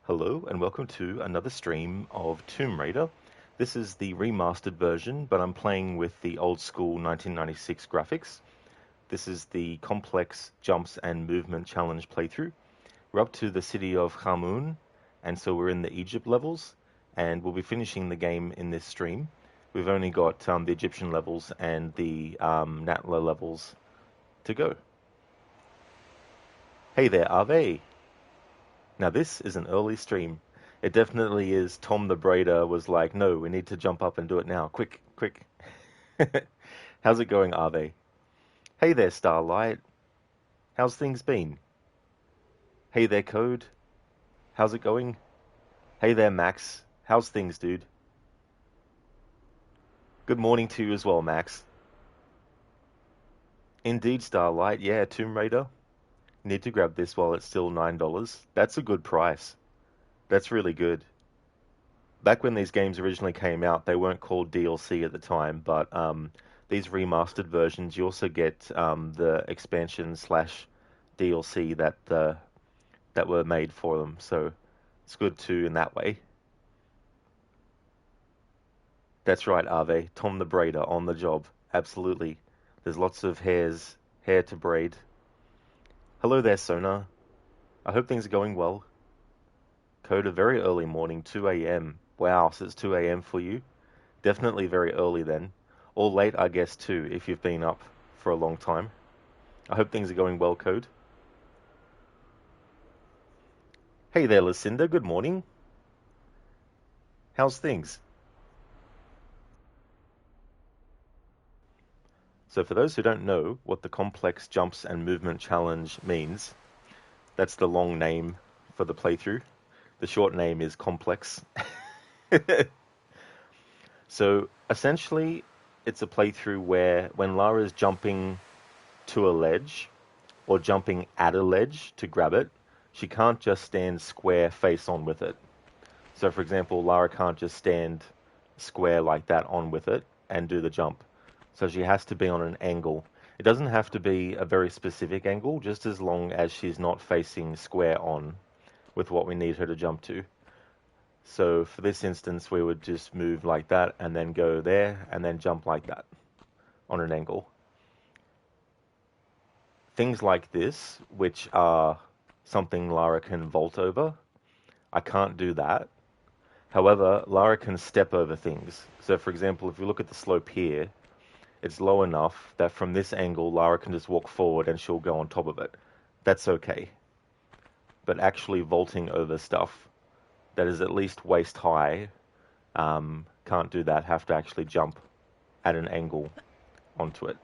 Hello and welcome to another stream of Tomb Raider. This is the remastered version, but I'm playing with the old school 1996 graphics. This is the complex jumps and movement challenge playthrough. We're up to the city of Khamun, and so we're in the Egypt levels, and we'll be finishing the game in this stream. We've only got the Egyptian levels and the Natla levels to go. Hey there, Ave! Now this is an early stream. It definitely is. Tom the Braider was like, no, we need to jump up and do it now. Quick, quick. How's it going, Ave? Hey there, Starlight. How's things been? Hey there, Code. How's it going? Hey there, Max. How's things, dude? Good morning to you as well, Max. Indeed, Starlight. Yeah, Tomb Raider. Need to grab this while it's still $9. That's a good price. That's really good. Back when these games originally came out, they weren't called DLC at the time, but these remastered versions, you also get the expansion slash DLC that were made for them. So it's good too in that way. That's right, Ave. Tom the Braider on the job. Absolutely. There's lots of hair to braid. Hello there, Sona. I hope things are going well. Code a very early morning, 2 a.m. Wow, so it's 2 a.m. for you? Definitely very early then. Or late, I guess, too, if you've been up for a long time. I hope things are going well, Code. Hey there, Lucinda. Good morning. How's things? So for those who don't know what the complex jumps and movement challenge means, that's the long name for the playthrough. The short name is complex. So essentially, it's a playthrough where when Lara's jumping to a ledge or jumping at a ledge to grab it, she can't just stand square face on with it. So for example, Lara can't just stand square like that on with it and do the jump. So she has to be on an angle. It doesn't have to be a very specific angle, just as long as she's not facing square on with what we need her to jump to. So for this instance, we would just move like that and then go there and then jump like that on an angle. Things like this, which are something Lara can vault over, I can't do that. However, Lara can step over things. So for example, if we look at the slope here, it's low enough that from this angle, Lara can just walk forward and she'll go on top of it. That's okay. But actually vaulting over stuff that is at least waist high, can't do that, have to actually jump at an angle onto it.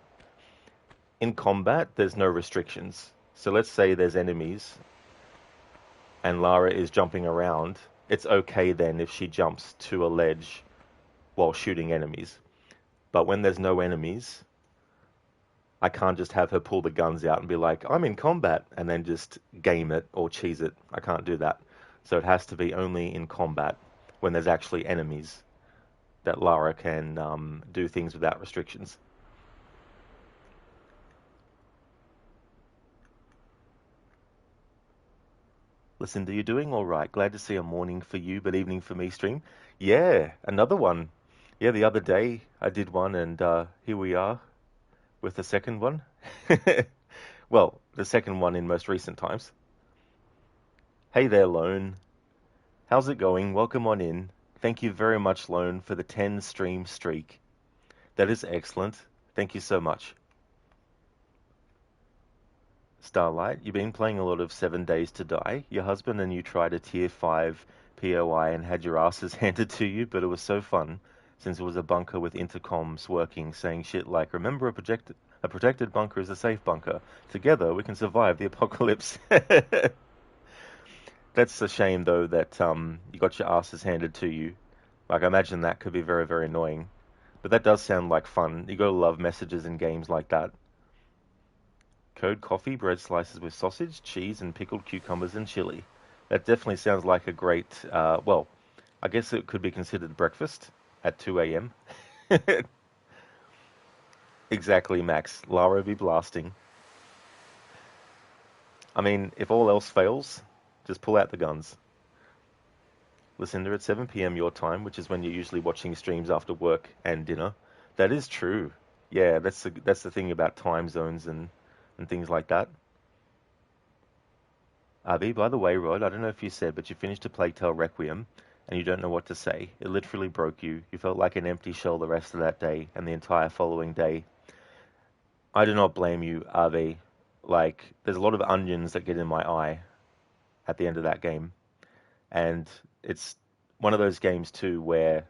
In combat, there's no restrictions. So let's say there's enemies and Lara is jumping around. It's okay then if she jumps to a ledge while shooting enemies. But when there's no enemies, I can't just have her pull the guns out and be like, I'm in combat, and then just game it or cheese it. I can't do that. So it has to be only in combat when there's actually enemies that Lara can do things without restrictions. Lucinda, you doing all right? Glad to see a morning for you, but evening for me stream. Yeah, another one. Yeah, the other day I did one, and here we are with the second one. Well, the second one in most recent times. Hey there, Lone. How's it going? Welcome on in. Thank you very much, Lone, for the 10 stream streak. That is excellent. Thank you so much. Starlight, you've been playing a lot of 7 Days to Die. Your husband and you tried a tier 5 POI and had your asses handed to you, but it was so fun since it was a bunker with intercoms working, saying shit like, remember a protected bunker is a safe bunker. Together we can survive the apocalypse. That's a shame though that you got your asses handed to you. Like I imagine that could be very, very annoying. But that does sound like fun. You gotta love messages in games like that. Code coffee, bread slices with sausage, cheese, and pickled cucumbers and chili. That definitely sounds like a great, well, I guess it could be considered breakfast at 2 a.m. Exactly, Max. Lara be blasting. I mean, if all else fails, just pull out the guns. Lucinda, at 7 p.m. your time, which is when you're usually watching streams after work and dinner. That is true. Yeah, that's the thing about time zones and things like that. Avi, by the way, Rod, I don't know if you said, but you finished a Plague Tale Requiem and you don't know what to say. It literally broke you. You felt like an empty shell the rest of that day and the entire following day. I do not blame you, Avi. Like, there's a lot of onions that get in my eye at the end of that game. And it's one of those games too where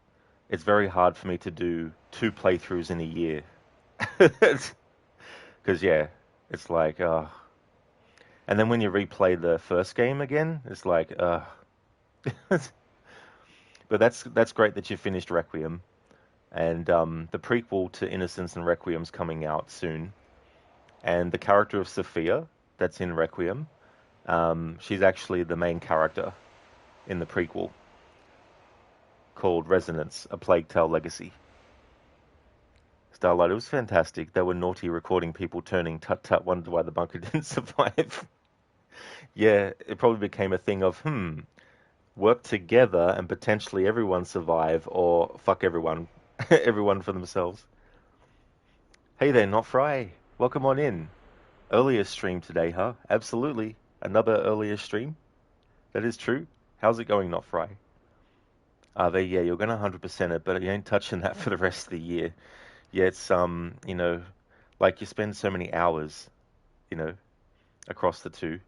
it's very hard for me to do two playthroughs in a year. Because yeah, it's like, and then when you replay the first game again, it's like, but that's great that you finished Requiem, and the prequel to Innocence and Requiem's coming out soon, and the character of Sophia that's in Requiem, she's actually the main character in the prequel called Resonance: A Plague Tale Legacy. Starlight, it was fantastic. They were naughty recording people turning tut tut, wondered why the bunker didn't survive. Yeah, it probably became a thing of, work together and potentially everyone survive, or fuck everyone, everyone for themselves. Hey there, Not Fry. Welcome on in. Earlier stream today, huh? Absolutely. Another earlier stream. That is true. How's it going, Not Fry? Yeah, you're gonna 100% it, but you ain't touching that for the rest of the year. Yeah, it's, like you spend so many hours, you know, across the two.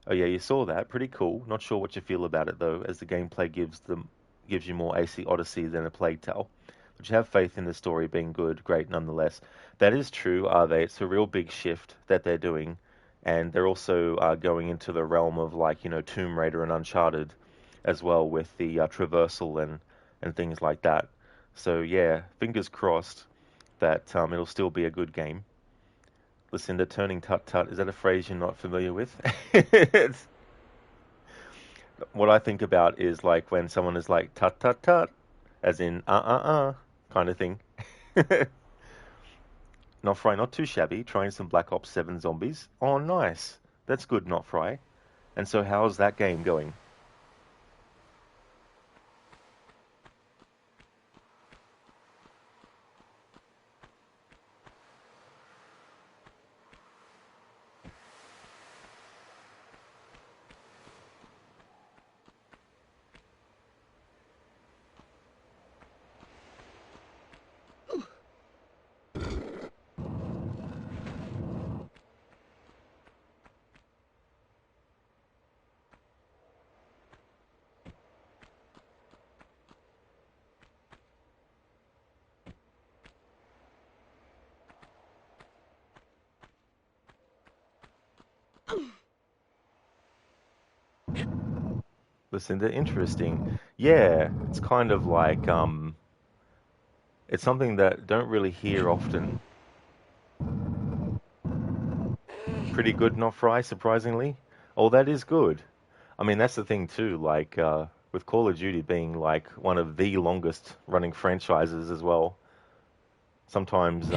Oh yeah, you saw that. Pretty cool. Not sure what you feel about it though, as the gameplay gives you more AC Odyssey than a Plague Tale. But you have faith in the story being good, great nonetheless. That is true, are they? It's a real big shift that they're doing, and they're also going into the realm of like Tomb Raider and Uncharted, as well with the traversal and things like that. So yeah, fingers crossed that it'll still be a good game. Listen, to turning tut tut, is that a phrase you're not familiar with? It's, what I think about is like when someone is like tut tut tut, as in kind of thing. Not Fry, not too shabby. Trying some Black Ops 7 zombies. Oh, nice. That's good, Not Fry. And so, how's that game going? Lucinda, interesting. Yeah, it's kind of like it's something that don't really hear often. Pretty good, Not Fry, surprisingly. Oh, that is good. I mean, that's the thing too. Like with Call of Duty being like one of the longest running franchises as well. Sometimes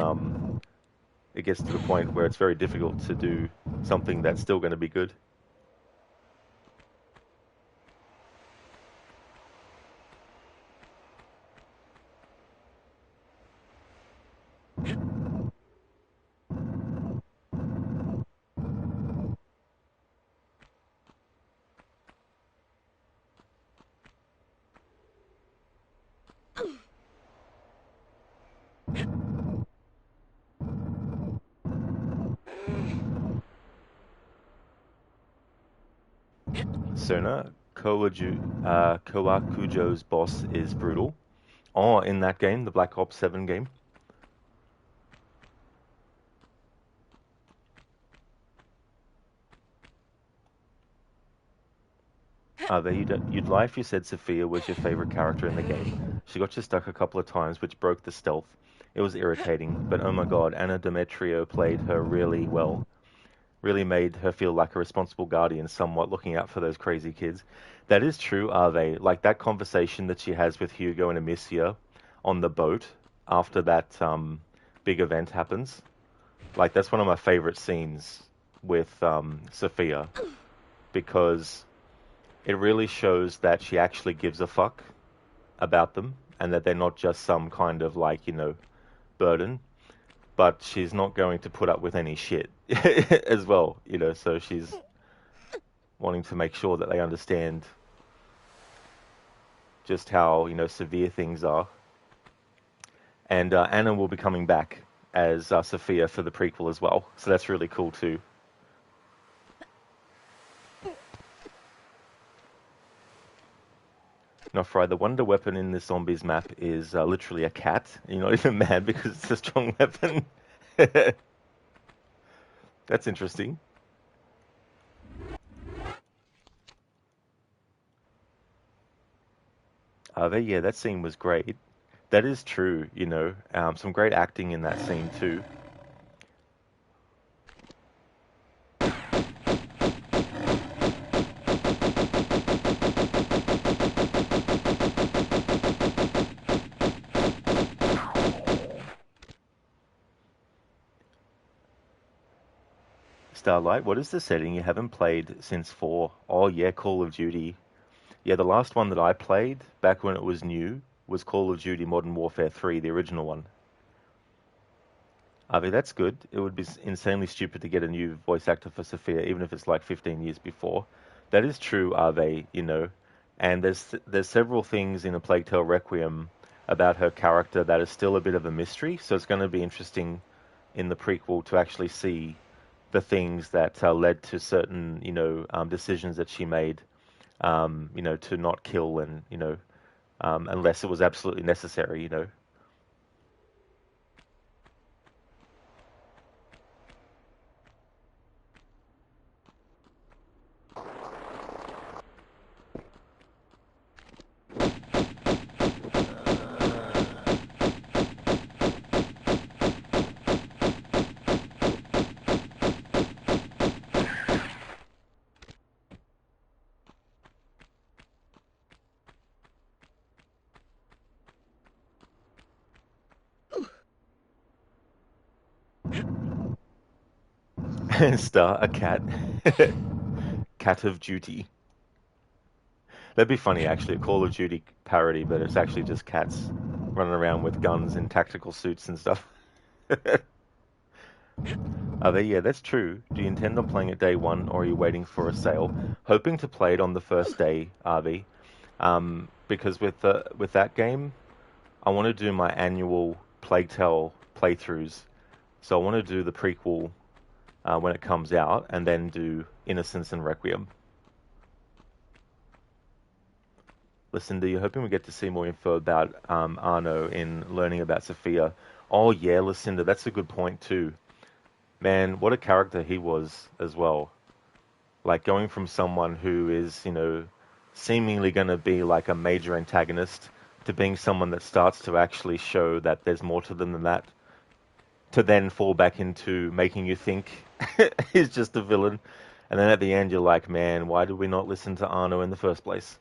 it gets to the point where it's very difficult to do something that's still going to be good. Sona, Kowakujo's boss is brutal. Oh, in that game, the Black Ops 7 game. You'd lie if you said Sophia was your favorite character in the game. She got you stuck a couple of times, which broke the stealth. It was irritating, but oh my god, Anna Demetrio played her really well. Really made her feel like a responsible guardian, somewhat looking out for those crazy kids. That is true, are they? Like that conversation that she has with Hugo and Amicia on the boat after that big event happens. Like that's one of my favorite scenes with Sophia because it really shows that she actually gives a fuck about them and that they're not just some kind of like, burden, but she's not going to put up with any shit as well, so she's wanting to make sure that they understand just how, severe things are. And Anna will be coming back as Sophia for the prequel as well, so that's really cool too. Now, Fry, the wonder weapon in this zombies map is literally a cat. You're not even mad because it's a strong weapon. That's interesting. Yeah, that scene was great. That is true, some great acting in that scene too. Starlight, what is the setting you haven't played since 4? Oh yeah, Call of Duty. Yeah, the last one that I played back when it was new was Call of Duty Modern Warfare 3, the original one. Avi, that's good. It would be insanely stupid to get a new voice actor for Sophia, even if it's like 15 years before. That is true, Ave, And there's several things in A Plague Tale Requiem about her character that is still a bit of a mystery. So it's going to be interesting in the prequel to actually see the things that led to certain, decisions that she made, to not kill and, unless it was absolutely necessary. And star a cat, cat of duty. That'd be funny, actually, a Call of Duty parody, but it's actually just cats running around with guns and tactical suits and stuff. Are they? Yeah, that's true. Do you intend on playing it day one, or are you waiting for a sale? Hoping to play it on the first day, RV. Because with that game, I want to do my annual Plague Tale playthroughs. So I want to do the prequel when it comes out, and then do Innocence and Requiem. Lucinda, you're hoping we get to see more info about Arno in learning about Sophia. Oh yeah, Lucinda, that's a good point too. Man, what a character he was as well. Like going from someone who is, seemingly going to be like a major antagonist to being someone that starts to actually show that there's more to them than that, to then fall back into making you think he's just a villain. And then at the end, you're like, man, why did we not listen to Arno in the first place?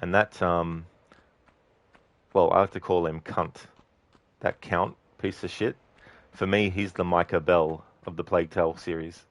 And that, well, I like to call him cunt. That Count piece of shit. For me, he's the Micah Bell of the Plague Tale series.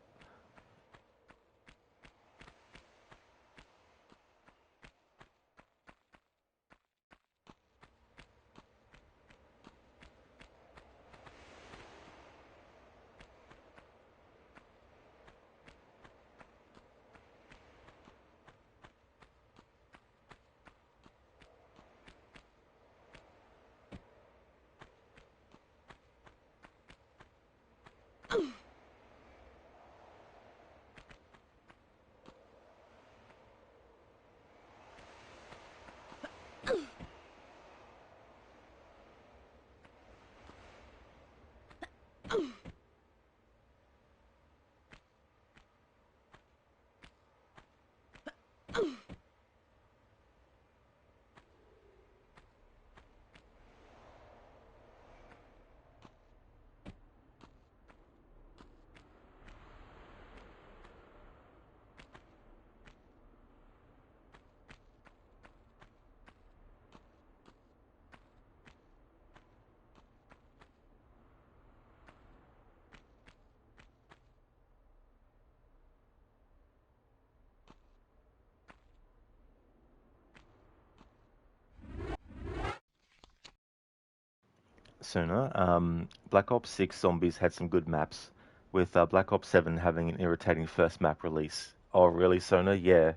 Sooner. Black Ops 6 Zombies had some good maps, with Black Ops 7 having an irritating first map release. Oh, really, Sona? Yeah.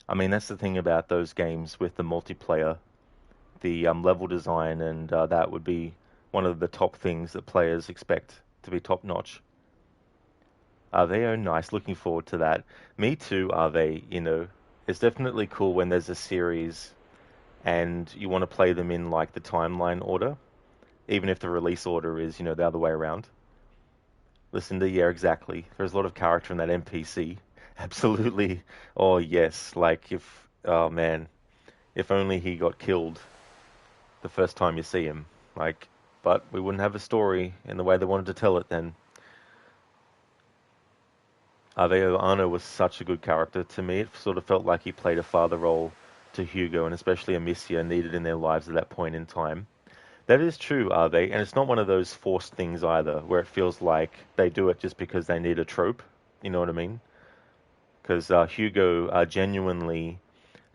I mean, that's the thing about those games with the multiplayer. The level design and that would be one of the top things that players expect to be top notch. They are nice. Looking forward to that. Me too, are they? It's definitely cool when there's a series and you want to play them in like the timeline order, even if the release order is, the other way around. Listen to, yeah, exactly. There's a lot of character in that NPC. Absolutely. Oh, yes. Like, oh man, if only he got killed the first time you see him. Like, but we wouldn't have a story in the way they wanted to tell it then. Aveo Arno was such a good character to me. It sort of felt like he played a father role to Hugo and especially Amicia needed in their lives at that point in time. That is true, are they? And it's not one of those forced things either, where it feels like they do it just because they need a trope. You know what I mean? Because Hugo genuinely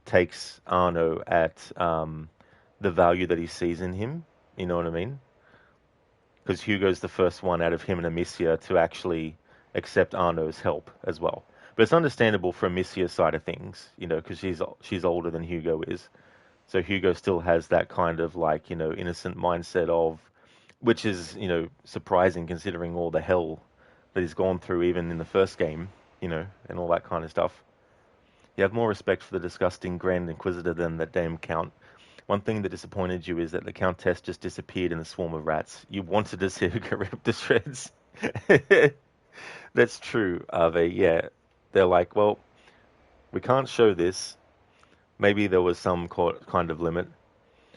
takes Arno at the value that he sees in him. You know what I mean? Because Hugo's the first one out of him and Amicia to actually accept Arno's help as well. But it's understandable from Amicia's side of things, because she's older than Hugo is. So Hugo still has that kind of like, innocent mindset of, which is, surprising considering all the hell that he's gone through even in the first game, and all that kind of stuff. You have more respect for the disgusting Grand Inquisitor than the damn Count. One thing that disappointed you is that the Countess just disappeared in a swarm of rats. You wanted to see her get ripped to shreds. That's true, Ave. Yeah. They're like, well, we can't show this. Maybe there was some kind of limit.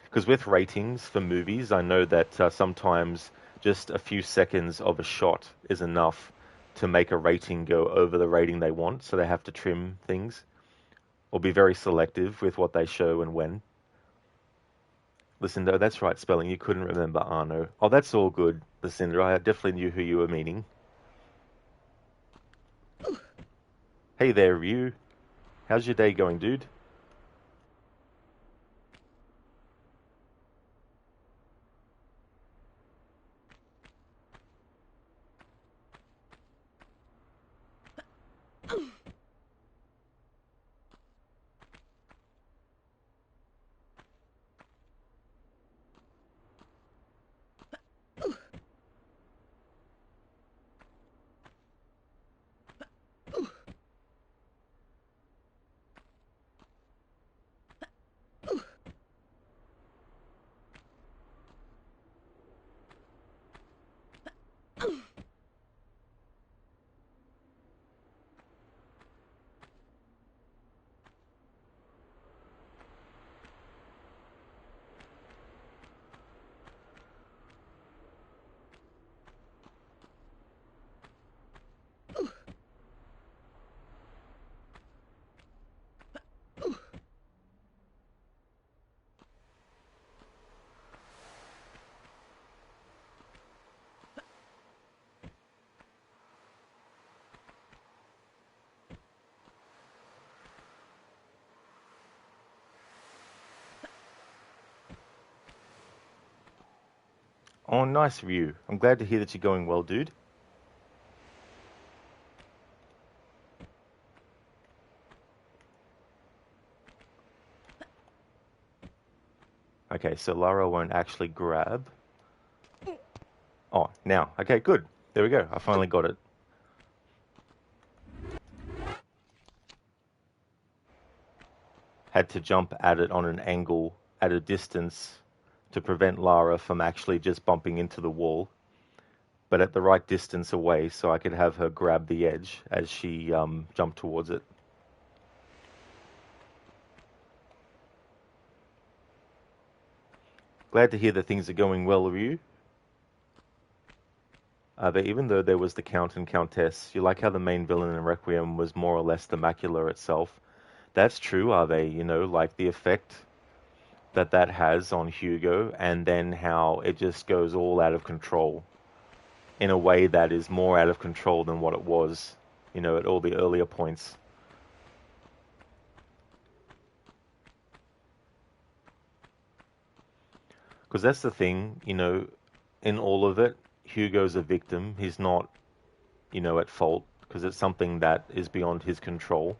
Because with ratings for movies, I know that sometimes just a few seconds of a shot is enough to make a rating go over the rating they want, so they have to trim things or be very selective with what they show and when. Lucinda, that's right, spelling. You couldn't remember Arno. Oh, that's all good, Lucinda. I definitely knew who you were meaning. Hey there, Ryu. How's your day going, dude? Oh, nice, Ryu. I'm glad to hear that you're going well, dude. Okay, so Lara won't actually grab. Oh, now. Okay, good. There we go. I finally got it. Had to jump at it on an angle at a distance to prevent Lara from actually just bumping into the wall, but at the right distance away so I could have her grab the edge as she jumped towards it. Glad to hear that things are going well, Ryu. But even though there was the Count and Countess, you like how the main villain in Requiem was more or less the macula itself. That's true, are they? Like the effect that has on Hugo, and then how it just goes all out of control in a way that is more out of control than what it was, at all the earlier points. Because that's the thing, in all of it, Hugo's a victim. He's not, at fault because it's something that is beyond his control.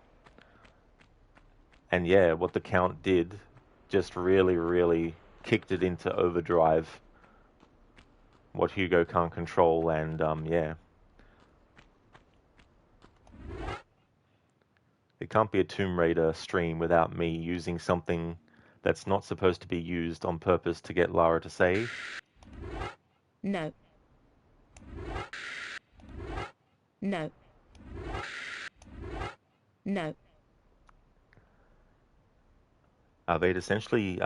And yeah, what the Count did just really, really kicked it into overdrive, what Hugo can't control, and yeah. It can't be a Tomb Raider stream without me using something that's not supposed to be used on purpose to get Lara to say. No. No. No. They'd essentially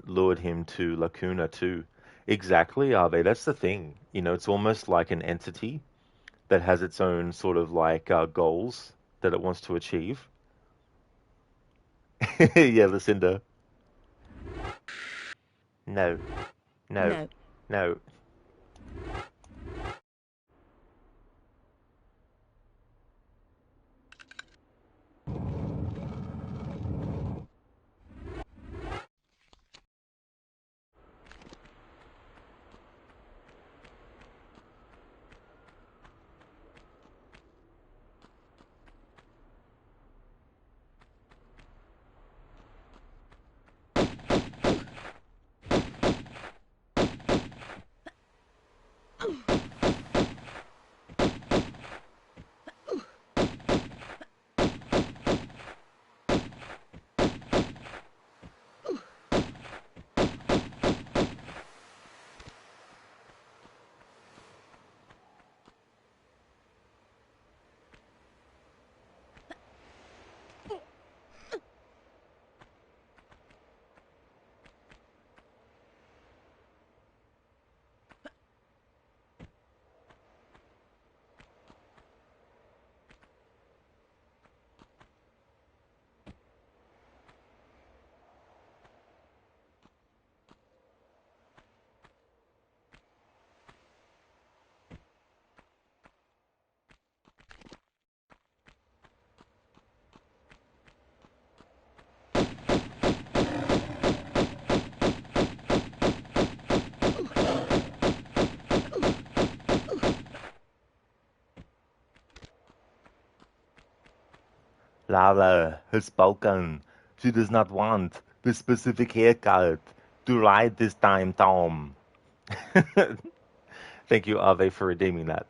lured him to Lacuna too. Exactly, Ave. That's the thing. It's almost like an entity that has its own sort of like goals that it wants to achieve. Yeah, Lucinda. No, no, No. no. Lara has spoken. She does not want the specific haircut to ride this time, Tom. Thank you, Ave, for redeeming that.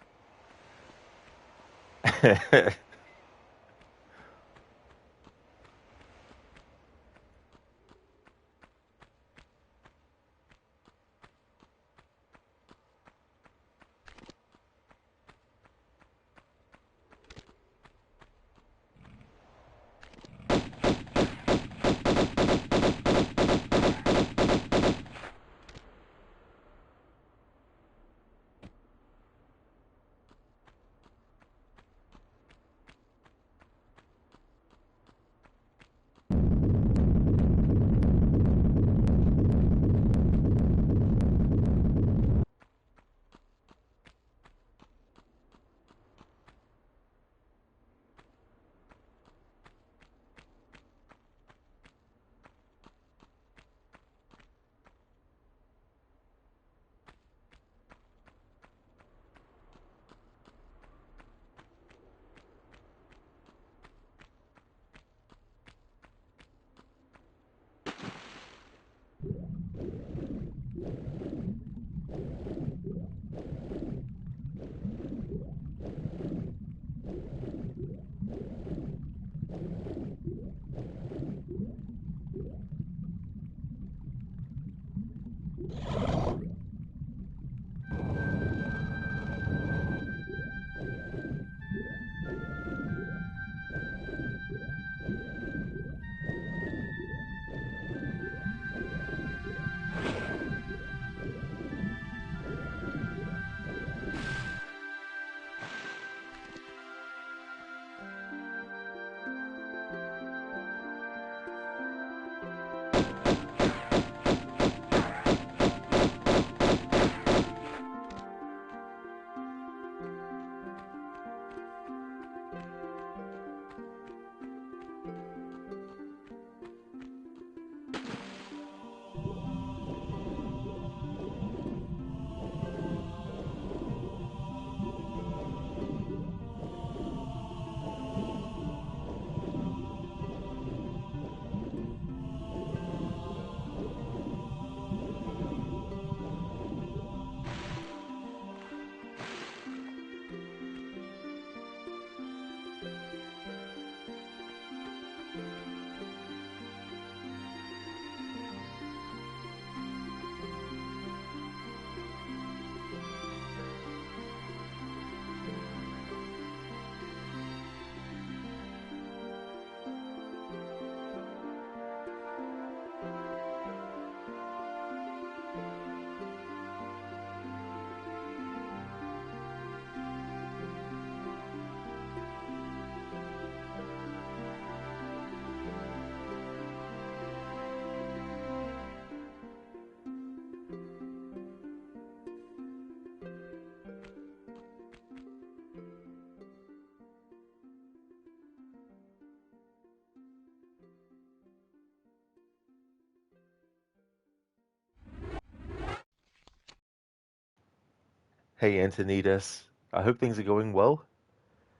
Hey Antonidas, I hope things are going well.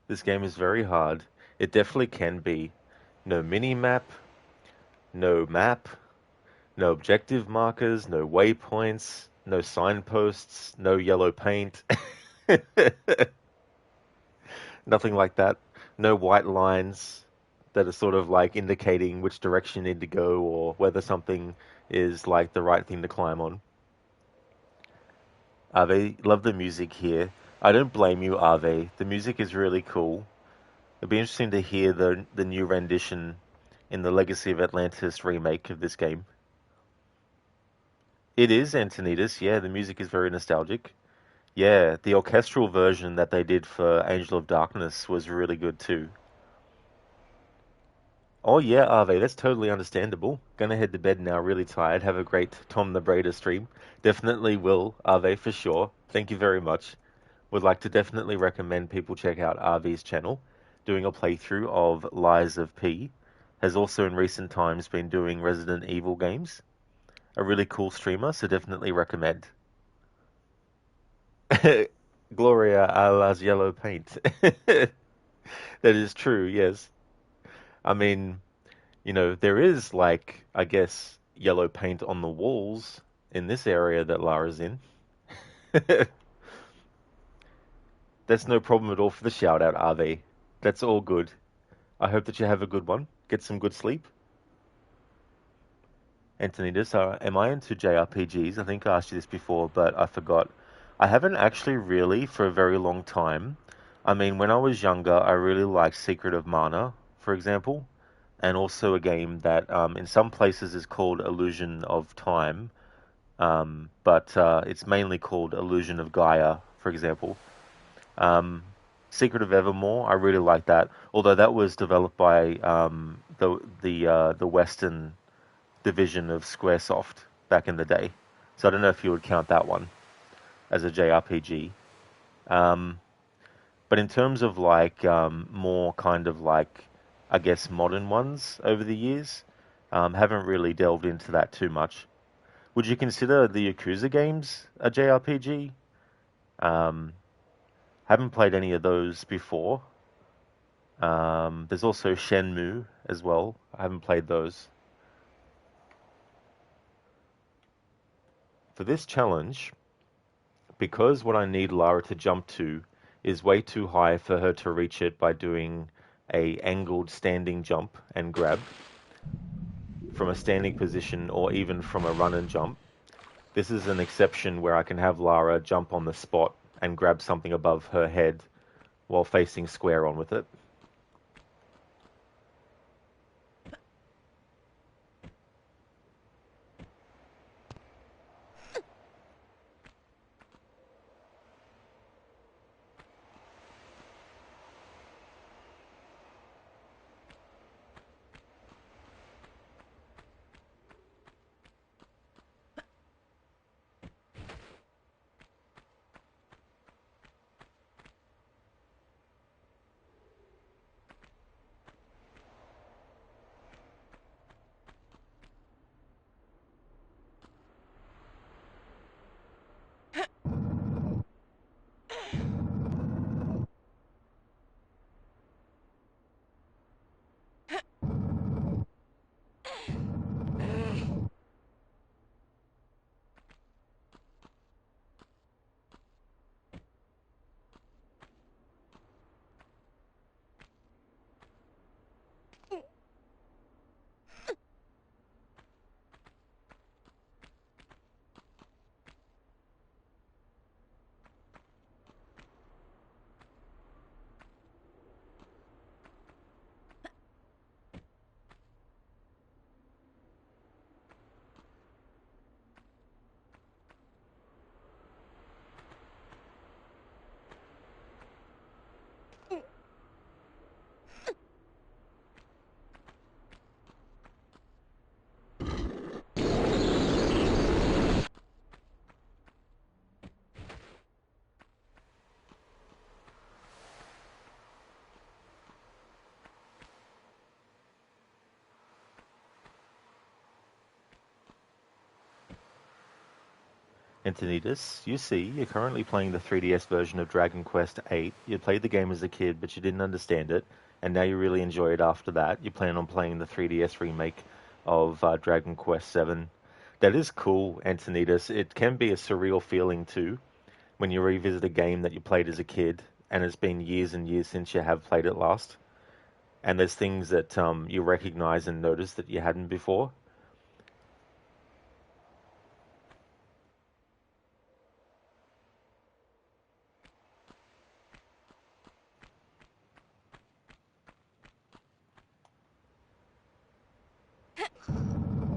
This game is very hard. It definitely can be. No mini-map, no map, no objective markers, no waypoints, no signposts, no yellow paint. Nothing like that. No white lines that are sort of like indicating which direction you need to go or whether something is like the right thing to climb on. Ave, love the music here. I don't blame you, Ave. The music is really cool. It'd be interesting to hear the new rendition in the Legacy of Atlantis remake of this game. It is Antonidas, yeah, the music is very nostalgic. Yeah, the orchestral version that they did for Angel of Darkness was really good too. Oh yeah, Ave, that's totally understandable. Gonna head to bed now, really tired. Have a great Tom the Braider stream. Definitely will, Ave, for sure. Thank you very much. Would like to definitely recommend people check out RV's channel. Doing a playthrough of Lies of P. Has also in recent times been doing Resident Evil games. A really cool streamer, so definitely recommend. Gloria a las yellow paint. That is true, yes. I mean, there is like, I guess, yellow paint on the walls in this area that Lara's in. That's no problem at all for the shout out, RV. That's all good. I hope that you have a good one. Get some good sleep. Antonidas, am I into JRPGs? I think I asked you this before, but I forgot. I haven't actually really for a very long time. I mean, when I was younger, I really liked Secret of Mana, for example, and also a game that in some places is called Illusion of Time, but it's mainly called Illusion of Gaia, for example. Um, Secret of Evermore, I really like that. Although that was developed by the Western division of Squaresoft back in the day. So I don't know if you would count that one as a JRPG. Um, but in terms of like more kind of like, I guess, modern ones over the years, haven't really delved into that too much. Would you consider the Yakuza games a JRPG? Um, haven't played any of those before. There's also Shenmue as well. I haven't played those. For this challenge, because what I need Lara to jump to is way too high for her to reach it by doing a angled standing jump and grab from a standing position or even from a run and jump. This is an exception where I can have Lara jump on the spot and grab something above her head while facing square on with it. Antonidas, you see, you're currently playing the 3DS version of Dragon Quest VIII. You played the game as a kid, but you didn't understand it, and now you really enjoy it after that. You plan on playing the 3DS remake of Dragon Quest VII. That is cool, Antonidas. It can be a surreal feeling too when you revisit a game that you played as a kid, and it's been years and years since you have played it last. And there's things that you recognize and notice that you hadn't before.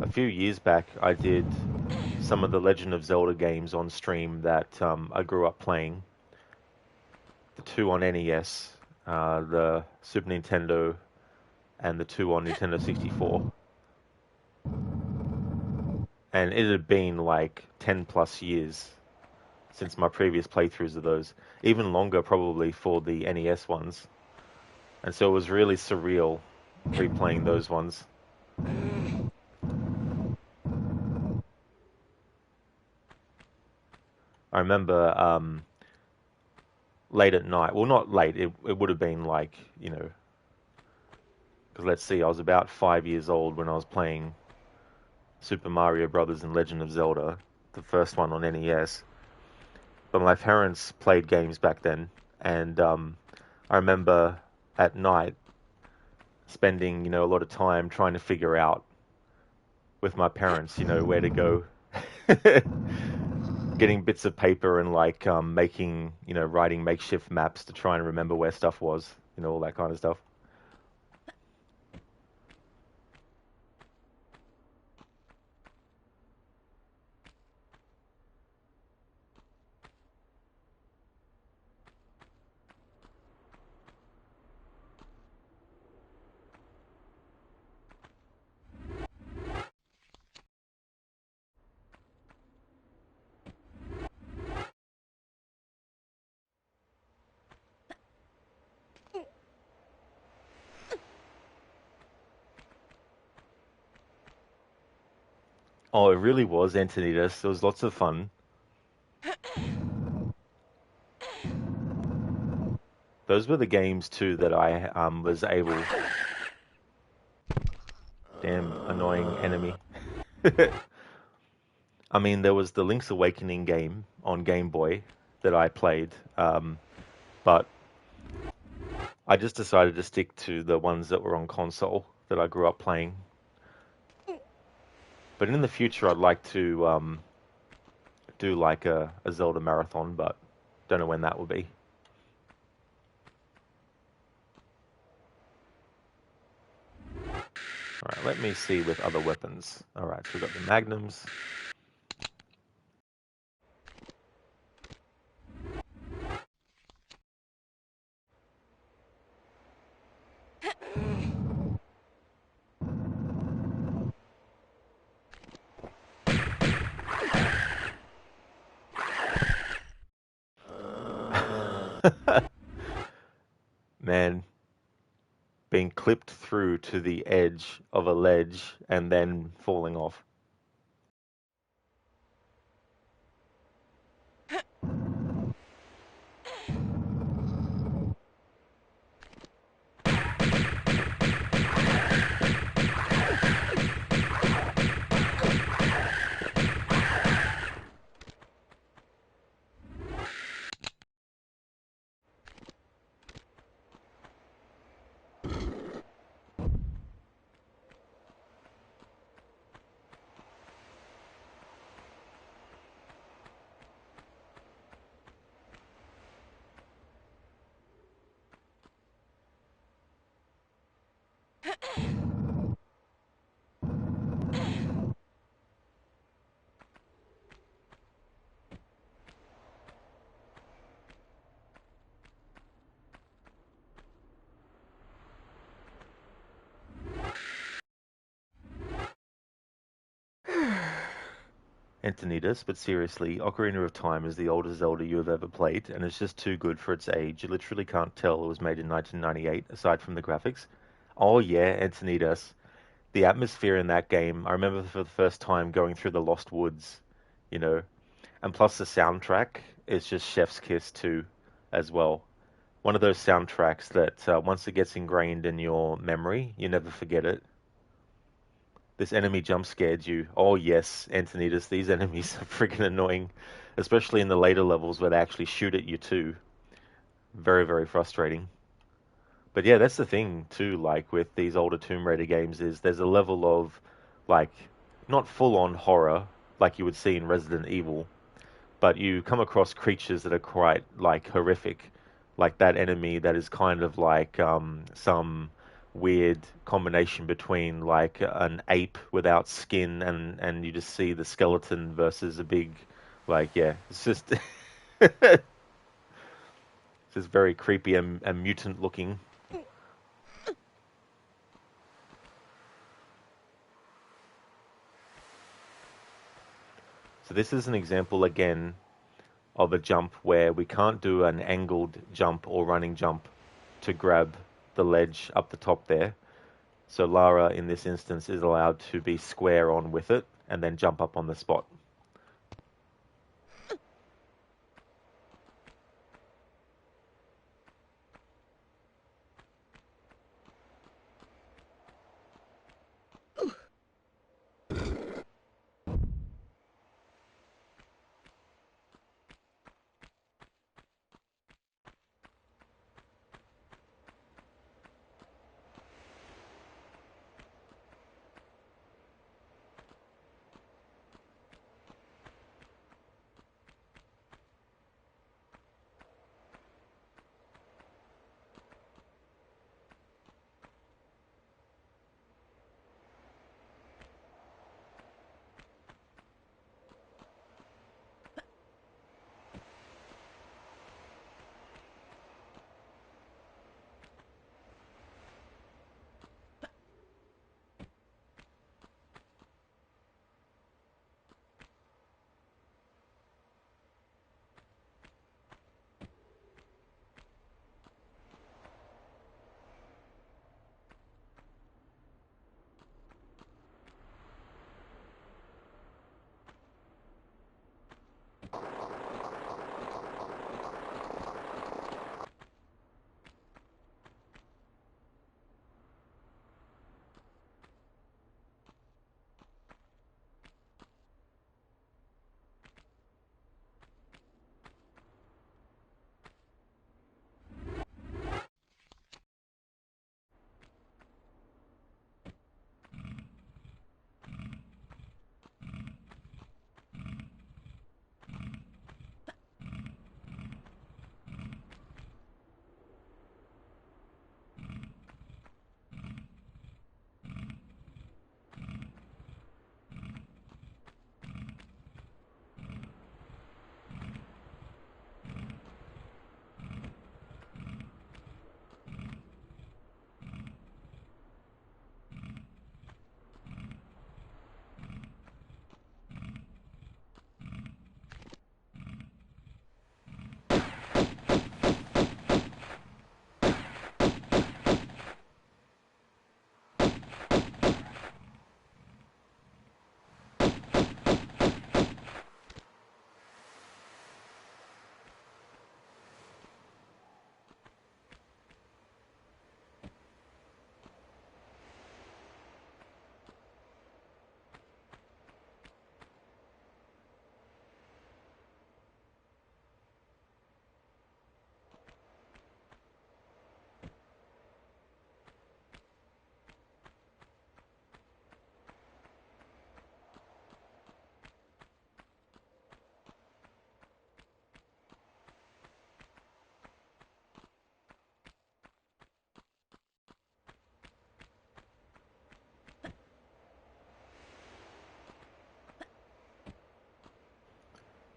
A few years back, I did some of the Legend of Zelda games on stream that I grew up playing. The two on NES, the Super Nintendo, and the two on Nintendo 64. And it had been like 10 plus years since my previous playthroughs of those. Even longer, probably, for the NES ones. And so it was really surreal replaying those ones. I remember late at night. Well, not late. It would have been like, because let's see, I was about 5 years old when I was playing Super Mario Brothers and Legend of Zelda, the first one on NES. But my parents played games back then, and I remember at night spending, a lot of time trying to figure out with my parents, where to go. Getting bits of paper and like making, writing makeshift maps to try and remember where stuff was, all that kind of stuff. Oh, it really was, Antonidas. It was lots of fun. Those were the games too that I was able. Damn annoying enemy. I mean, there was the Link's Awakening game on Game Boy that I played, but I just decided to stick to the ones that were on console that I grew up playing. But in the future, I'd like to do like a Zelda marathon, but don't know when that will be. All right, let me see with other weapons. All right, so we've got the magnums. Man, being clipped through to the edge of a ledge and then falling off. Antonidas, but seriously, Ocarina of Time is the oldest Zelda you have ever played, and it's just too good for its age. You literally can't tell it was made in 1998, aside from the graphics. Oh yeah, Antonidas. The atmosphere in that game, I remember for the first time going through the Lost Woods, you know, And plus the soundtrack is just chef's kiss too, as well. One of those soundtracks that once it gets ingrained in your memory, you never forget it. This enemy jump scared you. Oh yes, Antonidas, these enemies are freaking annoying, especially in the later levels where they actually shoot at you too. Very, very frustrating. But yeah, that's the thing too, like with these older Tomb Raider games is there's a level of like not full on horror like you would see in Resident Evil, but you come across creatures that are quite like horrific, like that enemy that is kind of like some weird combination between like an ape without skin and you just see the skeleton versus a big like yeah, it's just it's just very creepy and mutant looking. So this is an example again of a jump where we can't do an angled jump or running jump to grab the ledge up the top there. So Lara, in this instance, is allowed to be square on with it and then jump up on the spot.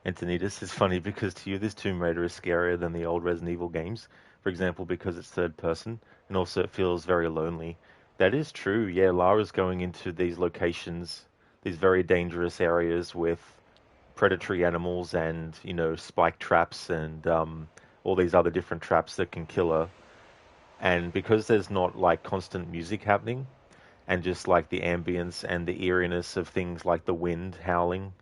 Antonidas is funny because to you this Tomb Raider is scarier than the old Resident Evil games, for example, because it's third person, and also it feels very lonely. That is true, yeah, Lara's going into these locations, these very dangerous areas with predatory animals and, you know, spike traps and all these other different traps that can kill her. And because there's not like constant music happening, and just like the ambience and the eeriness of things like the wind howling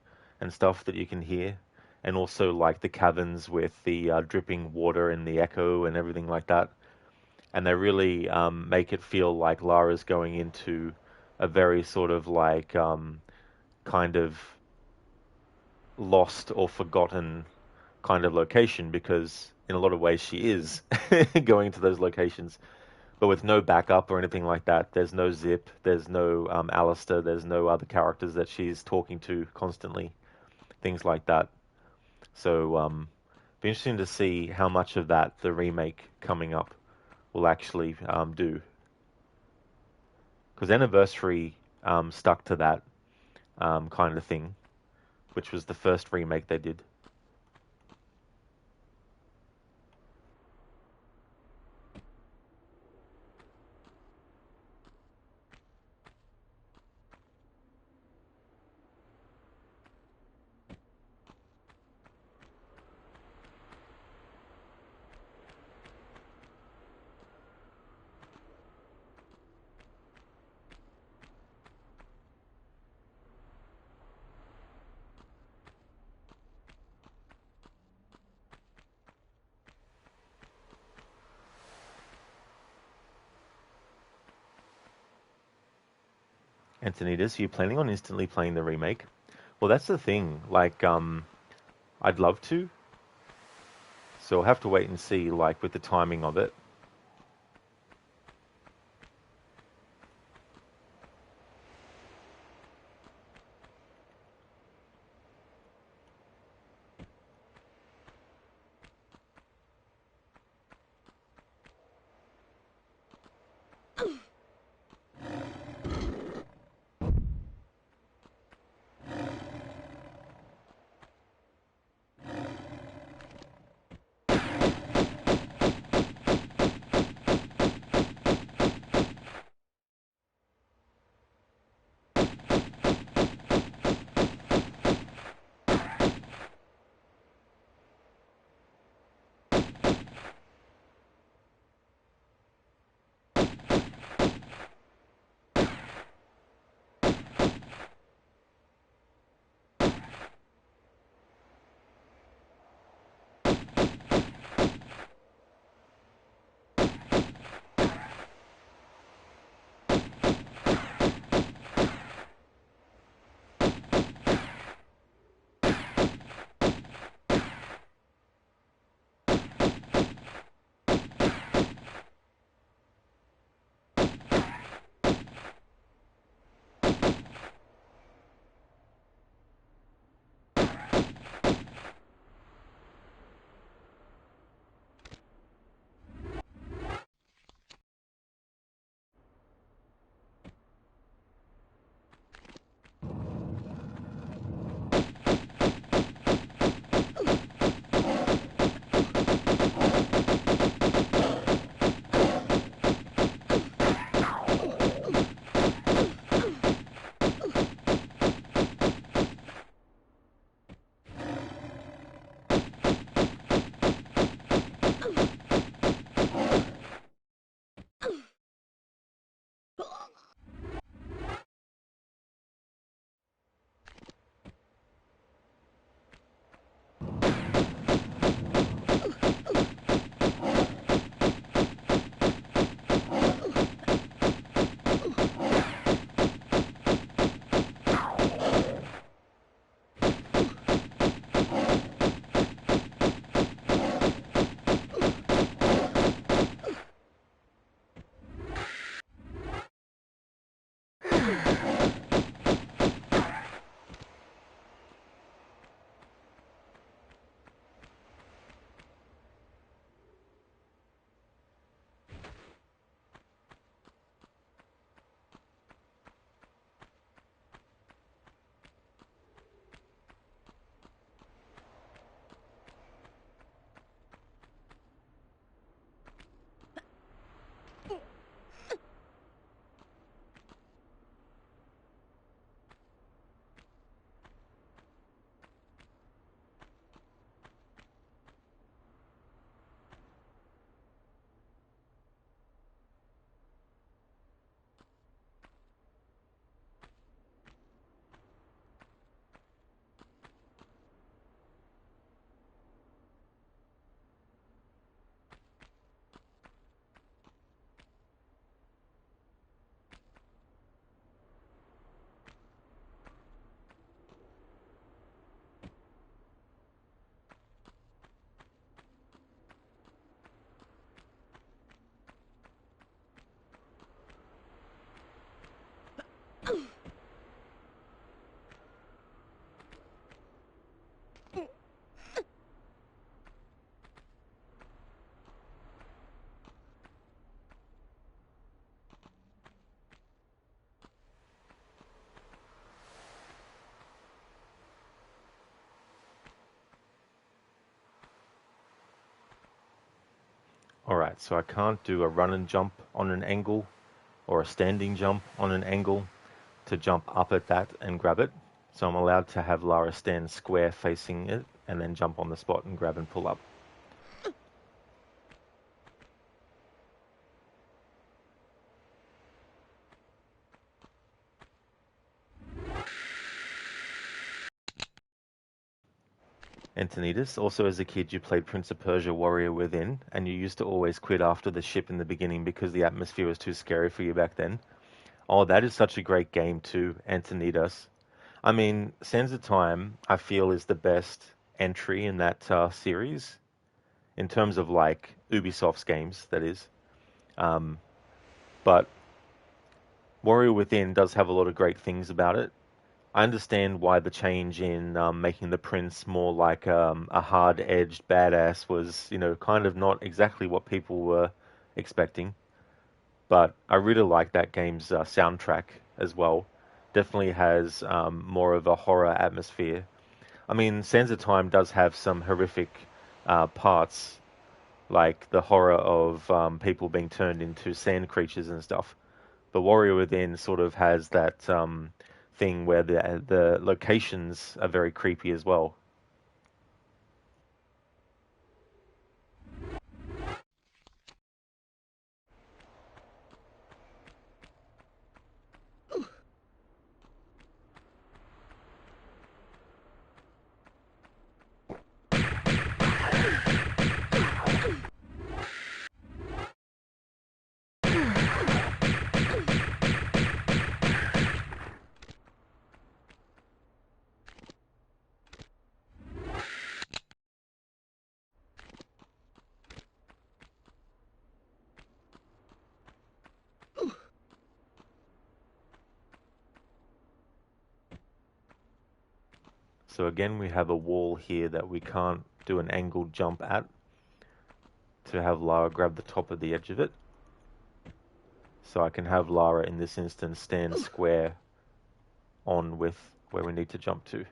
and stuff that you can hear, and also like the caverns with the dripping water and the echo and everything like that. And they really make it feel like Lara's going into a very sort of like kind of lost or forgotten kind of location, because in a lot of ways she is going to those locations, but with no backup or anything like that. There's no Zip, there's no Alistair, there's no other characters that she's talking to constantly, things like that. So, be interesting to see how much of that the remake coming up will actually do. Because Anniversary stuck to that kind of thing, which was the first remake they did. Antonidas, are you planning on instantly playing the remake? Well, that's the thing. Like, I'd love to, so I'll have to wait and see, like, with the timing of it. Alright, so I can't do a run and jump on an angle or a standing jump on an angle to jump up at that and grab it. So I'm allowed to have Lara stand square facing it and then jump on the spot and grab and pull up. Antonidas, also as a kid you played Prince of Persia Warrior Within, and you used to always quit after the ship in the beginning because the atmosphere was too scary for you back then. Oh, that is such a great game too, Antonidas. I mean, Sands of Time, I feel, is the best entry in that series in terms of like Ubisoft's games, that is. Um, but Warrior Within does have a lot of great things about it. I understand why the change in making the prince more like a hard-edged badass was, kind of not exactly what people were expecting. But I really like that game's soundtrack as well. Definitely has more of a horror atmosphere. I mean, Sands of Time does have some horrific parts, like the horror of people being turned into sand creatures and stuff. But Warrior Within sort of has that thing where the locations are very creepy as well. So again, we have a wall here that we can't do an angled jump at to have Lara grab the top of the edge of it. So I can have Lara in this instance stand square on with where we need to jump to.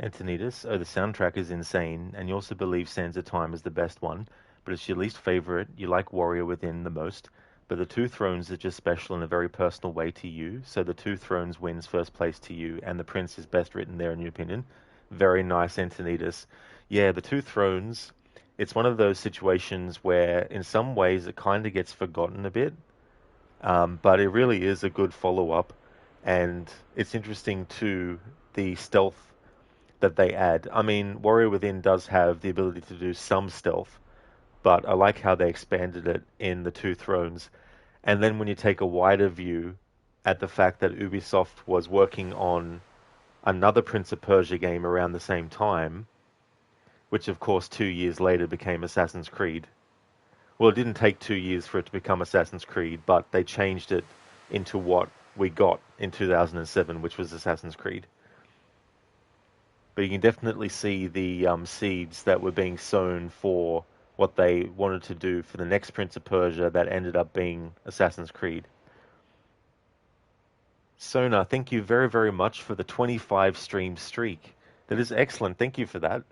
Antonidas, oh, the soundtrack is insane, and you also believe Sands of Time is the best one, but it's your least favorite. You like Warrior Within the most. But the Two Thrones is just special in a very personal way to you. So the Two Thrones wins first place to you, and the Prince is best written there, in your opinion. Very nice, Antonidas. Yeah, the Two Thrones, it's one of those situations where, in some ways, it kind of gets forgotten a bit, but it really is a good follow-up, and it's interesting too, the stealth that they add. I mean, Warrior Within does have the ability to do some stealth, but I like how they expanded it in the Two Thrones. And then when you take a wider view at the fact that Ubisoft was working on another Prince of Persia game around the same time, which of course 2 years later became Assassin's Creed. Well, it didn't take 2 years for it to become Assassin's Creed, but they changed it into what we got in 2007, which was Assassin's Creed. But you can definitely see the seeds that were being sown for what they wanted to do for the next Prince of Persia that ended up being Assassin's Creed. Sona, thank you very, very much for the 25 stream streak. That is excellent. Thank you for that.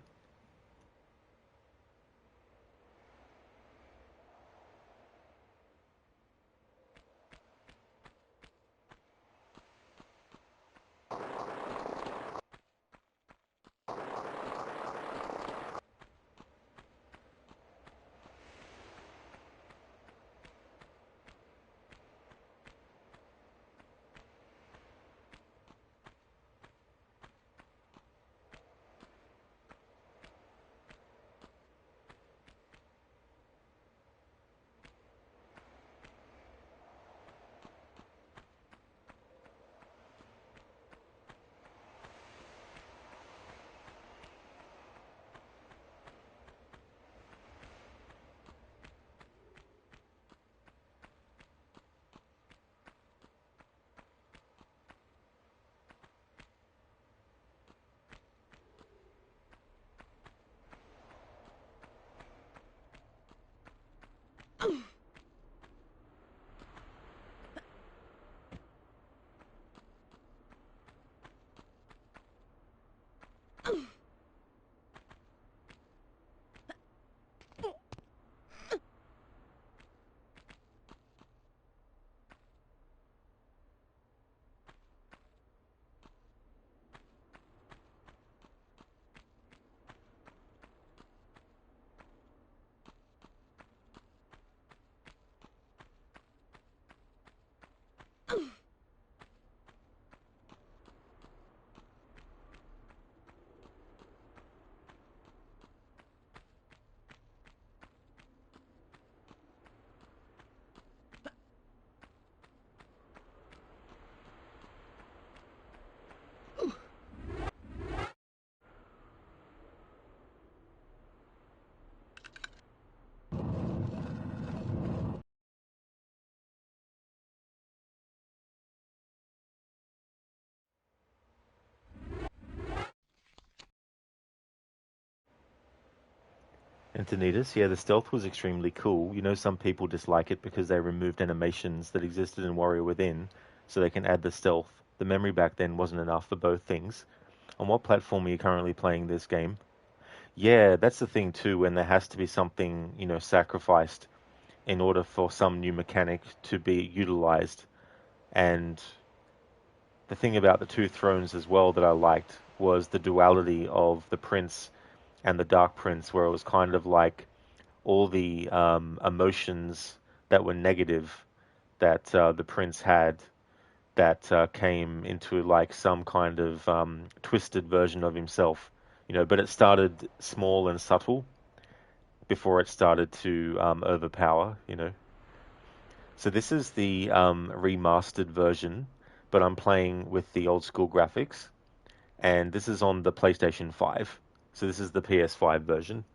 Antonidas, yeah, the stealth was extremely cool. You know, some people dislike it because they removed animations that existed in Warrior Within, so they can add the stealth. The memory back then wasn't enough for both things. On what platform are you currently playing this game? Yeah, that's the thing too, when there has to be something, sacrificed in order for some new mechanic to be utilized. And the thing about the Two Thrones as well that I liked was the duality of the Prince and the Dark Prince, where it was kind of like all the emotions that were negative that the Prince had that came into like some kind of twisted version of himself. But it started small and subtle before it started to overpower. So this is the remastered version, but I'm playing with the old school graphics, and this is on the PlayStation 5. So this is the PS5 version.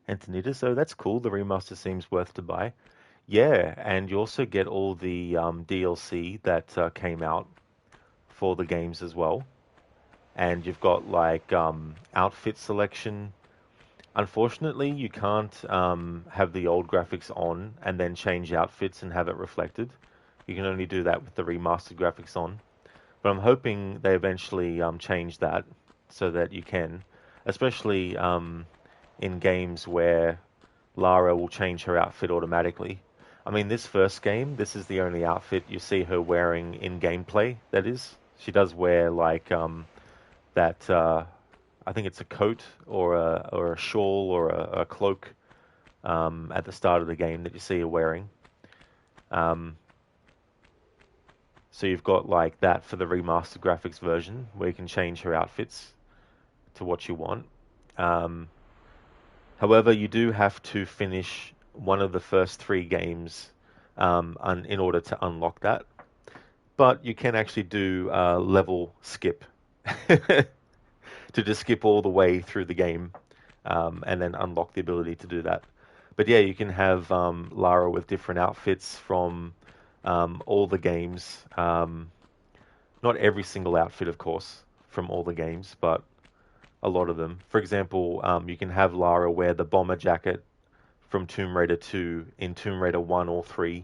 Antonita, so that's cool. The remaster seems worth to buy. Yeah, and you also get all the DLC that came out for the games as well. And you've got like outfit selection. Unfortunately, you can't have the old graphics on and then change outfits and have it reflected. You can only do that with the remastered graphics on. But I'm hoping they eventually change that so that you can, especially in games where Lara will change her outfit automatically. I mean, this first game, this is the only outfit you see her wearing in gameplay, that is. She does wear like that, I think it's a coat or a shawl or a cloak at the start of the game that you see her wearing. Um, so you've got like that for the remastered graphics version where you can change her outfits to what you want. Um, However, you do have to finish one of the first three games in order to unlock that. But you can actually do level skip to just skip all the way through the game and then unlock the ability to do that. But yeah, you can have Lara with different outfits from all the games. Not every single outfit, of course, from all the games, but a lot of them. For example, you can have Lara wear the bomber jacket from Tomb Raider 2 in Tomb Raider 1 or 3.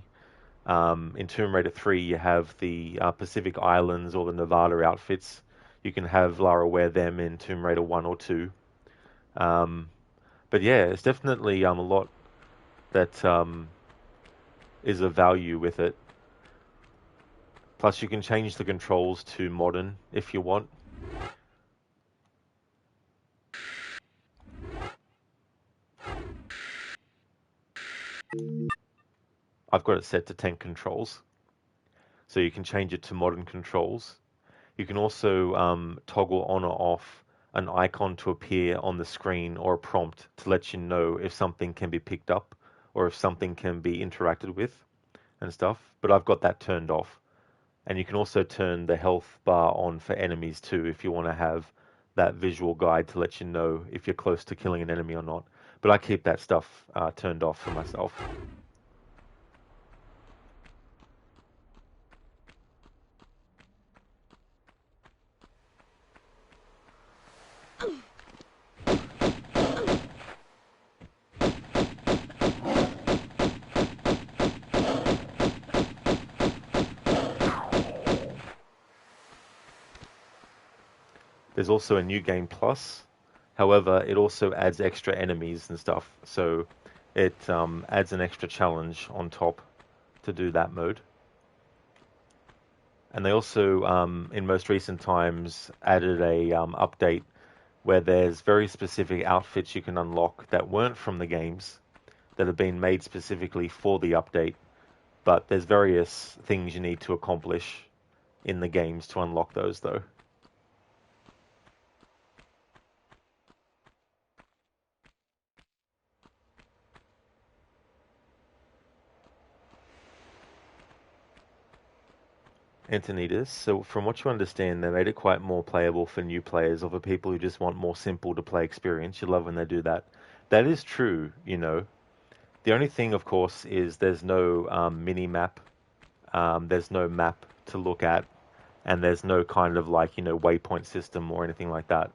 In Tomb Raider 3, you have the Pacific Islands or the Nevada outfits. You can have Lara wear them in Tomb Raider 1 or 2. Um, but yeah, it's definitely a lot that is of value with it. Plus, you can change the controls to modern if you want. I've got it set to tank controls, so you can change it to modern controls. You can also toggle on or off an icon to appear on the screen or a prompt to let you know if something can be picked up or if something can be interacted with and stuff. But I've got that turned off. And you can also turn the health bar on for enemies too if you want to have that visual guide to let you know if you're close to killing an enemy or not. But I keep that stuff turned off for myself. There's also a new game plus. However, it also adds extra enemies and stuff. So it adds an extra challenge on top to do that mode. And they also, in most recent times, added a update where there's very specific outfits you can unlock that weren't from the games that have been made specifically for the update. But there's various things you need to accomplish in the games to unlock those, though. Antonidas, so from what you understand, they made it quite more playable for new players or for people who just want more simple to play experience. You love when they do that. That is true. The only thing, of course, is there's no mini map There's no map to look at, and there's no kind of like, waypoint system or anything like that.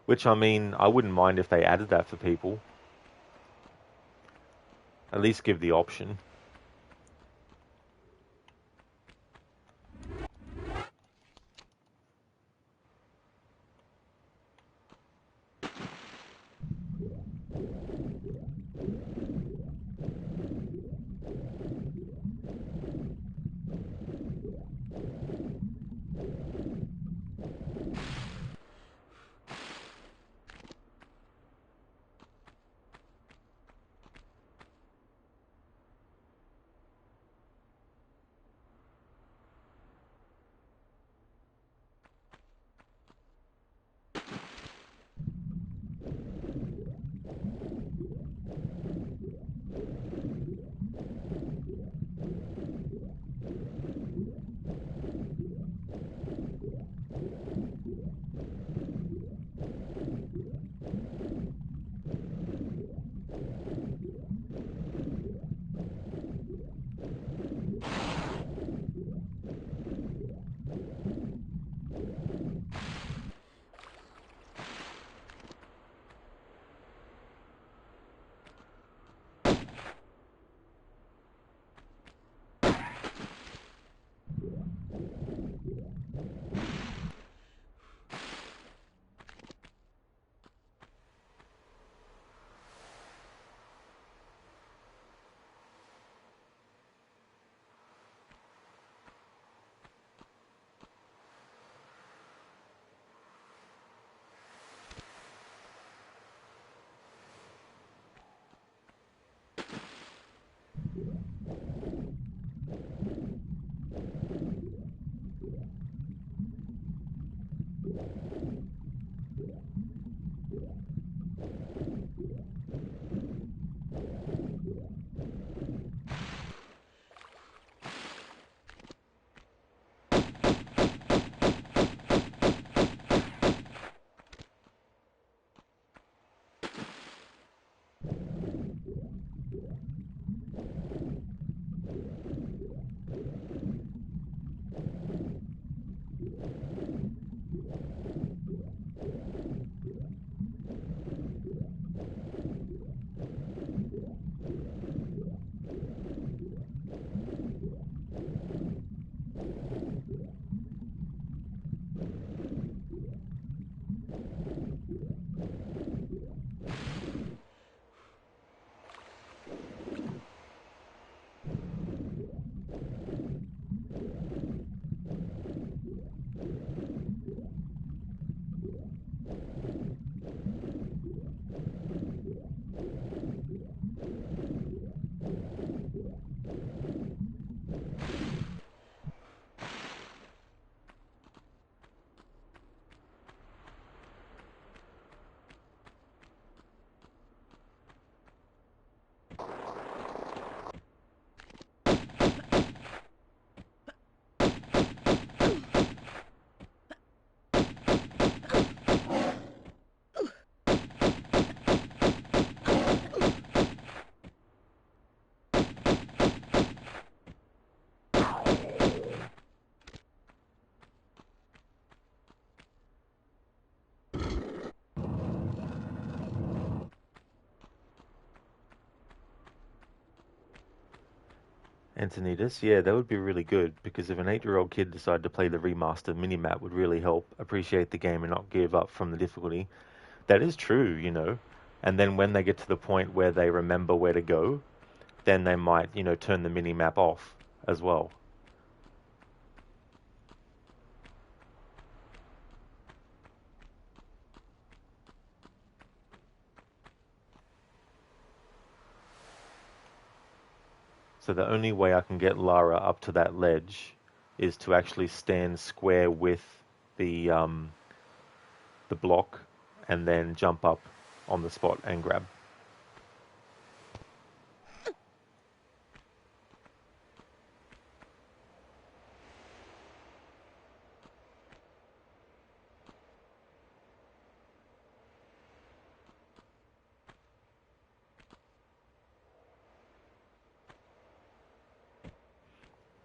Which, I mean, I wouldn't mind if they added that for people. At least give the option. Antonidas, yeah, that would be really good because if an 8-year-old kid decided to play the remastered minimap would really help appreciate the game and not give up from the difficulty. That is true. And then when they get to the point where they remember where to go, then they might, turn the minimap off as well. So the only way I can get Lara up to that ledge is to actually stand square with the block and then jump up on the spot and grab.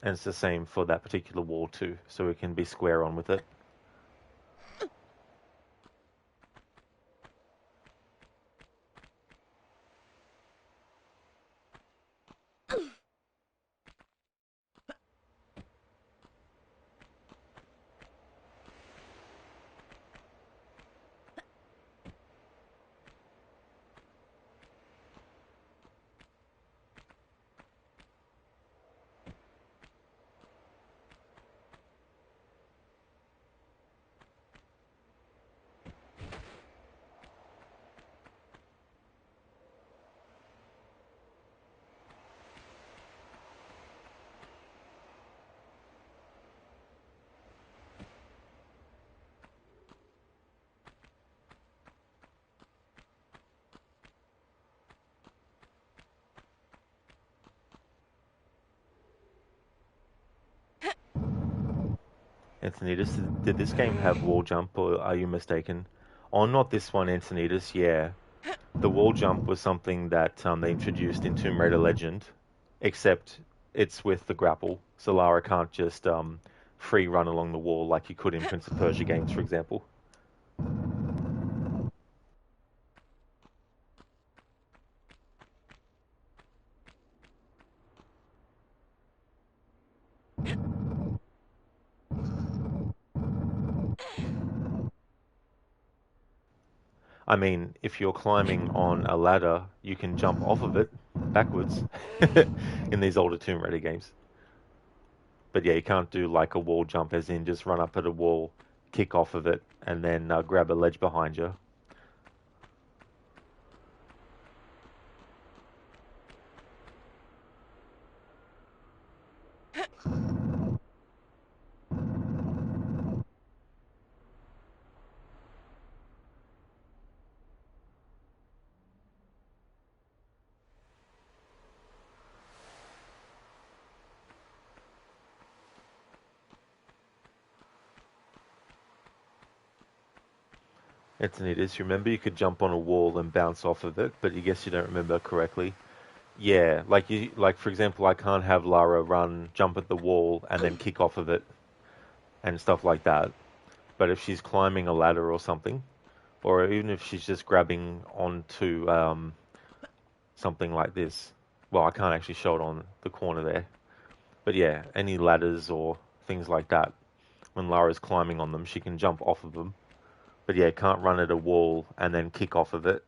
And it's the same for that particular wall too, so we can be square on with it. Antonidas, did this game have wall jump, or are you mistaken? Oh, not this one, Antonidas. Yeah, the wall jump was something that they introduced in Tomb Raider Legend, except it's with the grapple, so Lara can't just free run along the wall like you could in Prince of Persia games, for example. I mean, if you're climbing on a ladder, you can jump off of it backwards in these older Tomb Raider games. But yeah, you can't do like a wall jump, as in just run up at a wall, kick off of it, and then grab a ledge behind you. Antonidas, remember you could jump on a wall and bounce off of it, but you guess you don't remember correctly. Yeah, like for example, I can't have Lara run, jump at the wall, and then kick off of it and stuff like that. But if she's climbing a ladder or something, or even if she's just grabbing onto something like this, well, I can't actually show it on the corner there. But yeah, any ladders or things like that, when Lara's climbing on them, she can jump off of them. But yeah, can't run at a wall and then kick off of it.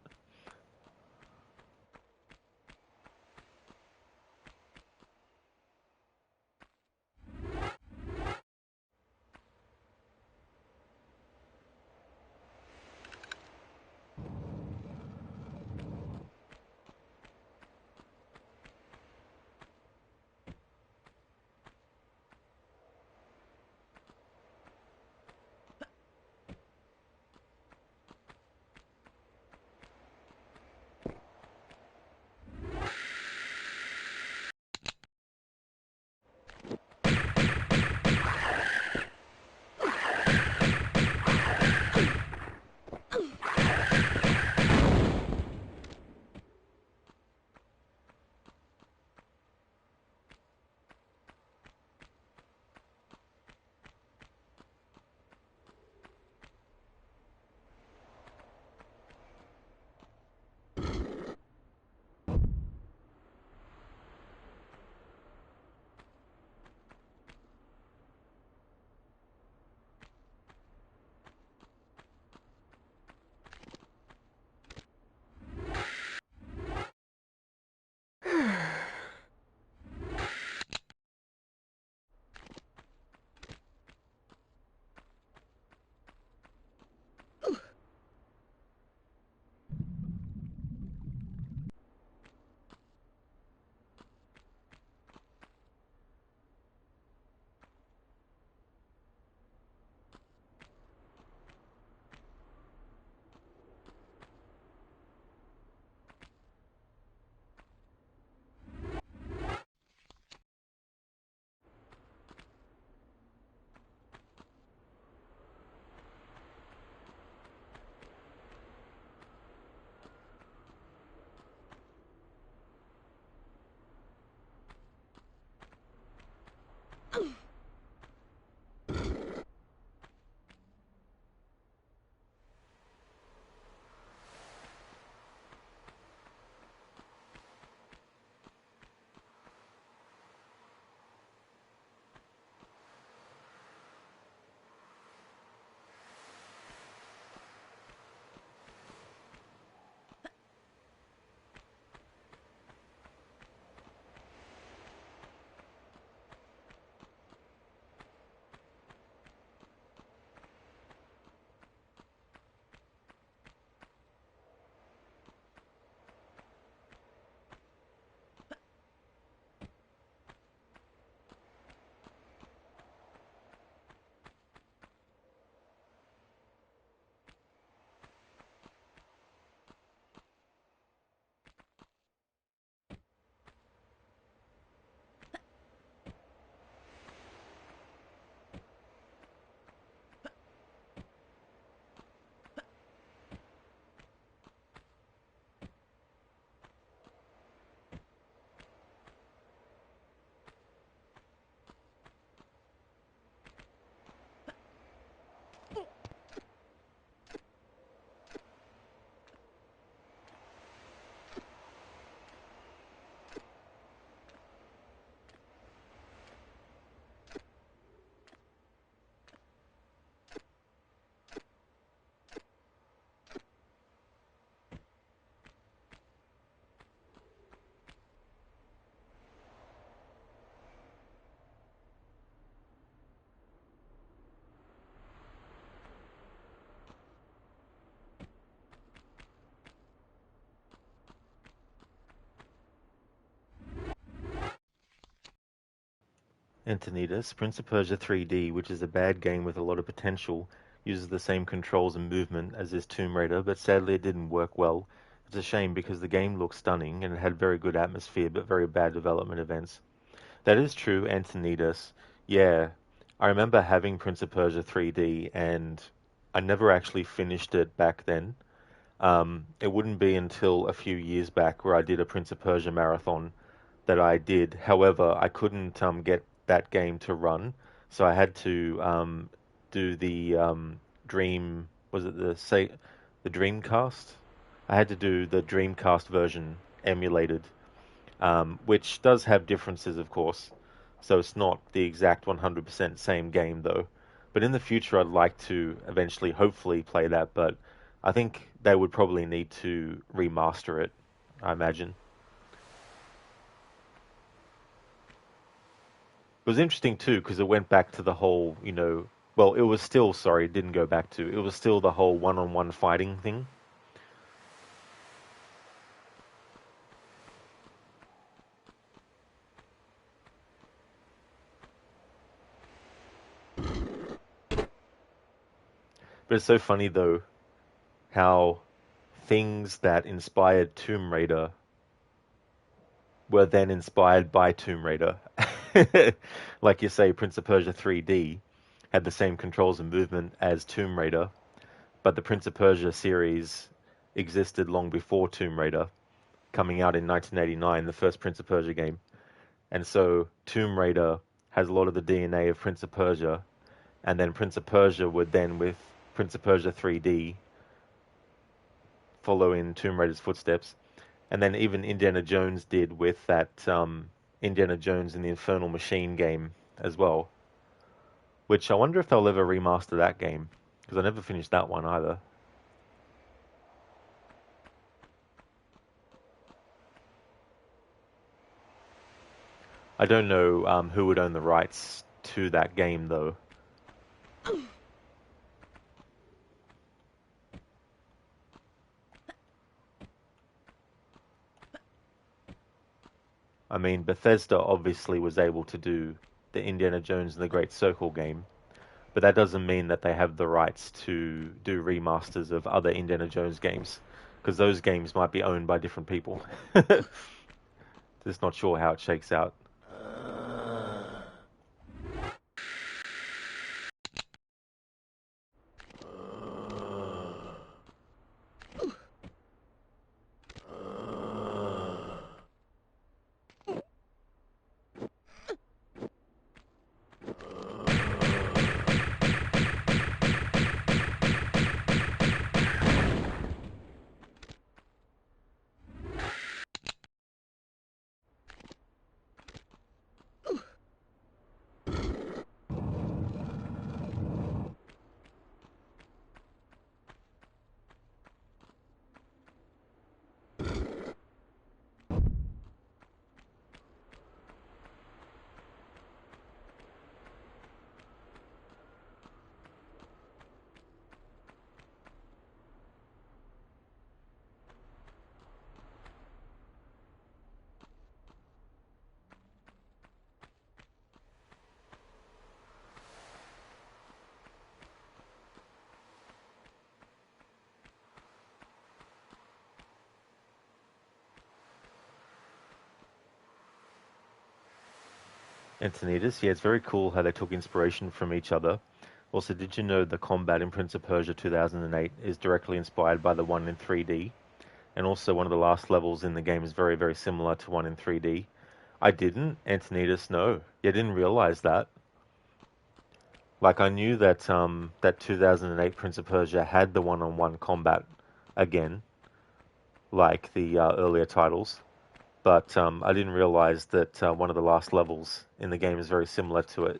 Antonidas, Prince of Persia 3D, which is a bad game with a lot of potential, uses the same controls and movement as is Tomb Raider, but sadly it didn't work well. It's a shame because the game looked stunning and it had very good atmosphere, but very bad development events. That is true, Antonidas. Yeah, I remember having Prince of Persia 3D, and I never actually finished it back then. It wouldn't be until a few years back where I did a Prince of Persia marathon that I did. However, I couldn't get that game to run, so I had to do the Dream. Was it the Dreamcast? I had to do the Dreamcast version emulated, which does have differences, of course. So it's not the exact 100% same game, though. But in the future, I'd like to eventually, hopefully, play that. But I think they would probably need to remaster it, I imagine. It was interesting too because it went back to the whole, well, it was still, sorry, it didn't go back to, it was still the whole one-on-one fighting thing. But it's so funny though how things that inspired Tomb Raider were then inspired by Tomb Raider. Like you say, Prince of Persia 3D had the same controls and movement as Tomb Raider, but the Prince of Persia series existed long before Tomb Raider, coming out in 1989, the first Prince of Persia game. And so Tomb Raider has a lot of the DNA of Prince of Persia, and then Prince of Persia would then, with Prince of Persia 3D, follow in Tomb Raider's footsteps. And then even Indiana Jones did with that Indiana Jones and the Infernal Machine game as well, which I wonder if they'll ever remaster that game, because I never finished that one either. I don't know who would own the rights to that game though. I mean, Bethesda obviously was able to do the Indiana Jones and the Great Circle game, but that doesn't mean that they have the rights to do remasters of other Indiana Jones games, because those games might be owned by different people. Just not sure how it shakes out. Antonidas, yeah, it's very cool how they took inspiration from each other. Also, did you know the combat in Prince of Persia 2008 is directly inspired by the one in 3D? And also, one of the last levels in the game is very, very similar to one in 3D. I didn't. Antonidas, no. Yeah, I didn't realize that. Like, I knew that that 2008 Prince of Persia had the one-on-one combat again, like the earlier titles, but I didn't realize that one of the last levels in the game is very similar to it.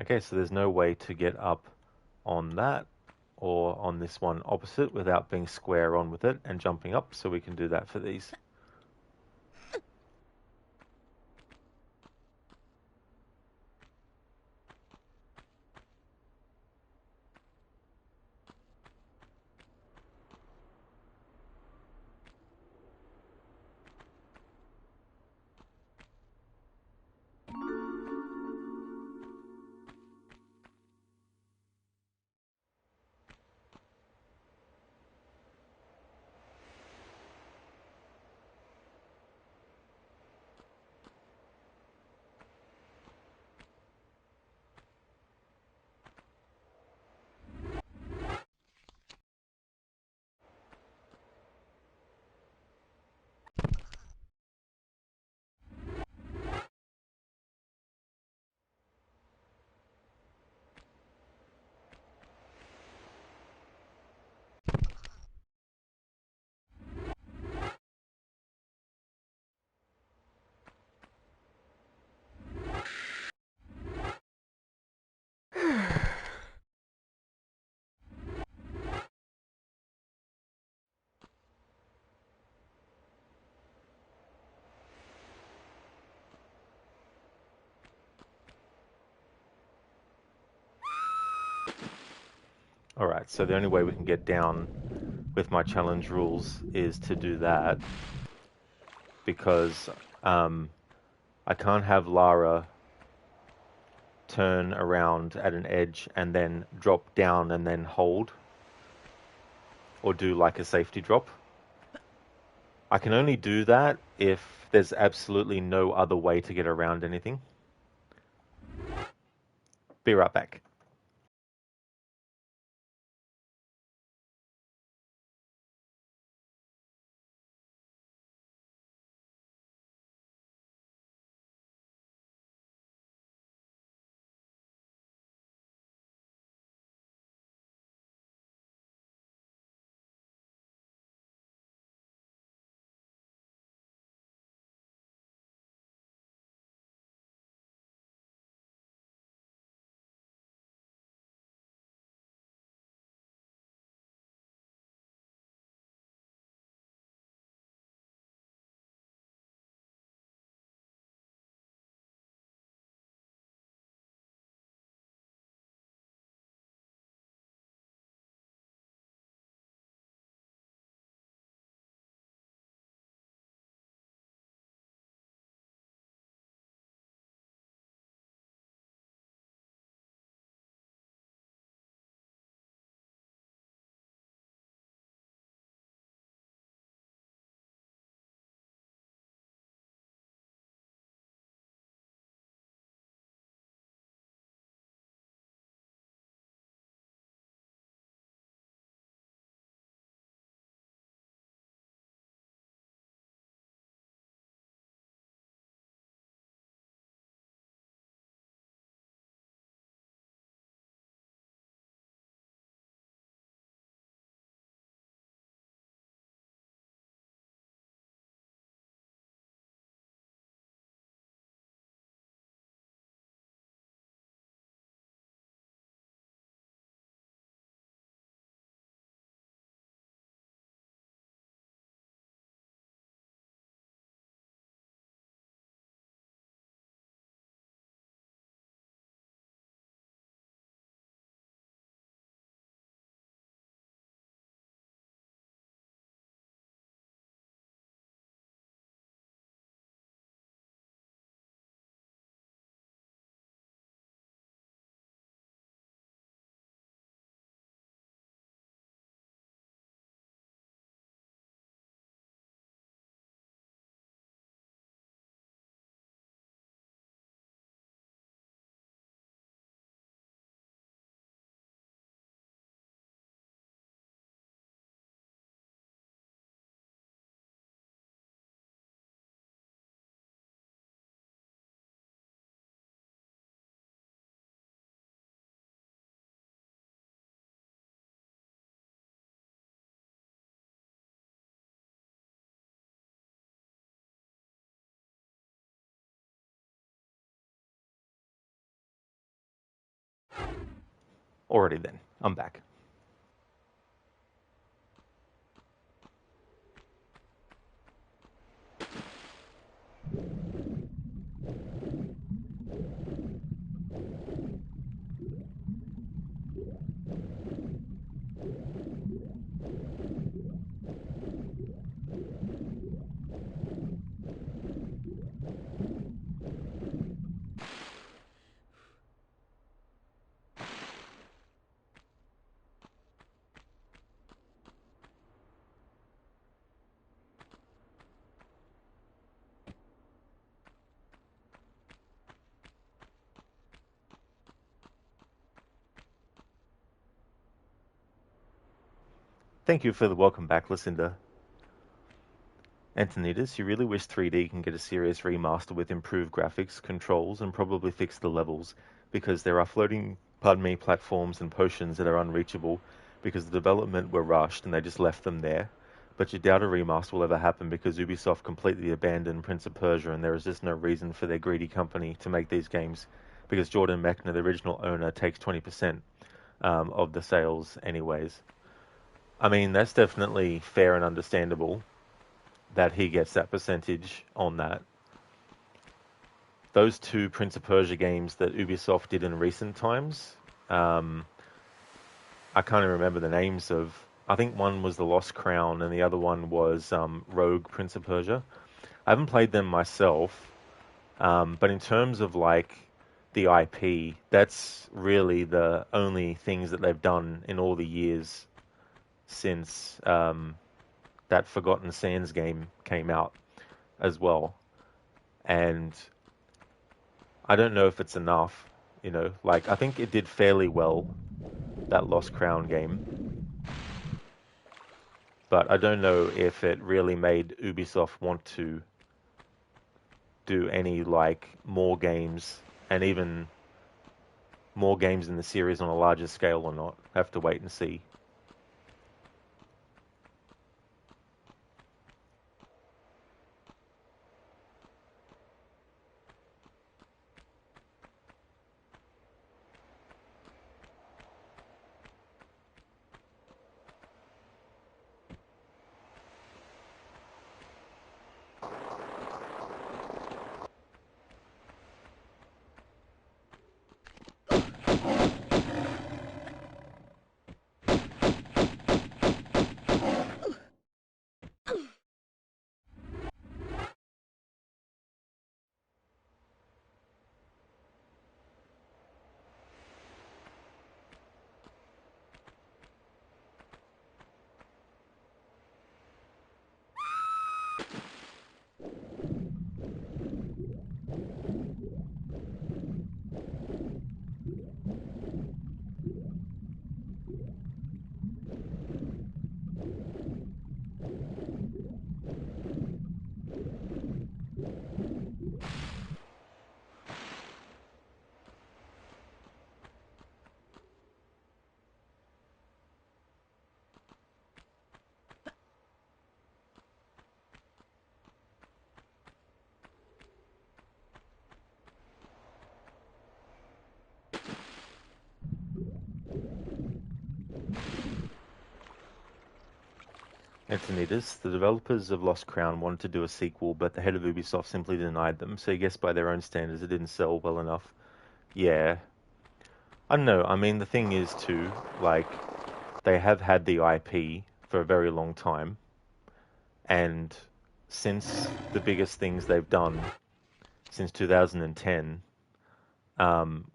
Okay, so there's no way to get up on that or on this one opposite without being square on with it and jumping up, so we can do that for these. All right, so the only way we can get down with my challenge rules is to do that because I can't have Lara turn around at an edge and then drop down and then hold or do like a safety drop. I can only do that if there's absolutely no other way to get around anything. Be right back. Alrighty then, I'm back. Thank you for the welcome back, Lucinda. Antonidas, you really wish 3D can get a serious remaster with improved graphics, controls, and probably fix the levels, because there are floating, platforms and potions that are unreachable because the development were rushed and they just left them there. But you doubt a remaster will ever happen because Ubisoft completely abandoned Prince of Persia and there is just no reason for their greedy company to make these games, because Jordan Mechner, the original owner, takes 20% of the sales anyways. I mean, that's definitely fair and understandable that he gets that percentage on that. Those two Prince of Persia games that Ubisoft did in recent times, um, I can't even remember the names of. I think one was The Lost Crown and the other one was Rogue Prince of Persia. I haven't played them myself, but in terms of like the IP, that's really the only things that they've done in all the years since that Forgotten Sands game came out as well. And I don't know if it's enough, like I think it did fairly well, that Lost Crown game, but I don't know if it really made Ubisoft want to do any like more games and even more games in the series on a larger scale or not. Have to wait and see. Antonidas, the developers of Lost Crown wanted to do a sequel, but the head of Ubisoft simply denied them, so I guess by their own standards it didn't sell well enough. Yeah. I don't know, I mean, the thing is too, like, they have had the IP for a very long time, and since the biggest things they've done since 2010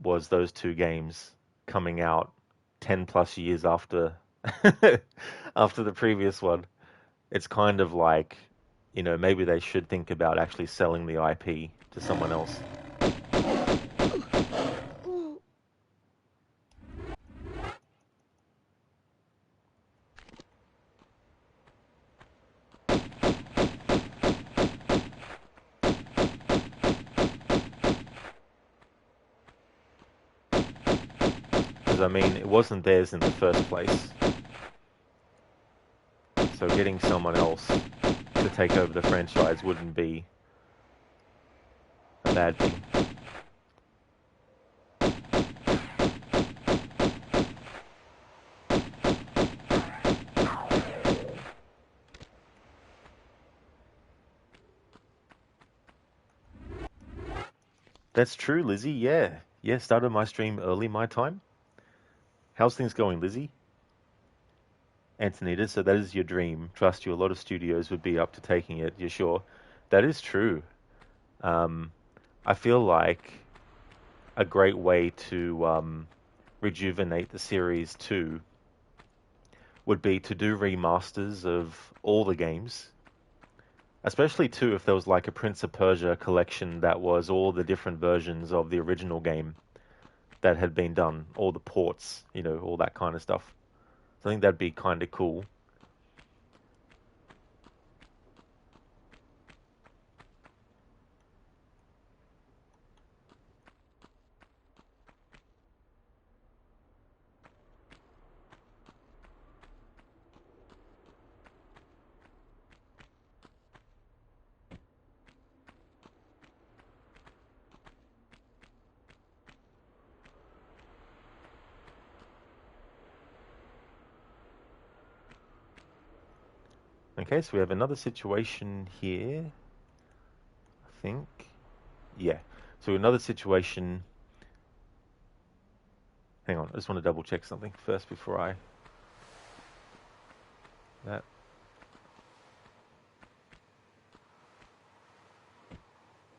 was those two games coming out 10 plus years after after the previous one. It's kind of like, maybe they should think about actually selling the IP to someone else. Because, I mean, it wasn't theirs in the first place. So getting someone else to take over the franchise wouldn't be a bad thing. That's true, Lizzie. Yeah. Yeah, started my stream early my time. How's things going, Lizzie? Antonita, so that is your dream. Trust you, a lot of studios would be up to taking it. You're sure? That is true. Um, I feel like a great way to rejuvenate the series too would be to do remasters of all the games. Especially too if there was like a Prince of Persia collection that was all the different versions of the original game that had been done, all the ports, all that kind of stuff. So I think that'd be kind of cool. Okay, so we have another situation here, I think. Yeah. So another situation. Hang on, I just want to double check something first before I that.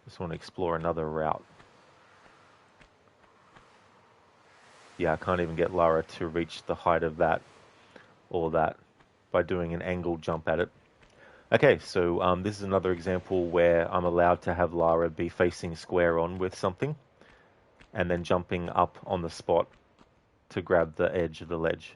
Just want to explore another route. Yeah, I can't even get Lara to reach the height of that or that by doing an angled jump at it. Okay, so this is another example where I'm allowed to have Lara be facing square on with something and then jumping up on the spot to grab the edge of the ledge.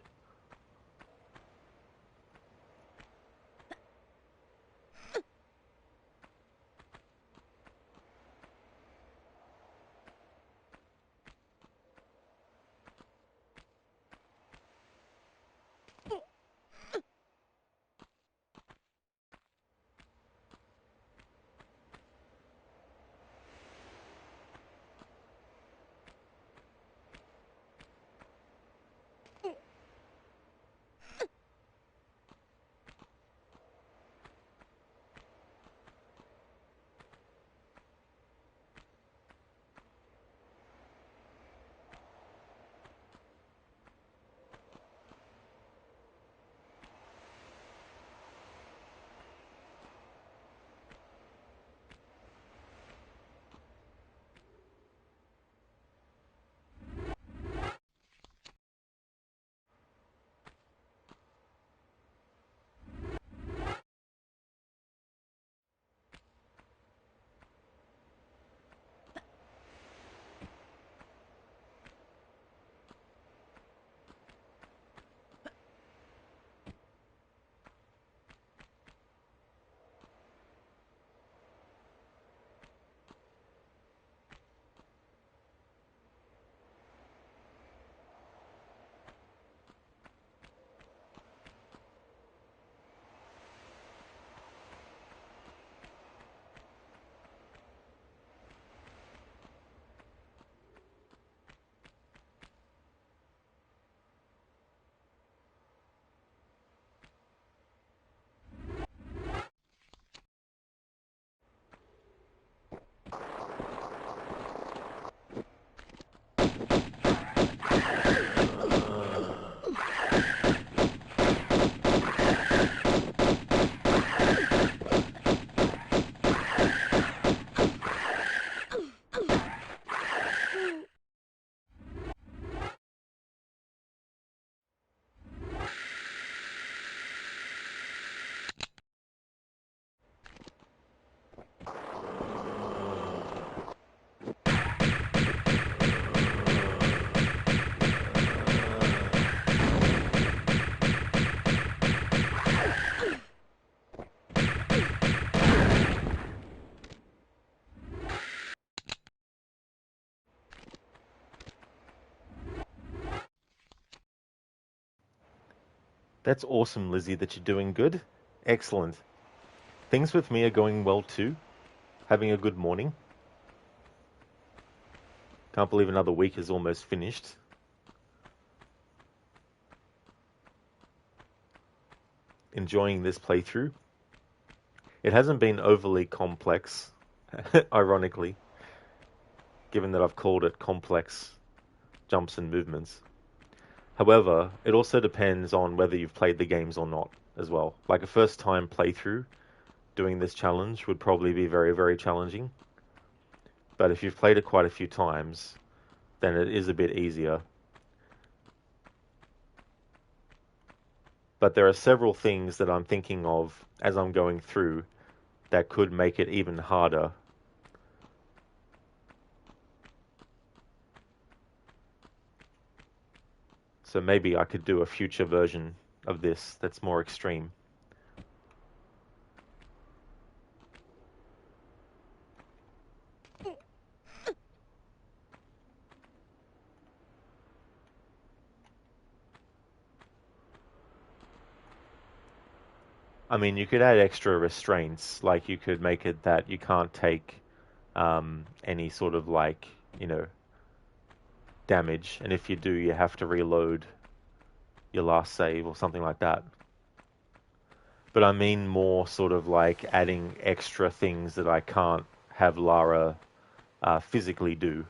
That's awesome, Lizzie, that you're doing good. Excellent. Things with me are going well too. Having a good morning. Can't believe another week is almost finished. Enjoying this playthrough. It hasn't been overly complex, ironically. given that I've called it complex jumps and movements. However, it also depends on whether you've played the games or not as well. Like a first time playthrough, doing this challenge would probably be very, very challenging. But if you've played it quite a few times, then it is a bit easier. But there are several things that I'm thinking of as I'm going through that could make it even harder. So maybe I could do a future version of this that's more extreme. I mean, you could add extra restraints, like you could make it that you can't take any sort of like, you know, damage, and if you do, you have to reload your last save or something like that. But I mean more sort of like adding extra things that I can't have Lara physically do.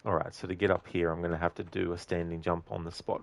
Alright, so to get up here, I'm going to have to do a standing jump on the spot.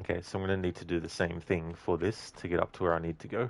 Okay, so I'm going to need to do the same thing for this to get up to where I need to go.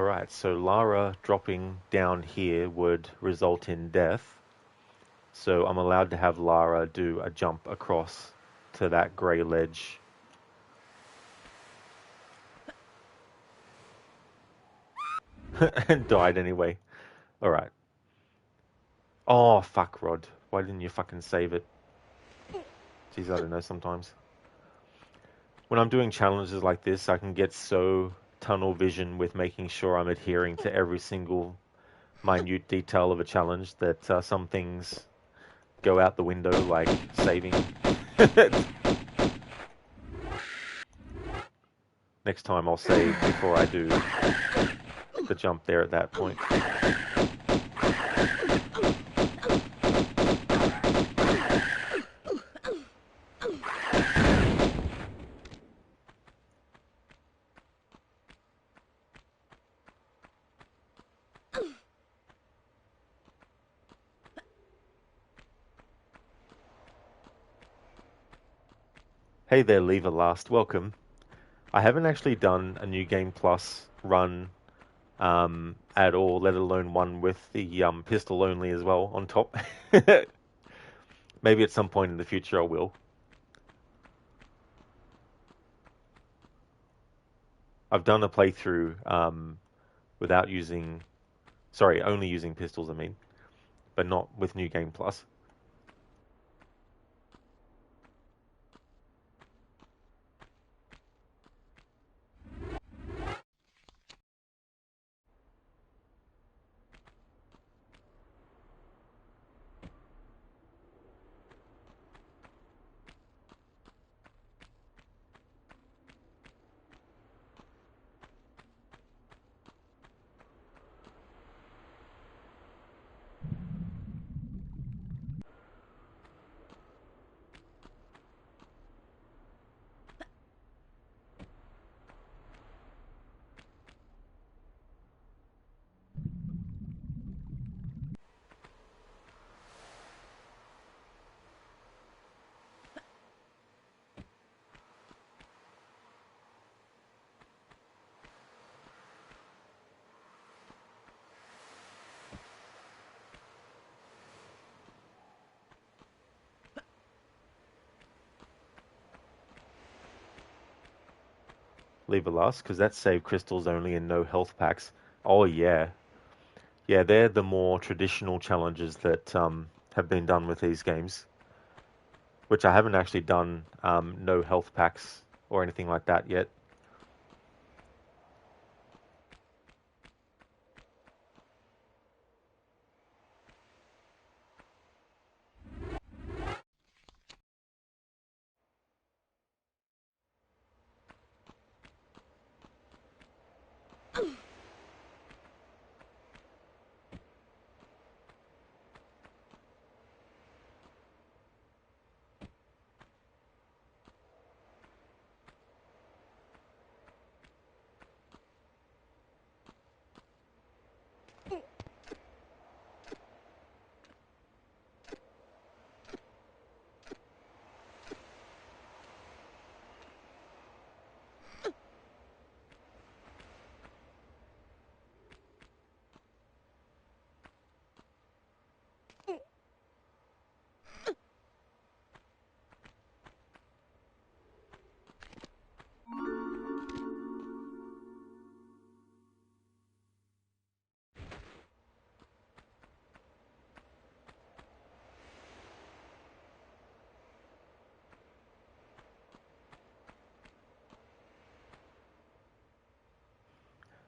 Alright, so Lara dropping down here would result in death. So I'm allowed to have Lara do a jump across to that grey ledge. And died anyway. Alright. Oh, fuck, Rod. Why didn't you fucking save it? Jeez, I don't know sometimes. When I'm doing challenges like this, I can get so tunnel vision with making sure I'm adhering to every single minute detail of a challenge that some things go out the window, like saving. Next time I'll save before I do the jump there at that point. Hey there, Lever Last. Welcome. I haven't actually done a New Game Plus run at all, let alone one with the pistol only as well on top. Maybe at some point in the future I will. I've done a playthrough without using, sorry, only using pistols, I mean, but not with New Game Plus. Leave a last, because that's save crystals only and no health packs. Oh yeah. Yeah, they're the more traditional challenges that have been done with these games, which I haven't actually done no health packs or anything like that yet.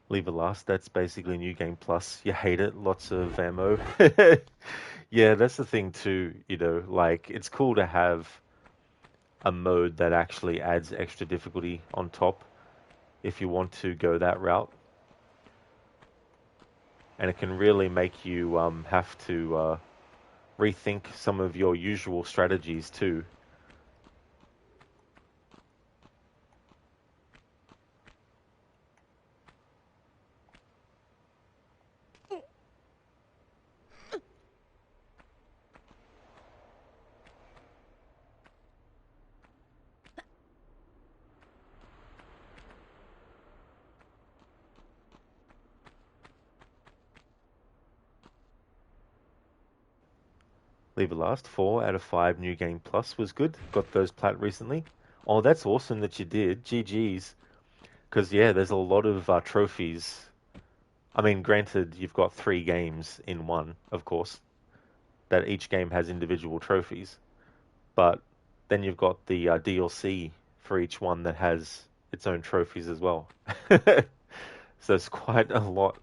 Leave a last, that's basically New Game Plus. You hate it, lots of ammo. Yeah, that's the thing too, like it's cool to have a mode that actually adds extra difficulty on top if you want to go that route. And it can really make you have to rethink some of your usual strategies too. Leave it last. 4 out of 5 New Game Plus was good. Got those plat recently. Oh, that's awesome that you did. GG's. Because, yeah, there's a lot of trophies. I mean, granted, you've got 3 games in one, of course, that each game has individual trophies. But then you've got the DLC for each one that has its own trophies as well. So it's quite a lot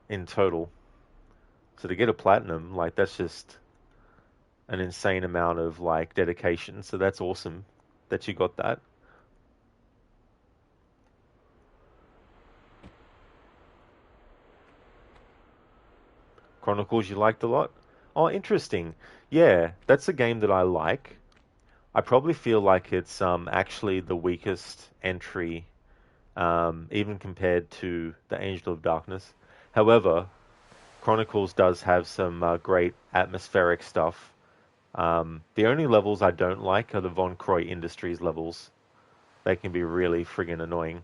in total. So to get a platinum, like that's just an insane amount of like dedication. So that's awesome that you got that. Chronicles you liked a lot. Oh, interesting. Yeah, that's a game that I like. I probably feel like it's actually the weakest entry, even compared to the Angel of Darkness. However, Chronicles does have some great atmospheric stuff. The only levels I don't like are the Von Croy Industries levels. They can be really friggin' annoying.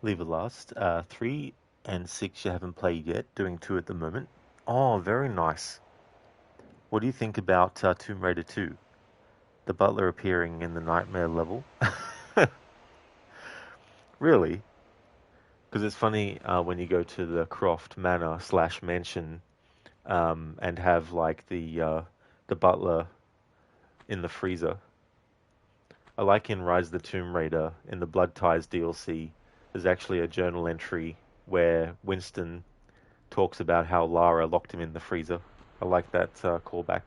Leave it last. 3 and 6 you haven't played yet. Doing 2 at the moment. Oh, very nice. What do you think about Tomb Raider 2? The butler appearing in the nightmare level? Really? Because it's funny when you go to the Croft Manor slash mansion and have like the butler in the freezer. I like in Rise of the Tomb Raider in the Blood Ties DLC. There's actually a journal entry where Winston talks about how Lara locked him in the freezer. I like that callback.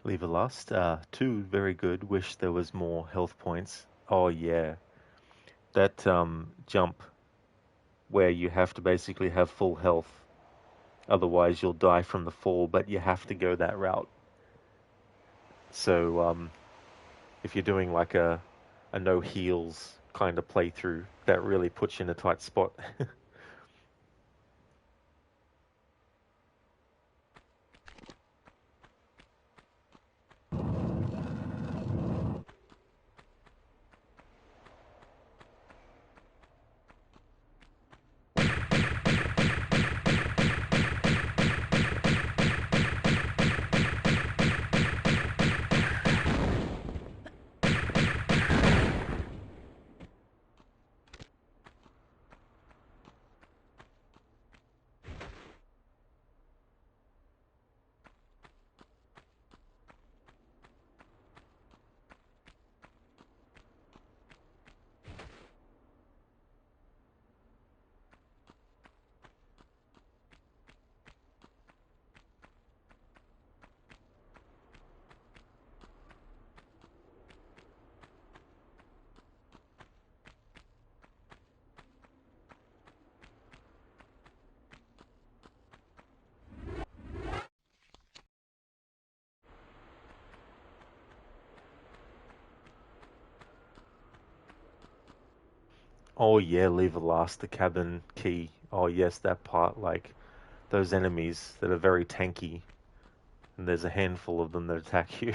Leave a last. 2 very good. Wish there was more health points. Oh yeah, that jump where you have to basically have full health, otherwise you'll die from the fall. But you have to go that route. So if you're doing like a no heals kind of playthrough, that really puts you in a tight spot. Oh yeah, leave a last the cabin key. Oh yes, that part, like those enemies that are very tanky, and there's a handful of them that attack you.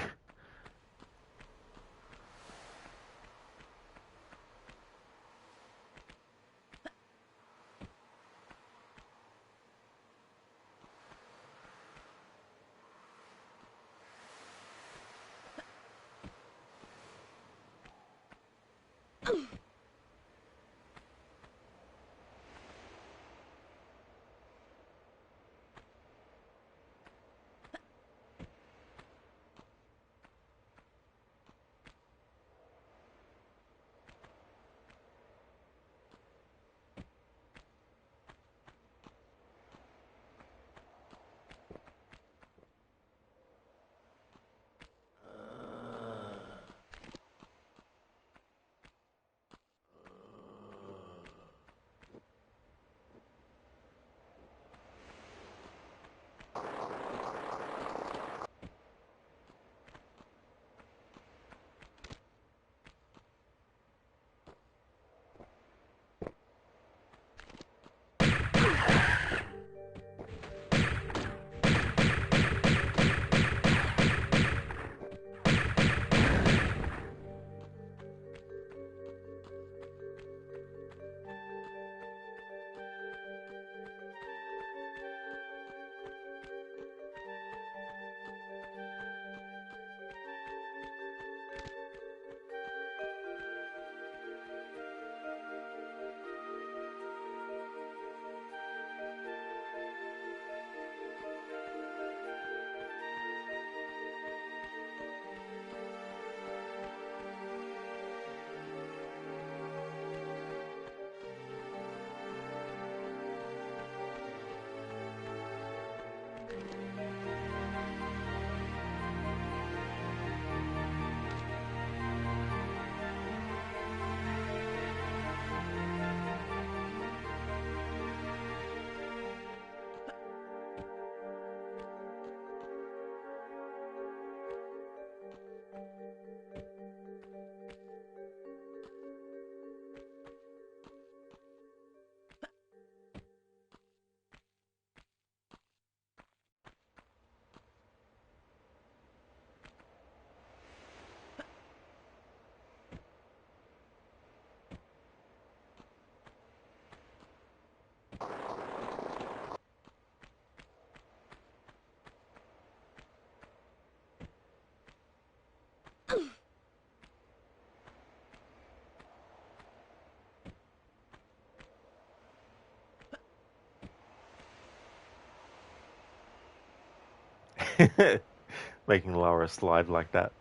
Making Lara slide like that.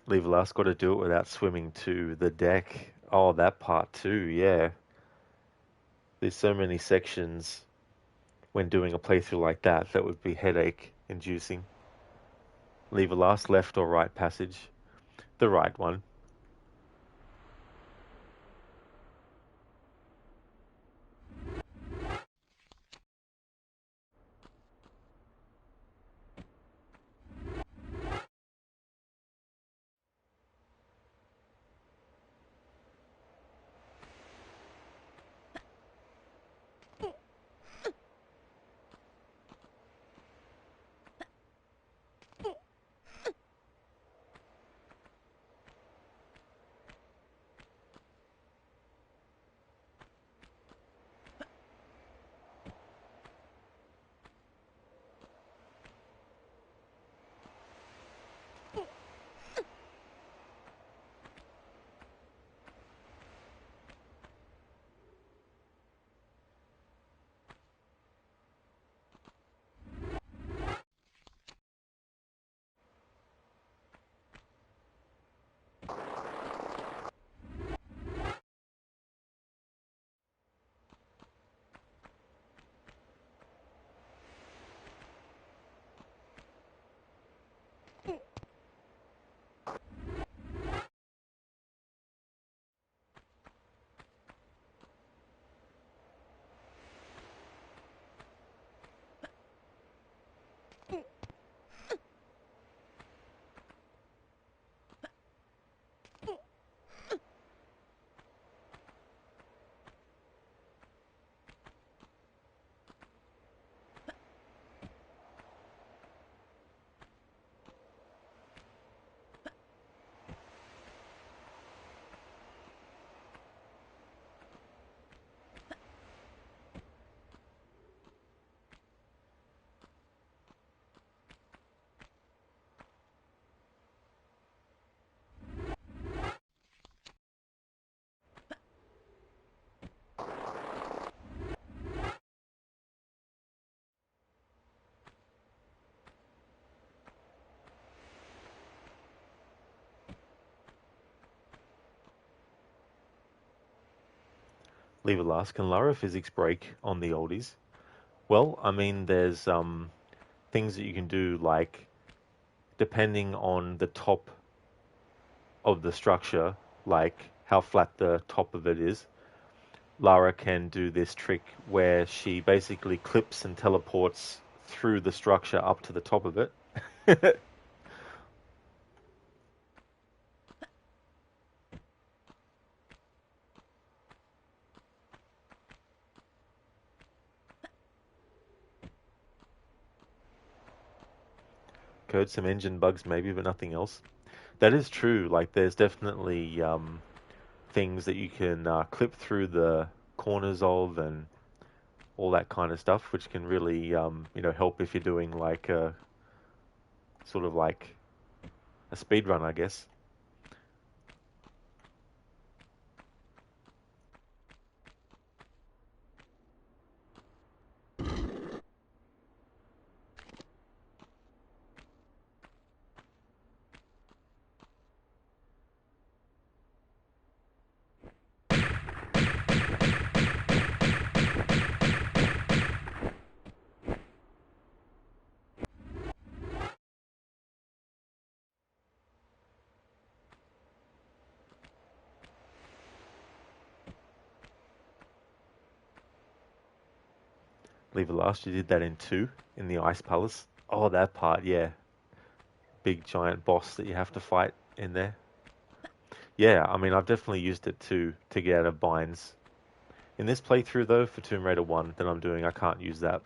Leave a last got to do it without swimming to the deck. Oh, that part too, yeah. There's so many sections when doing a playthrough like that that would be headache inducing. Leave a last left or right passage. The right one. Leave it last. Can Lara physics break on the oldies? Well, I mean, there's things that you can do, like depending on the top of the structure, like how flat the top of it is, Lara can do this trick where she basically clips and teleports through the structure up to the top of it. Code some engine bugs maybe, but nothing else. That is true. Like there's definitely things that you can clip through the corners of and all that kind of stuff, which can really help if you're doing like a sort of like a speed run, I guess. Leave it last. You did that in 2 in the Ice Palace. Oh, that part, yeah. Big giant boss that you have to fight in there. Yeah, I mean, I've definitely used it to get out of binds. In this playthrough, though, for Tomb Raider 1 that I'm doing, I can't use that.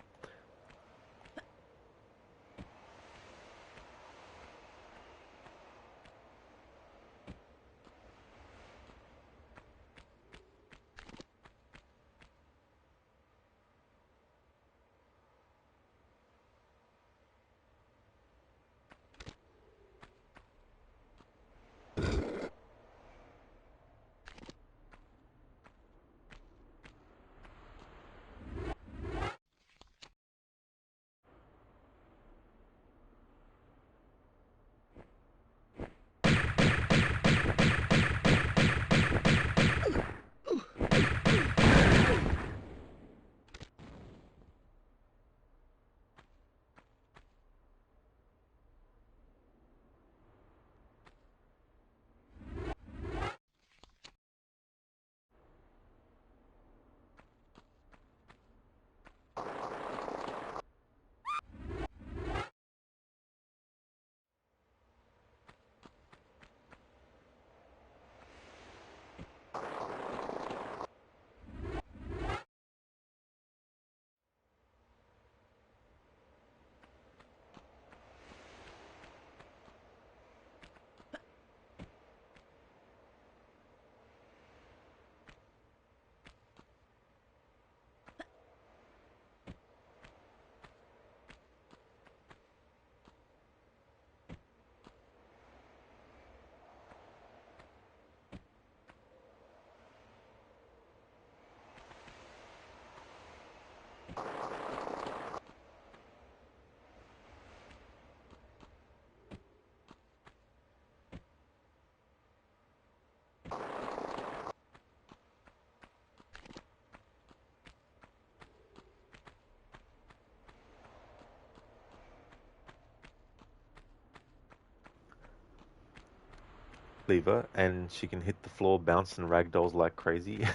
Lever, and she can hit the floor, bouncing ragdolls like crazy.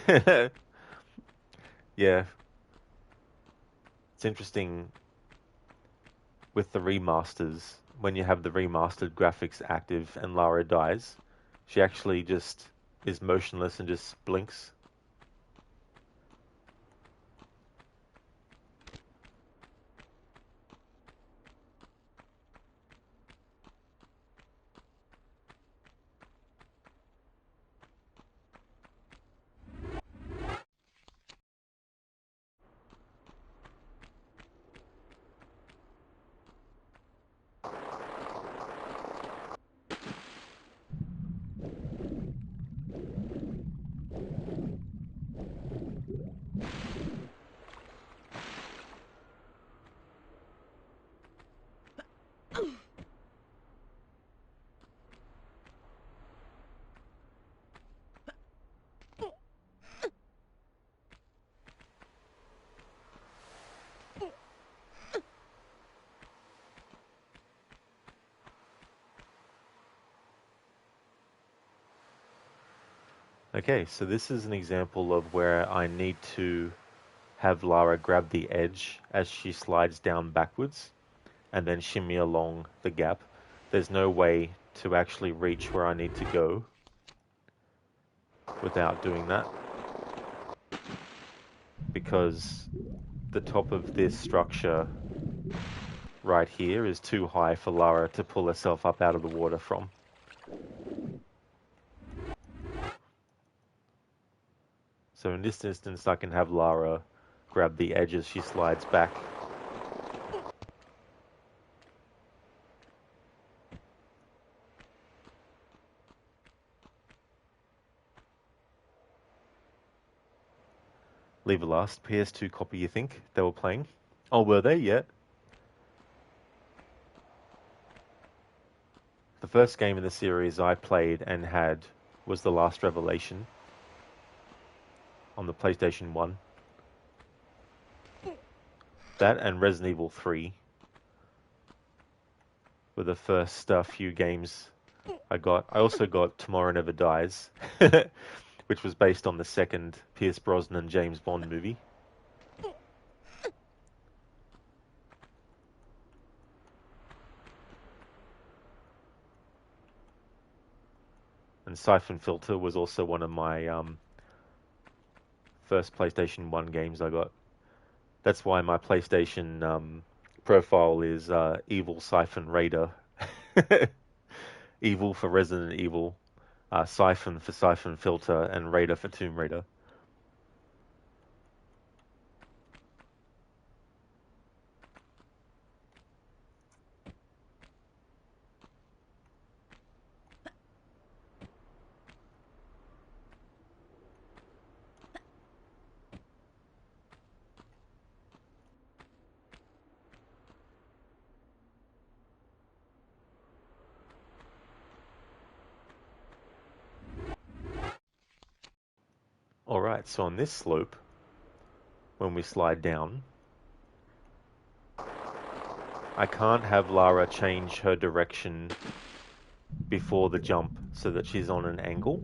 Yeah, it's interesting with the remasters. When you have the remastered graphics active and Lara dies, she actually just is motionless and just blinks. Okay, so this is an example of where I need to have Lara grab the edge as she slides down backwards and then shimmy along the gap. There's no way to actually reach where I need to go without doing that because the top of this structure right here is too high for Lara to pull herself up out of the water from. So in this instance, I can have Lara grab the edge as she slides back. Leave a last PS2 copy, you think, they were playing? Oh, were they? Yeah. The first game in the series I played and had was The Last Revelation on the PlayStation 1. That and Resident Evil 3 were the first few games I got. I also got Tomorrow Never Dies, which was based on the second Pierce Brosnan James Bond movie. And Siphon Filter was also one of my first PlayStation 1 games I got. That's why my PlayStation profile is Evil Siphon Raider. Evil for Resident Evil, Siphon for Siphon Filter, and Raider for Tomb Raider. Alright, so on this slope, when we slide down, I can't have Lara change her direction before the jump so that she's on an angle.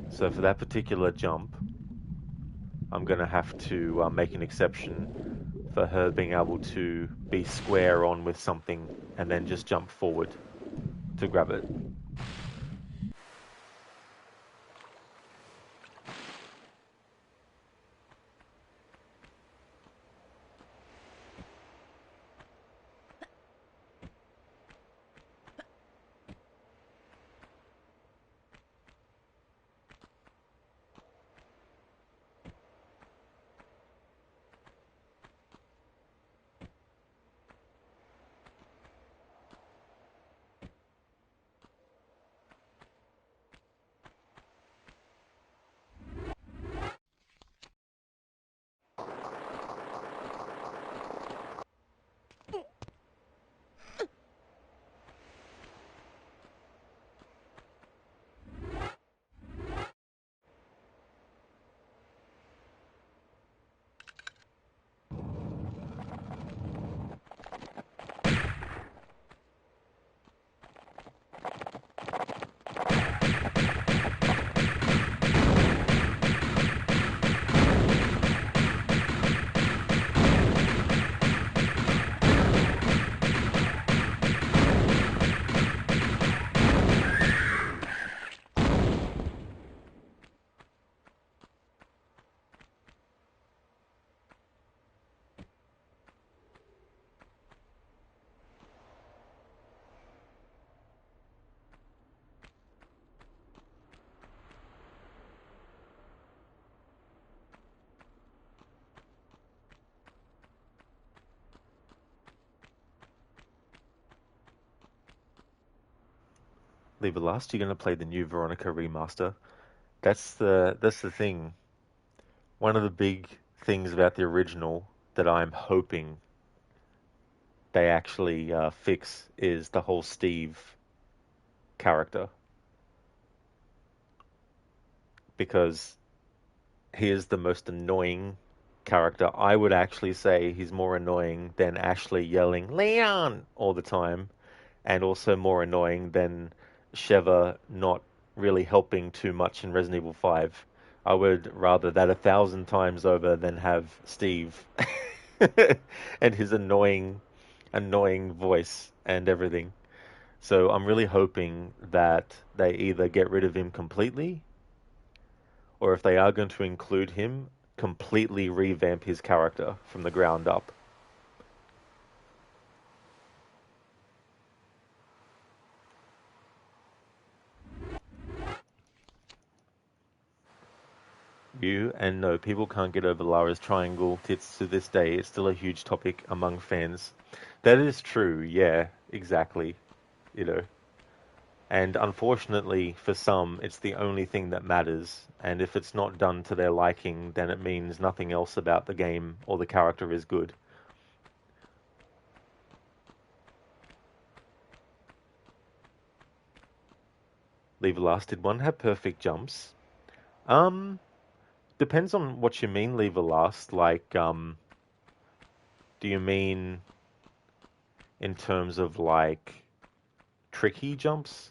So for that particular jump, I'm going to have to make an exception for her being able to be square on with something and then just jump forward to grab it. Leave it last. You're going to play the new Veronica remaster. That's the thing. One of the big things about the original that I'm hoping they actually fix is the whole Steve character because he is the most annoying character. I would actually say he's more annoying than Ashley yelling Leon all the time, and also more annoying than Sheva not really helping too much in Resident Evil 5. I would rather that 1,000 times over than have Steve and his annoying voice and everything. So I'm really hoping that they either get rid of him completely, or if they are going to include him, completely revamp his character from the ground up. And no, people can't get over Lara's triangle tits to this day. It's still a huge topic among fans. That is true, yeah, exactly. You know, and unfortunately for some, it's the only thing that matters. And if it's not done to their liking, then it means nothing else about the game or the character is good. Leave Last, did one have perfect jumps? Um, Depends on what you mean, Leave Last. Like, do you mean in terms of like tricky jumps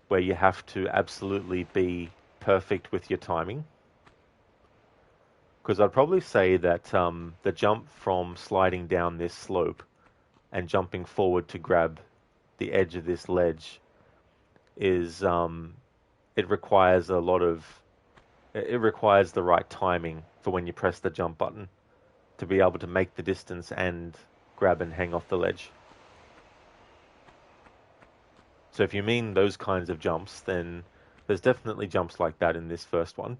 where you have to absolutely be perfect with your timing? Because I'd probably say that the jump from sliding down this slope and jumping forward to grab the edge of this ledge is it requires a lot of it requires the right timing for when you press the jump button to be able to make the distance and grab and hang off the ledge. So if you mean those kinds of jumps, then there's definitely jumps like that in this first one.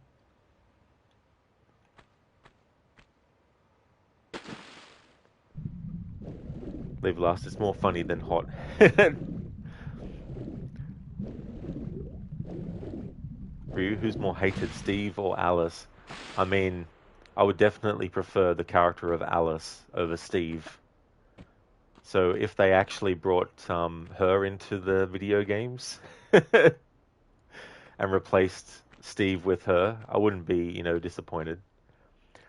Leave Last, it's more funny than hot. Ryu, who's more hated, Steve or Alice? I mean, I would definitely prefer the character of Alice over Steve. So if they actually brought her into the video games and replaced Steve with her, I wouldn't be, disappointed.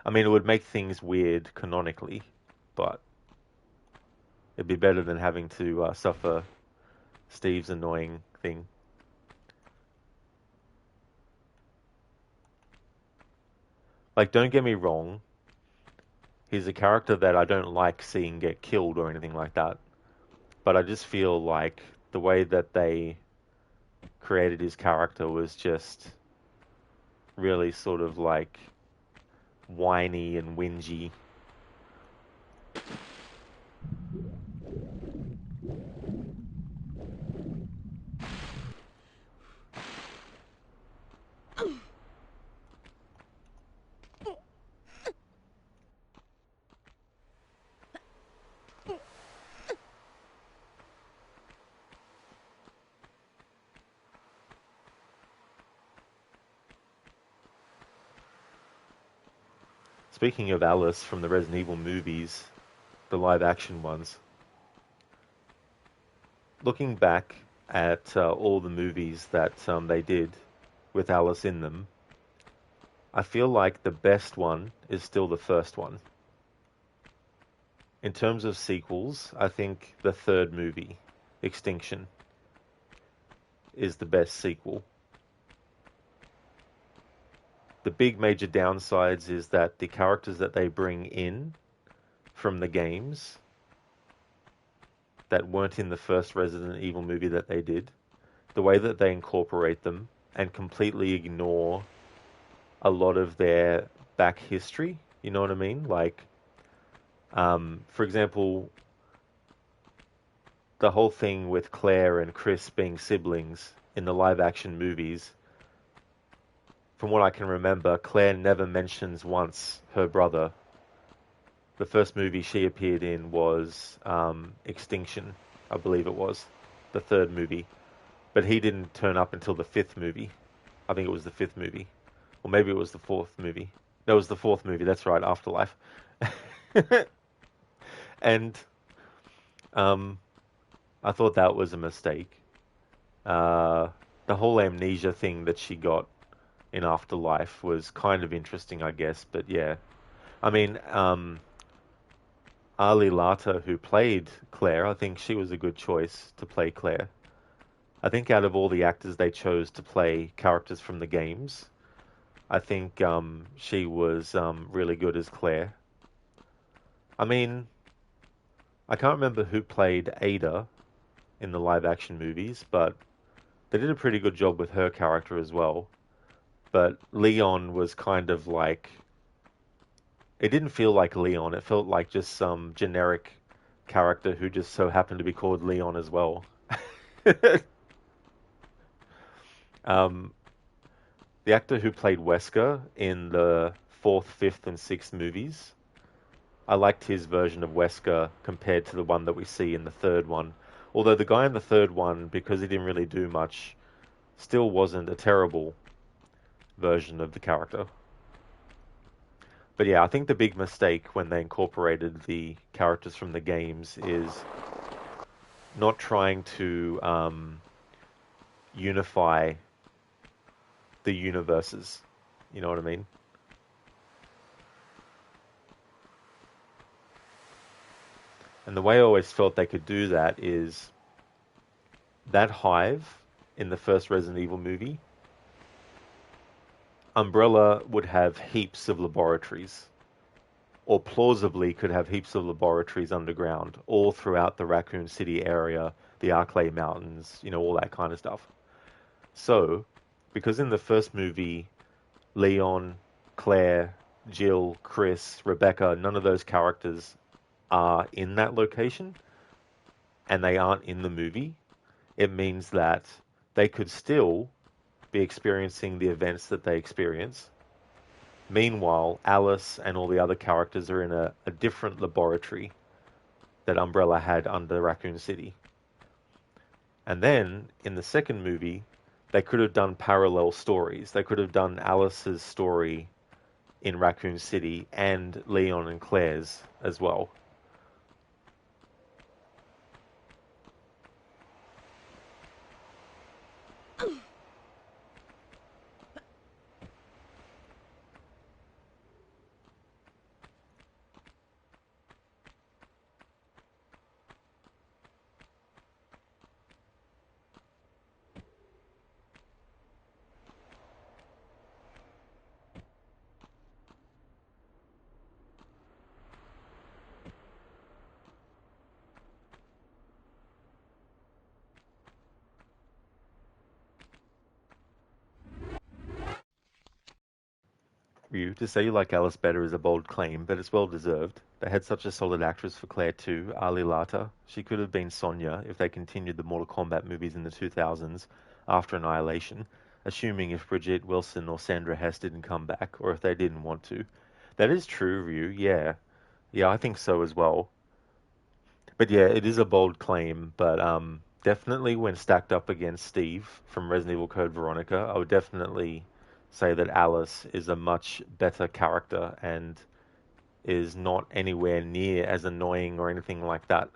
I mean, it would make things weird canonically, but it'd be better than having to suffer Steve's annoying thing. Like, don't get me wrong, he's a character that I don't like seeing get killed or anything like that. But I just feel like the way that they created his character was just really sort of like whiny and whingy. Speaking of Alice from the Resident Evil movies, the live action ones, looking back at all the movies that they did with Alice in them, I feel like the best one is still the first one. In terms of sequels, I think the third movie, Extinction, is the best sequel. The big major downsides is that the characters that they bring in from the games that weren't in the first Resident Evil movie that they did, the way that they incorporate them and completely ignore a lot of their back history, you know what I mean? Like, for example, the whole thing with Claire and Chris being siblings in the live action movies, from what I can remember, Claire never mentions once her brother. The first movie she appeared in was Extinction, I believe it was, the third movie. But he didn't turn up until the fifth movie. I think it was the fifth movie. Or maybe it was the fourth movie. No, it was the fourth movie, that's right, Afterlife. And I thought that was a mistake. Uh, the whole amnesia thing that she got in Afterlife was kind of interesting, I guess. But yeah, I mean, Ali Lata, who played Claire, I think she was a good choice to play Claire. I think out of all the actors they chose to play characters from the games, I think she was really good as Claire. I mean, I can't remember who played Ada in the live action movies, but they did a pretty good job with her character as well. But Leon was kind of like, it didn't feel like Leon. It felt like just some generic character who just so happened to be called Leon as well. um, the actor who played Wesker in the fourth, fifth, and sixth movies, I liked his version of Wesker compared to the one that we see in the third one. Although the guy in the third one, because he didn't really do much, still wasn't a terrible version of the character. But yeah, I think the big mistake when they incorporated the characters from the games is not trying to unify the universes. You know what I mean? And the way I always felt they could do that is that hive in the first Resident Evil movie, Umbrella would have heaps of laboratories, or plausibly could have heaps of laboratories underground, all throughout the Raccoon City area, the Arklay Mountains, all that kind of stuff. So, because in the first movie, Leon, Claire, Jill, Chris, Rebecca, none of those characters are in that location, and they aren't in the movie, it means that they could still be experiencing the events that they experience. Meanwhile, Alice and all the other characters are in a different laboratory that Umbrella had under Raccoon City. And then in the second movie, they could have done parallel stories. They could have done Alice's story in Raccoon City and Leon and Claire's as well. Ryu, to say you like Alice better is a bold claim, but it's well deserved. They had such a solid actress for Claire too, Ali Lata. She could have been Sonya if they continued the Mortal Kombat movies in the 2000s after Annihilation, assuming if Brigitte Wilson or Sandra Hess didn't come back, or if they didn't want to. That is true, Ryu, yeah. Yeah, I think so as well. But yeah, it is a bold claim, but definitely when stacked up against Steve from Resident Evil Code Veronica, I would definitely say that Alice is a much better character and is not anywhere near as annoying or anything like that.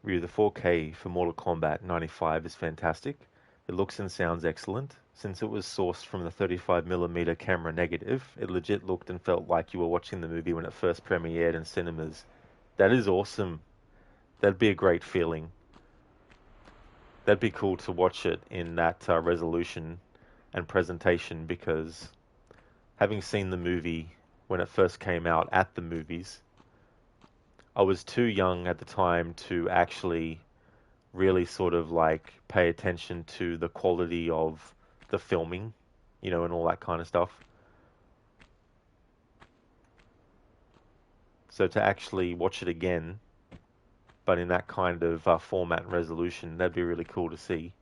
Ryu, the 4K for Mortal Kombat 95 is fantastic. It looks and sounds excellent. Since it was sourced from the 35mm camera negative, it legit looked and felt like you were watching the movie when it first premiered in cinemas. That is awesome. That'd be a great feeling. That'd be cool to watch it in that resolution and presentation because having seen the movie when it first came out at the movies, I was too young at the time to actually really sort of like pay attention to the quality of the filming, and all that kind of stuff. So to actually watch it again, but in that kind of format and resolution, that'd be really cool to see.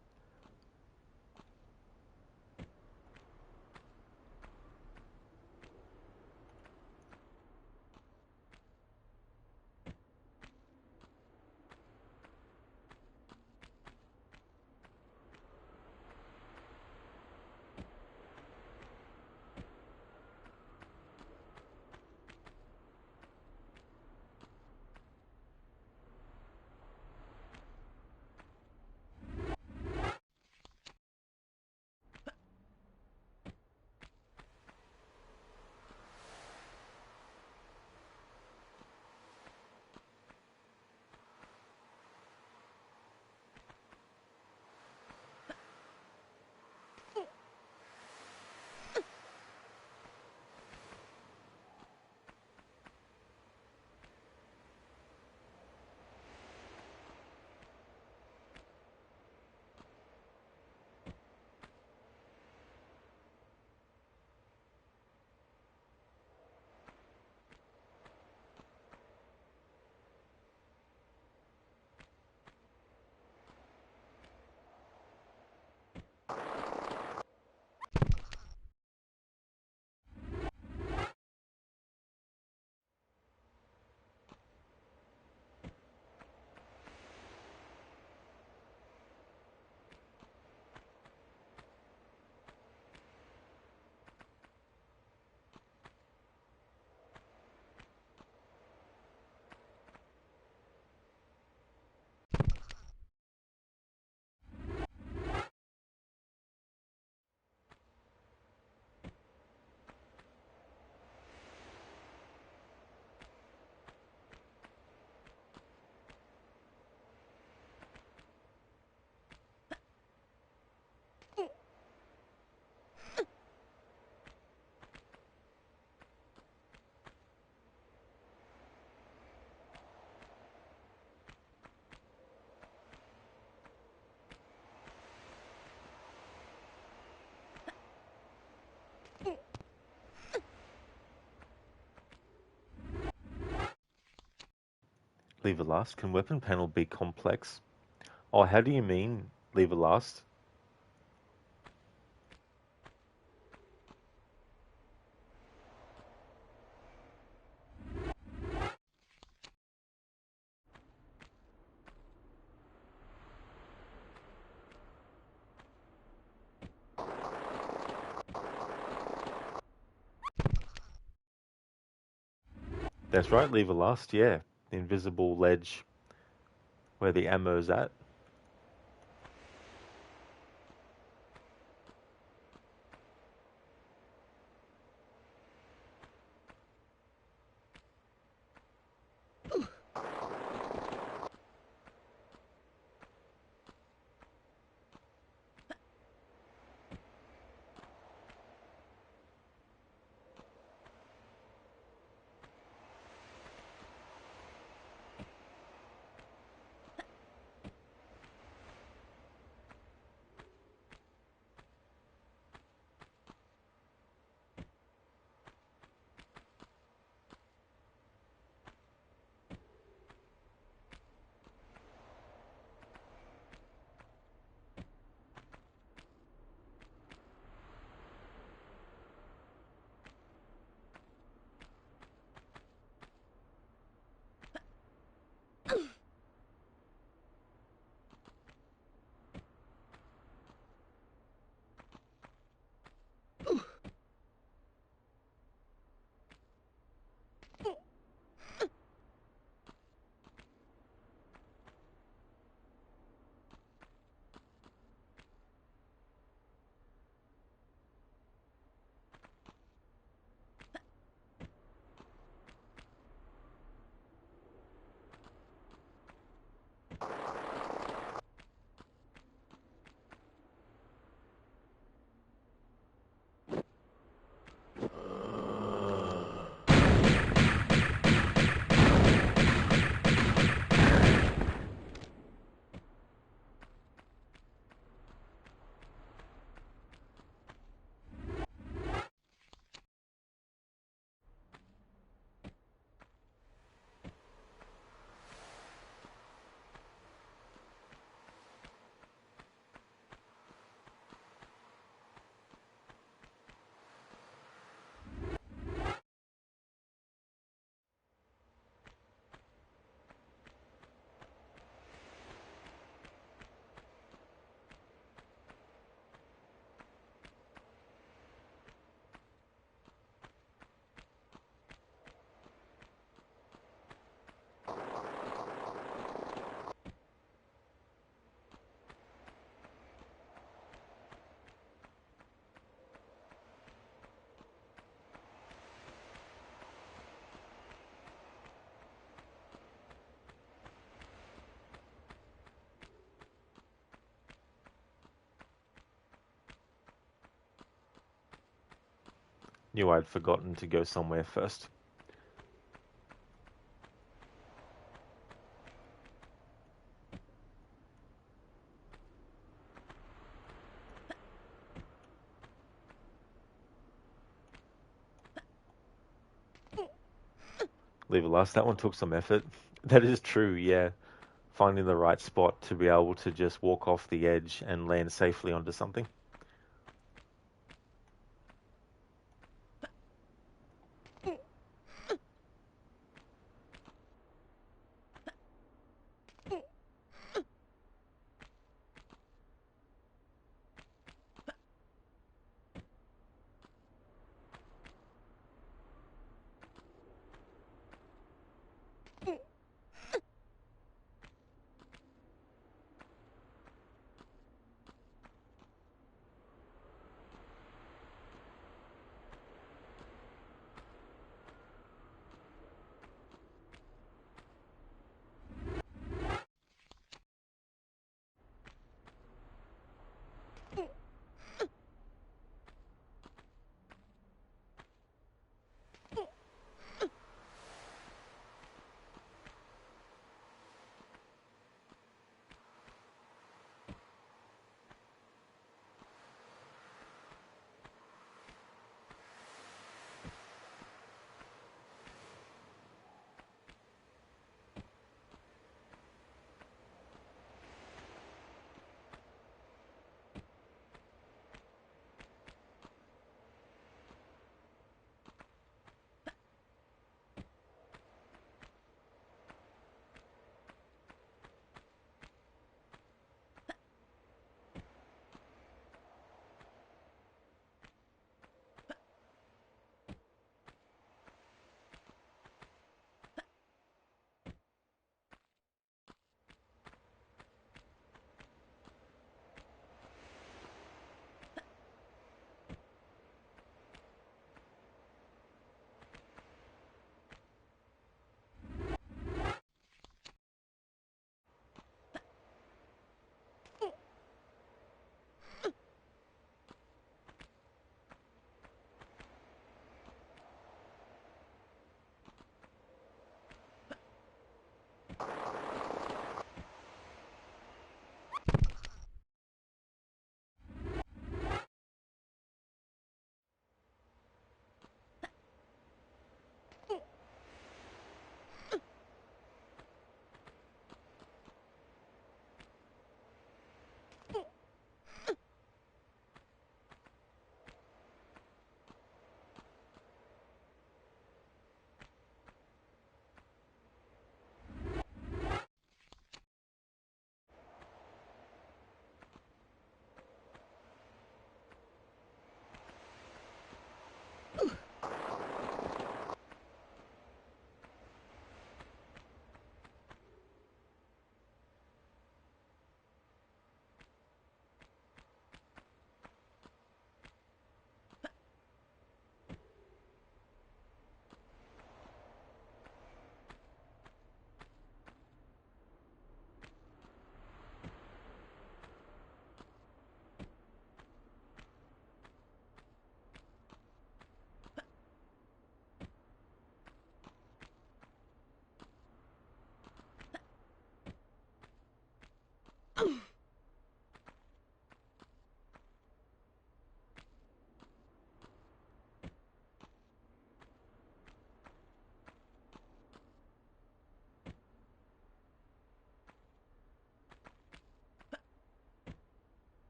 Leave a last. Can weapon panel be complex? Oh, how do you mean leave a last? That's right, leave a last, yeah. The invisible ledge where the ammo's at. Knew I'd forgotten to go somewhere first. Leave it last. That one took some effort. That is true, yeah. Finding the right spot to be able to just walk off the edge and land safely onto something.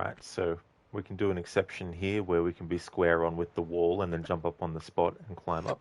Right, so we can do an exception here where we can be square on with the wall and then jump up on the spot and climb up.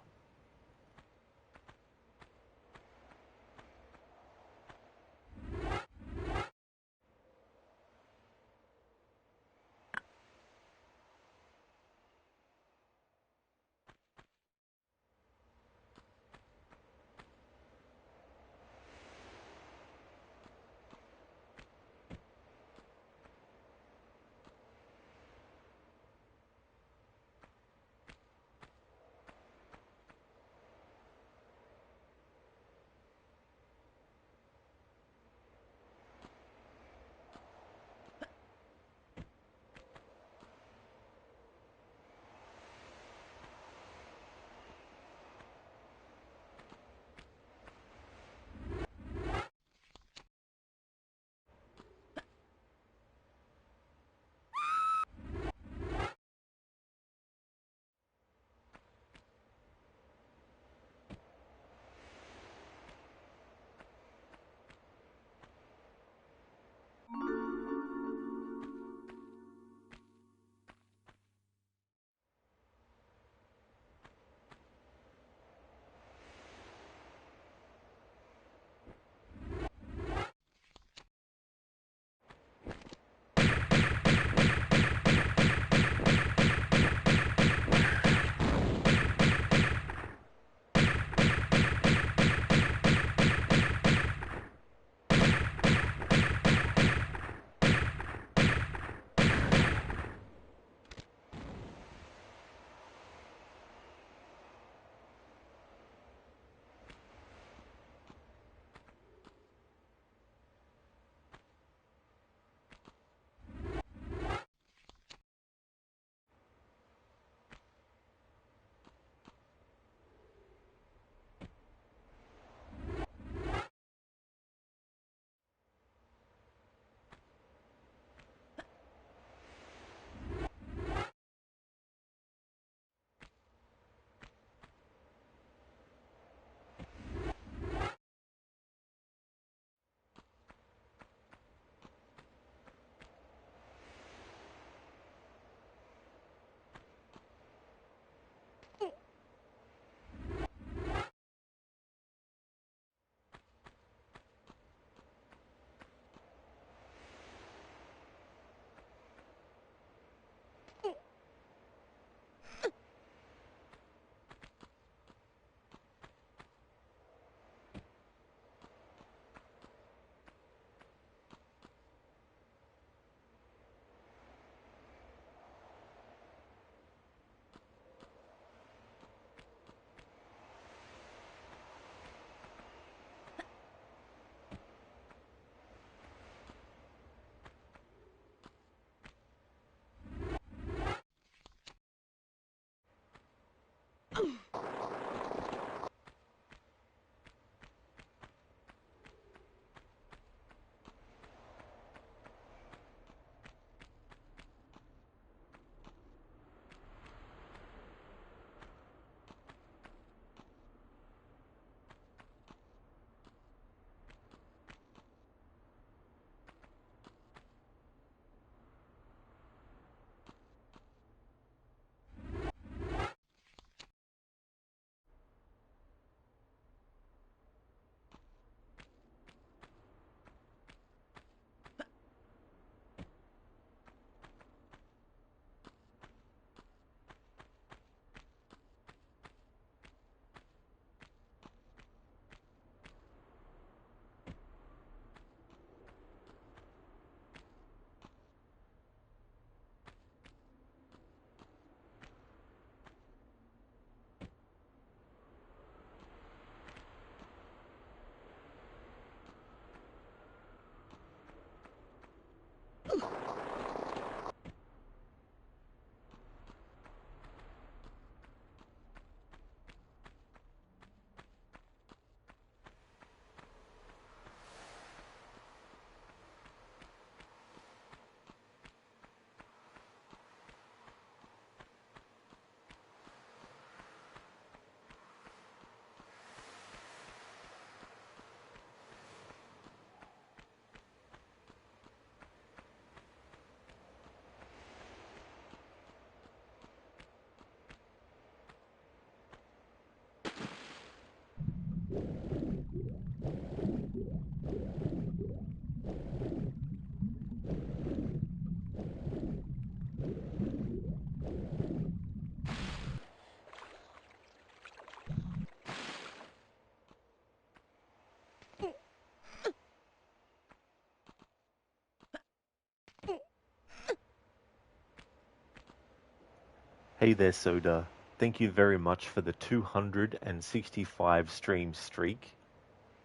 Hey there, Soda. Thank you very much for the 265 stream streak.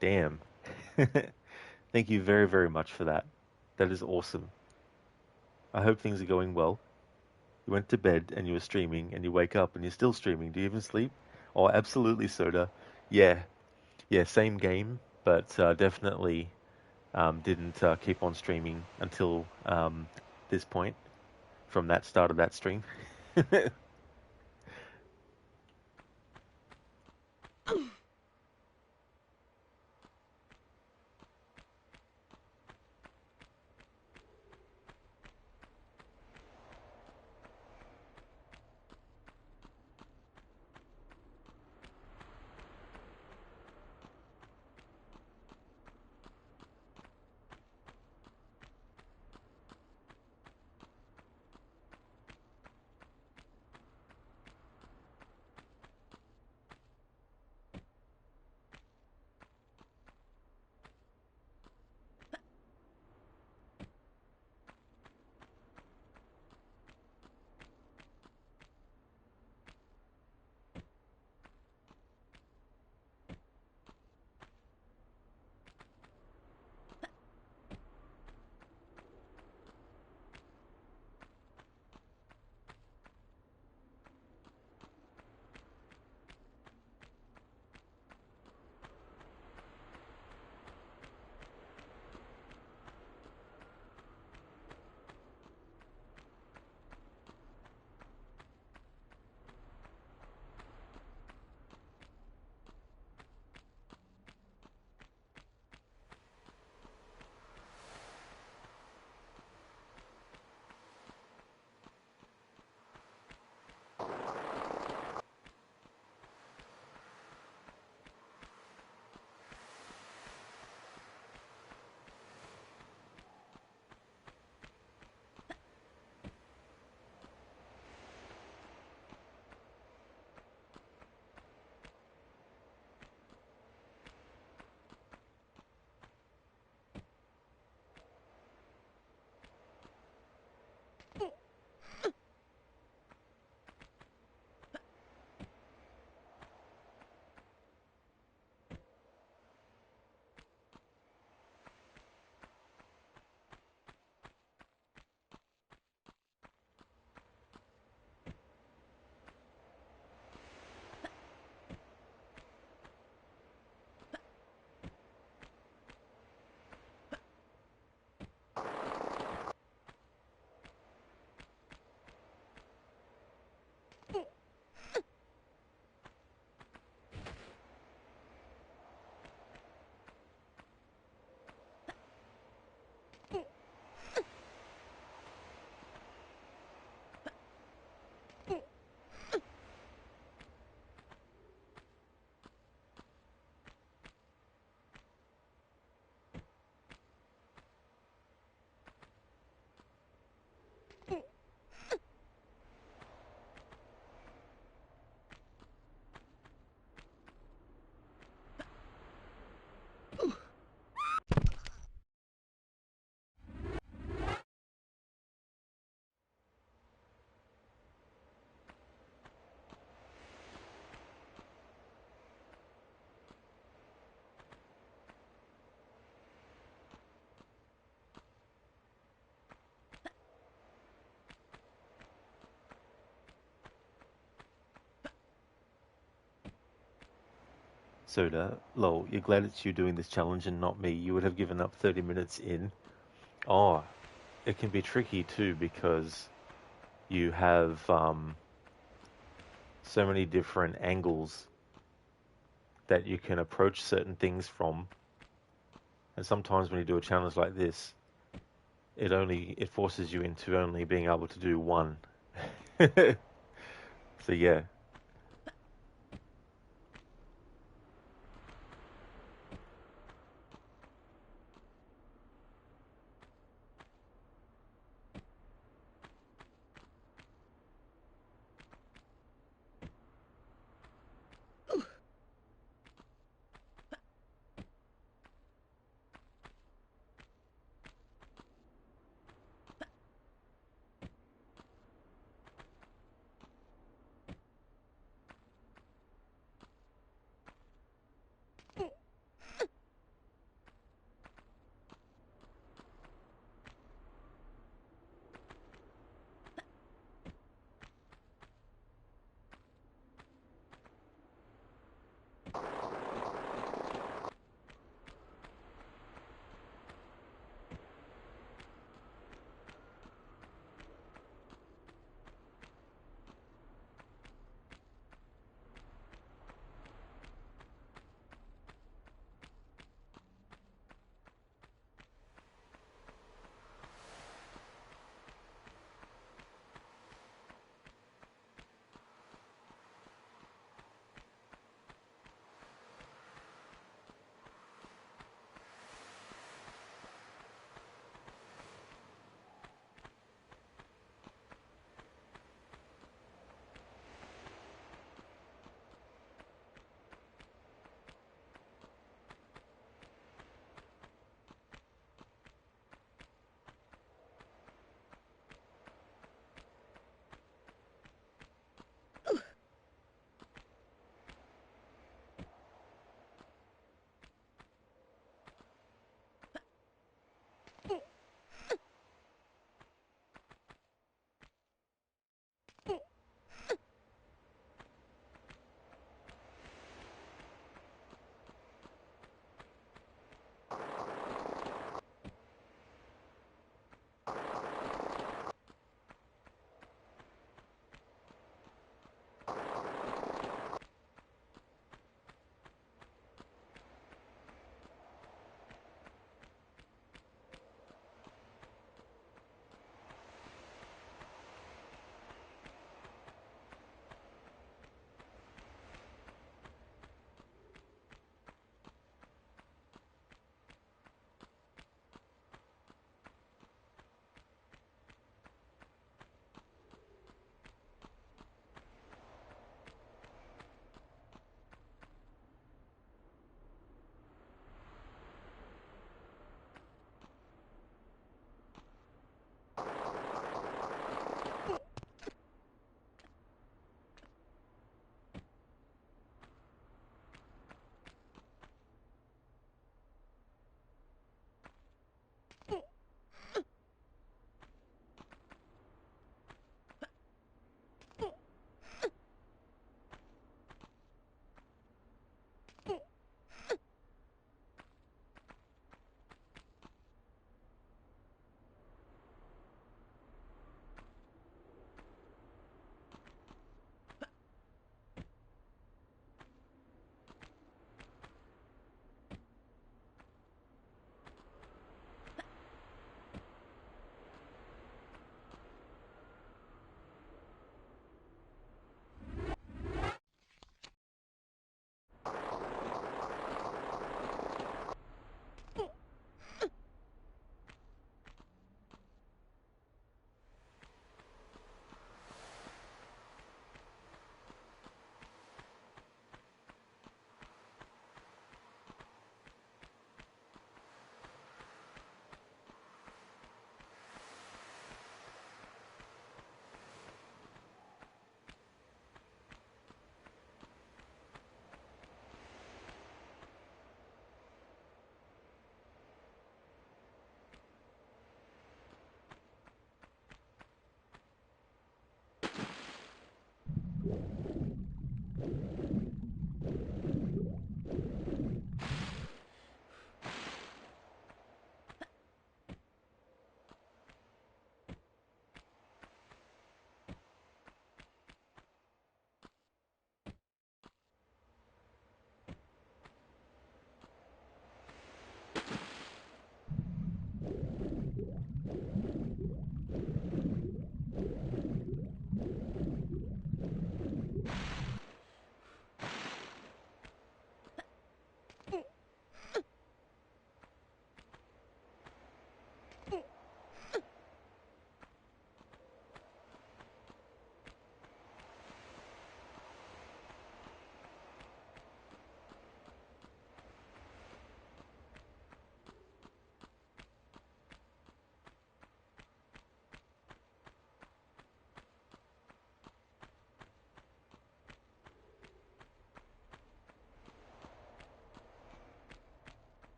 Damn. Thank you very, very much for that. That is awesome. I hope things are going well. You went to bed and you were streaming, and you wake up and you're still streaming. Do you even sleep? Oh, absolutely, Soda. Yeah, yeah, same game, but definitely didn't keep on streaming until this point from that start of that stream. Soda, lol, you're glad it's you doing this challenge and not me. You would have given up 30 minutes in. Oh, it can be tricky too because you have so many different angles that you can approach certain things from. And sometimes when you do a challenge like this, it forces you into only being able to do one. So yeah.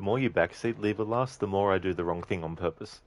The more you backseat lever last, the more I do the wrong thing on purpose.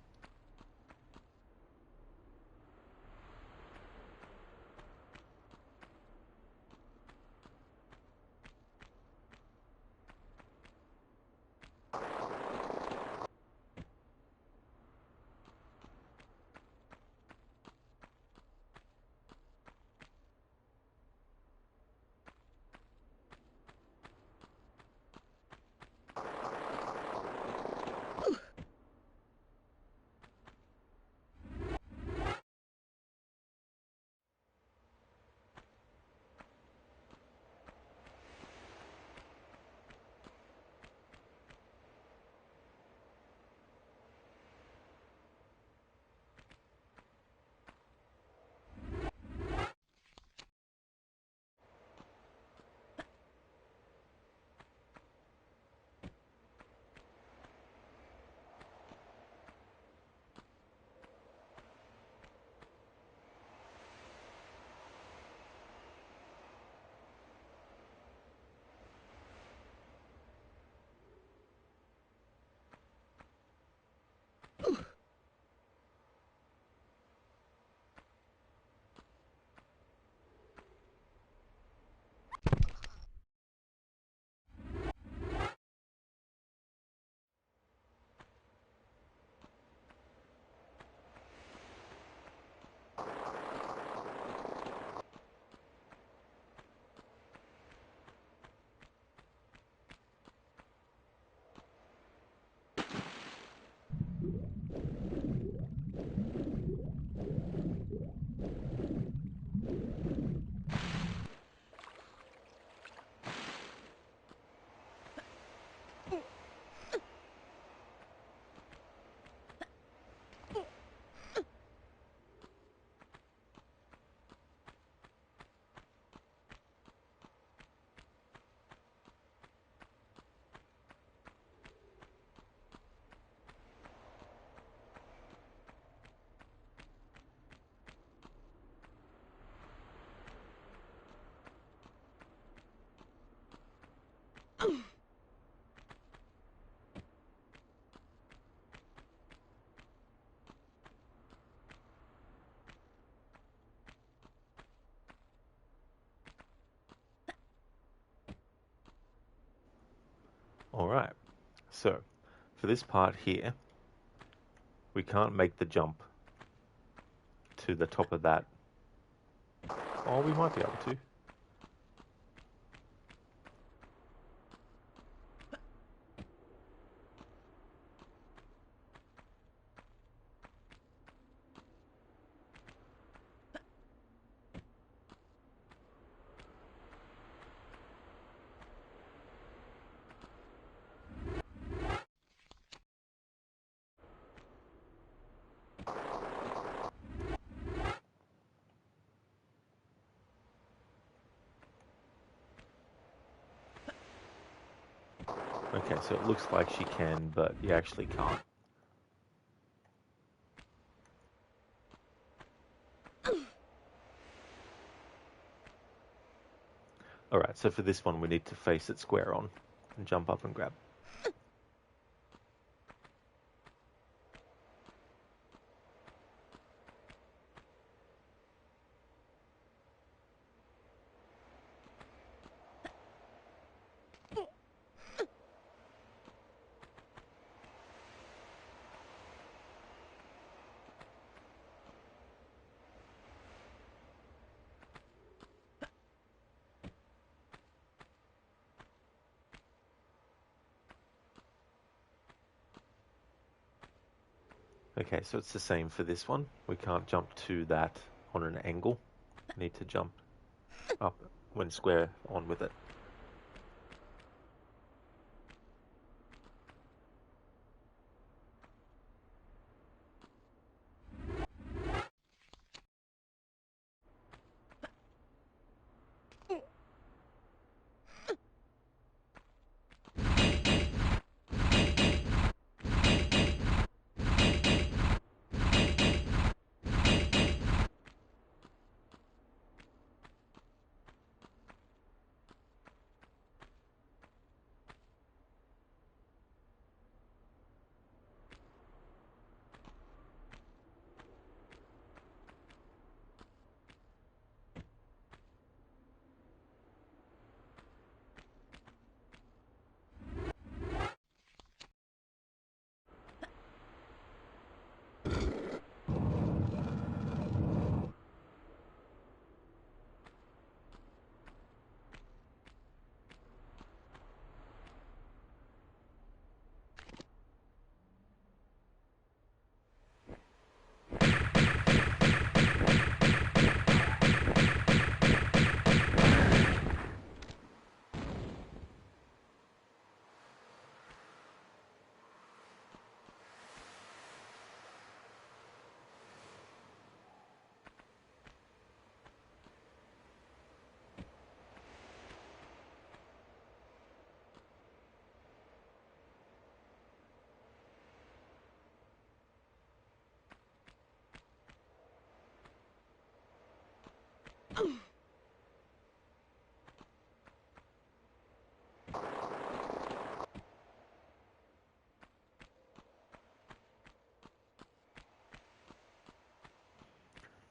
Alright, so for this part here, we can't make the jump to the top of that. Oh, we might be able to. Okay, so it looks like she can, but you actually can't. Alright, so for this one we need to face it square on and jump up and grab. Okay, so it's the same for this one. We can't jump to that on an angle. We need to jump up when square on with it.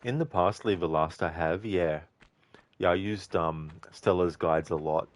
In the past, leave a last I have, yeah. Yeah, I used Stella's guides a lot.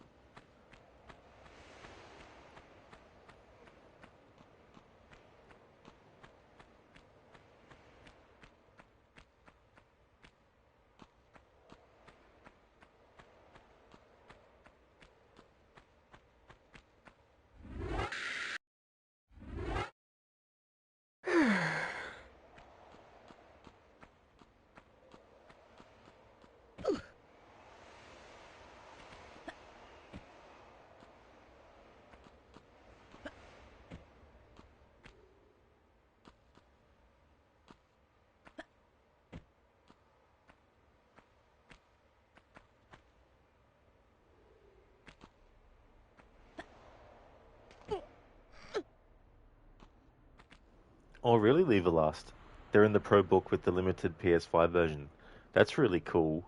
Oh, really, leave a last? They're in the Pro book with the limited PS5 version. That's really cool.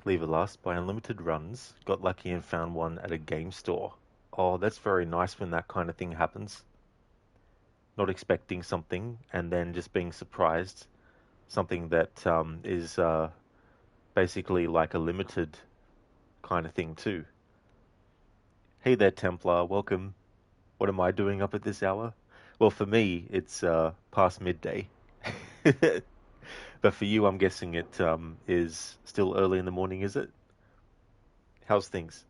Leave a last by Unlimited Runs. Got lucky and found one at a game store. Oh, that's very nice when that kind of thing happens. Not expecting something and then just being surprised. Something that is basically like a limited kind of thing too. Hey there, Templar. Welcome. What am I doing up at this hour? Well, for me, it's past midday. But for you, I'm guessing it is still early in the morning, is it? How's things?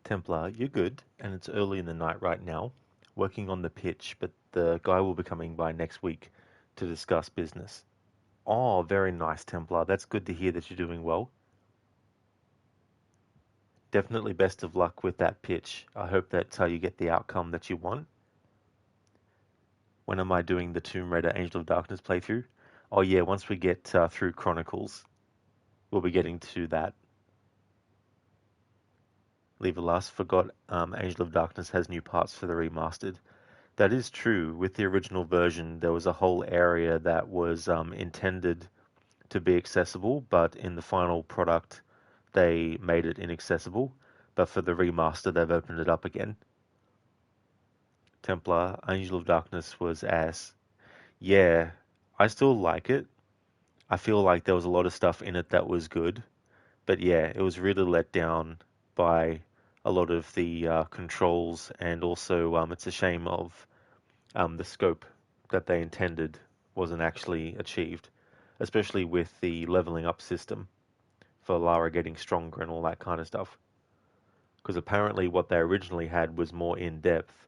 Templar, you're good, and it's early in the night right now, working on the pitch, but the guy will be coming by next week to discuss business. Oh, very nice, Templar. That's good to hear that you're doing well. Definitely best of luck with that pitch. I hope that you get the outcome that you want. When am I doing the Tomb Raider Angel of Darkness playthrough? Oh yeah, once we get through Chronicles, we'll be getting to that. Leave a Last forgot Angel of Darkness has new parts for the remastered. That is true. With the original version, there was a whole area that was intended to be accessible, but in the final product, they made it inaccessible. But for the remaster, they've opened it up again. Templar, Angel of Darkness was ass. Yeah, I still like it. I feel like there was a lot of stuff in it that was good, but yeah, it was really let down by a lot of the controls, and also it's a shame of the scope that they intended wasn't actually achieved, especially with the leveling up system for Lara getting stronger and all that kind of stuff. Because apparently what they originally had was more in depth,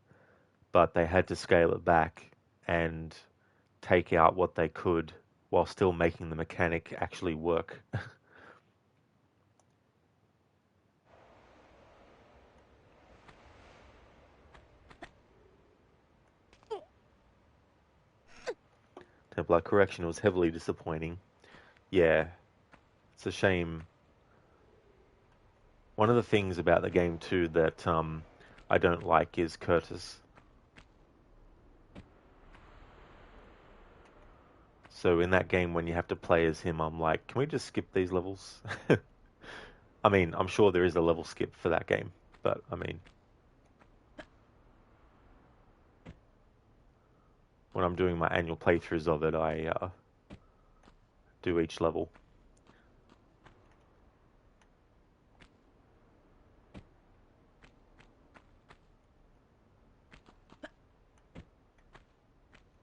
but they had to scale it back and take out what they could while still making the mechanic actually work. Templar correction was heavily disappointing. Yeah, it's a shame. One of the things about the game too that I don't like is Curtis. So in that game, when you have to play as him, I'm like, can we just skip these levels? I mean, I'm sure there is a level skip for that game, but I mean, when I'm doing my annual playthroughs of it, I do each level.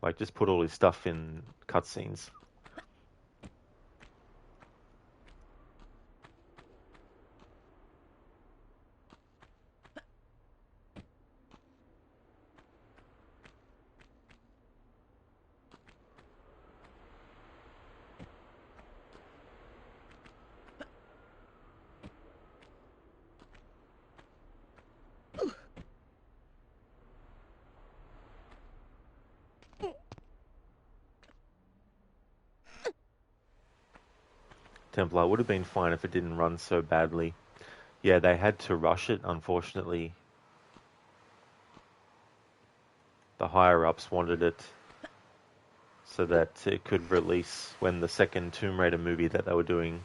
Like, just put all his stuff in cutscenes. Templar would have been fine if it didn't run so badly. Yeah, they had to rush it, unfortunately. The higher-ups wanted it so that it could release when the second Tomb Raider movie that they were doing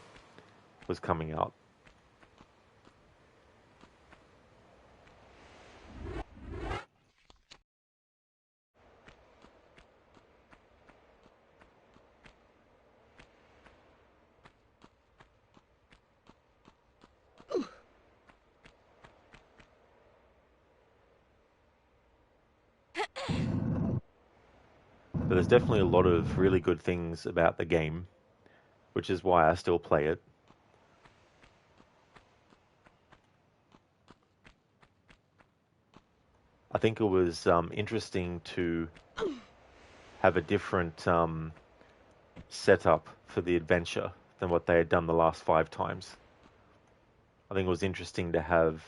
was coming out. But there's definitely a lot of really good things about the game, which is why I still play it. I think it was interesting to have a different setup for the adventure than what they had done the last 5 times. I think it was interesting to have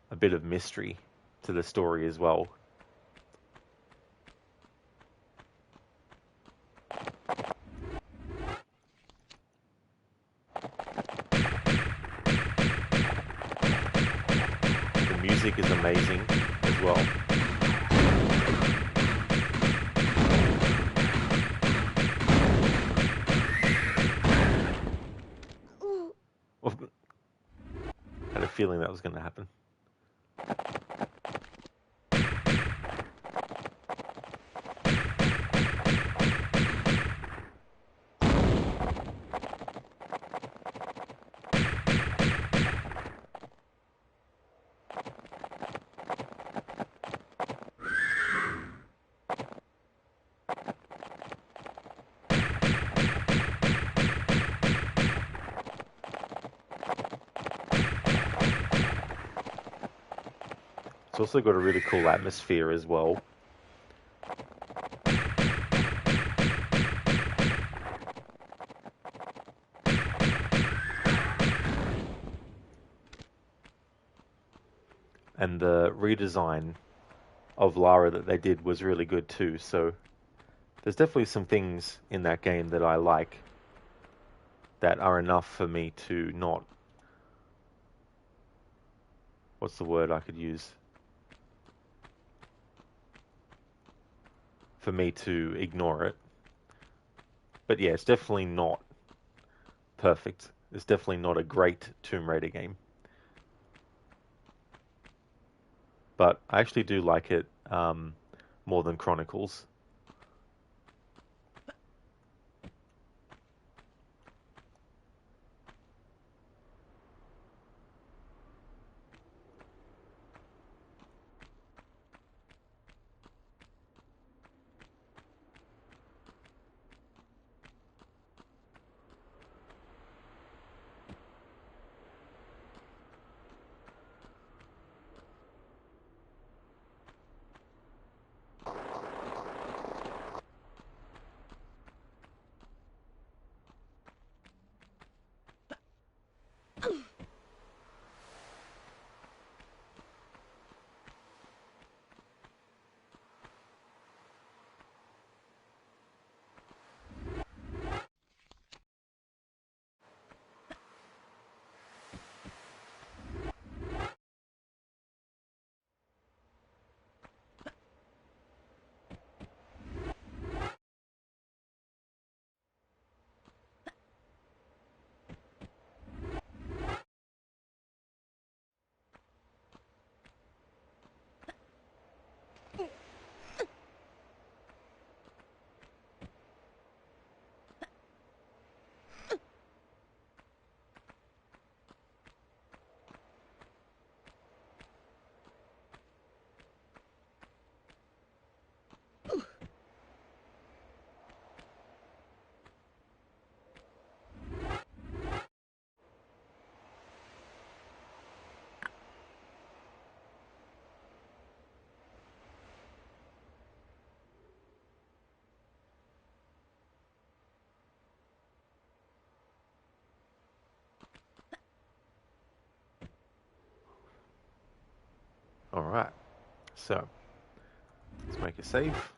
a bit of mystery to the story as well. The music is amazing as well. I had a feeling that was going to happen. It's also got a really cool atmosphere as well. And the redesign of Lara that they did was really good too. So there's definitely some things in that game that I like that are enough for me to not... What's the word I could use? For me to ignore it. But yeah, it's definitely not perfect. It's definitely not a great Tomb Raider game. But I actually do like it more than Chronicles. Alright, so let's make a save.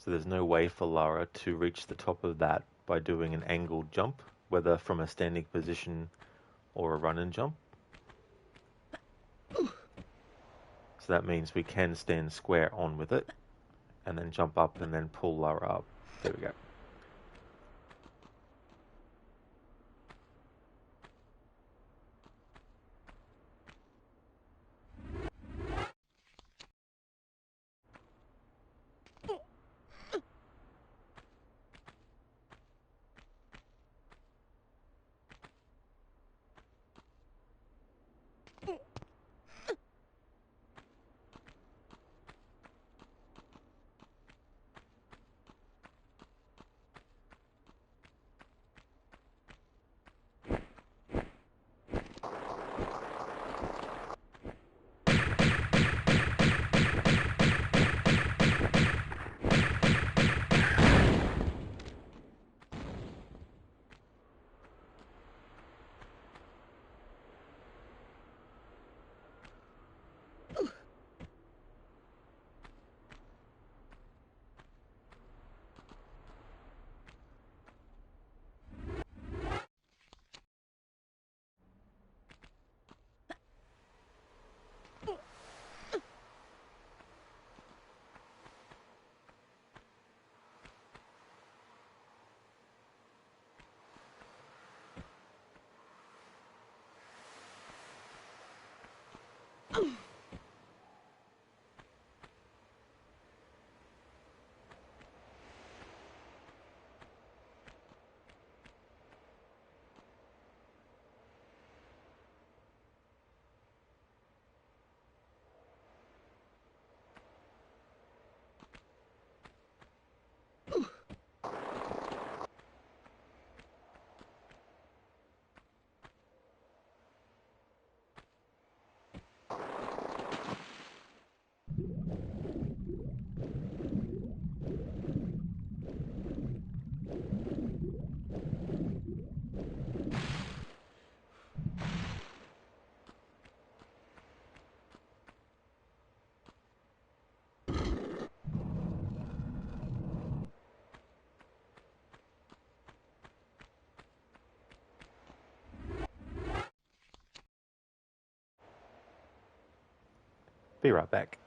So there's no way for Lara to reach the top of that by doing an angled jump, whether from a standing position or a run and jump. So that means we can stand square on with it and then jump up and then pull Lara up. There we go. Be right back.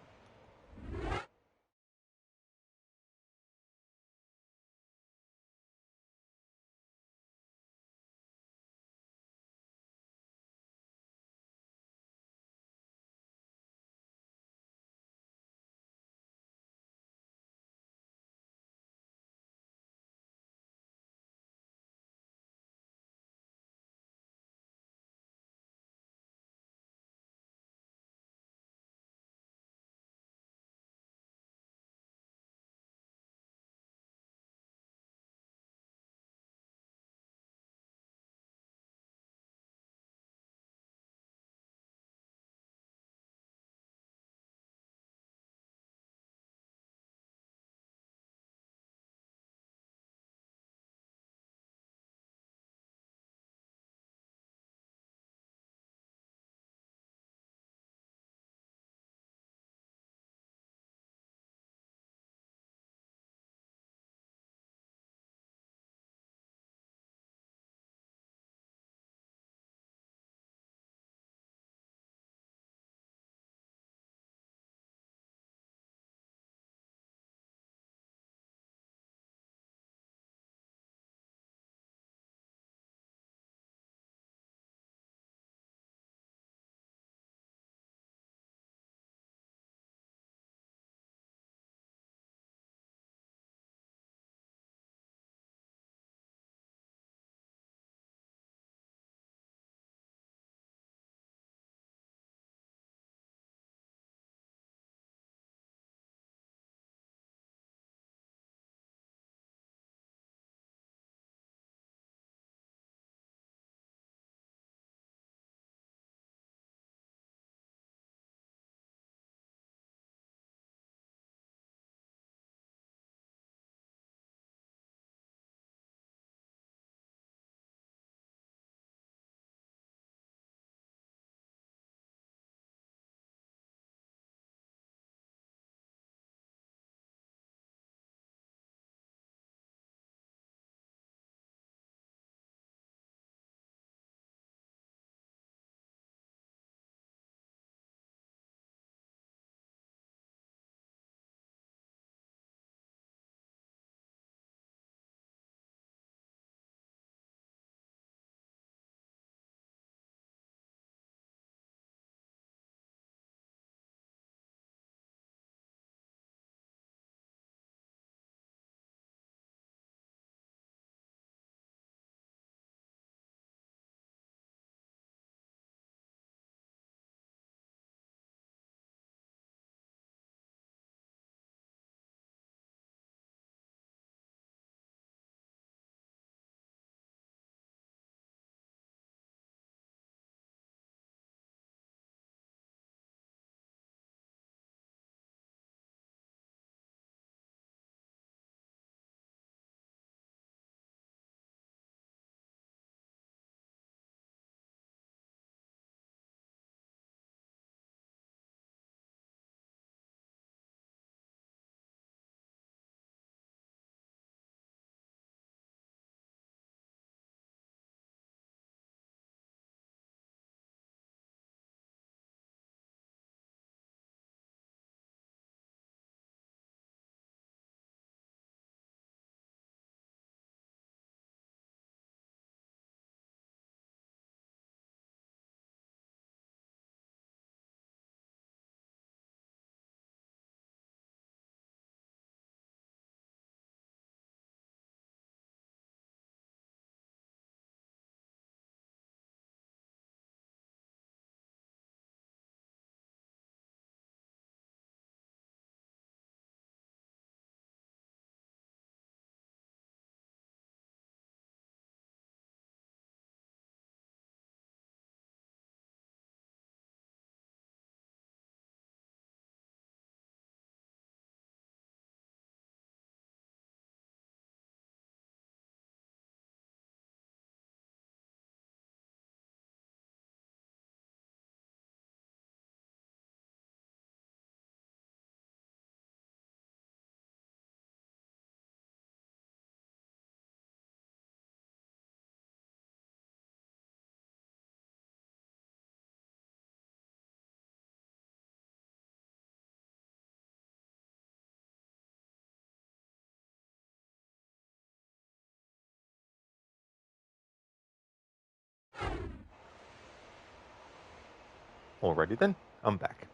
Alrighty then, I'm back.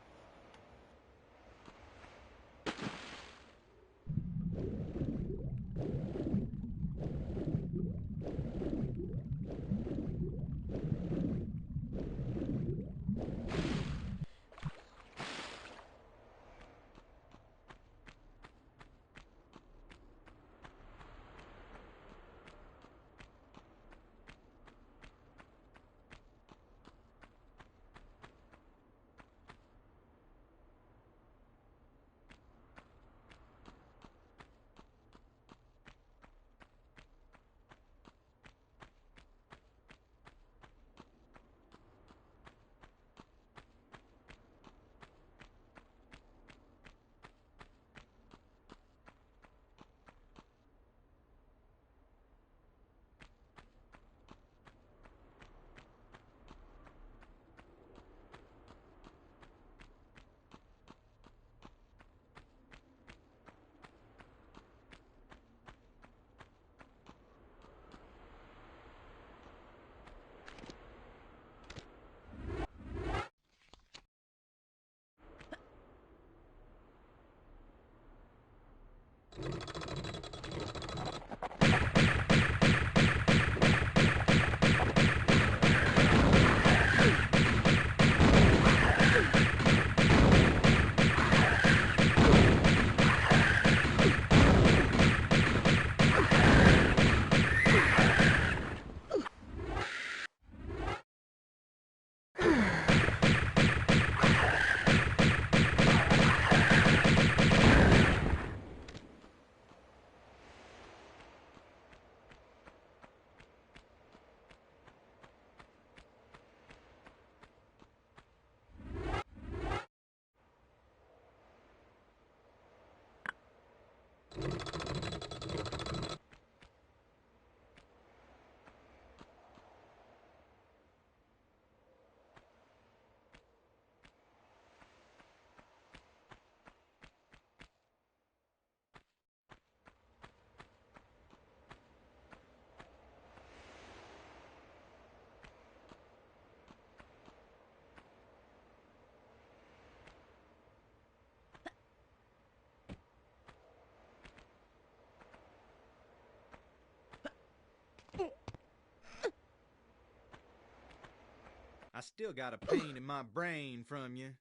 I still got a pain in my brain from you.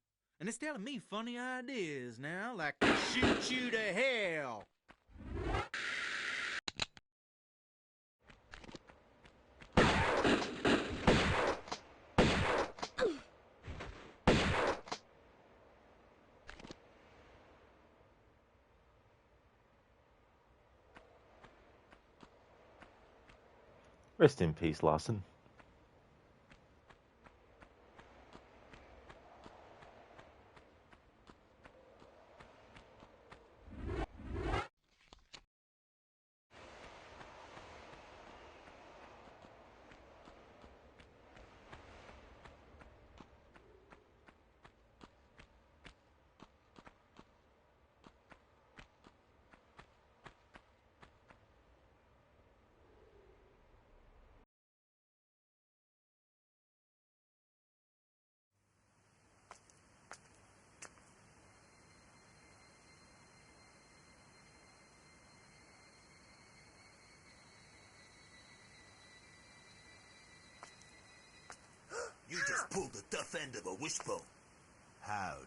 And it's telling me funny ideas now, like shoot you to hell. Rest in peace, Larson. You just pulled the tough end of a wishbone. Howdy.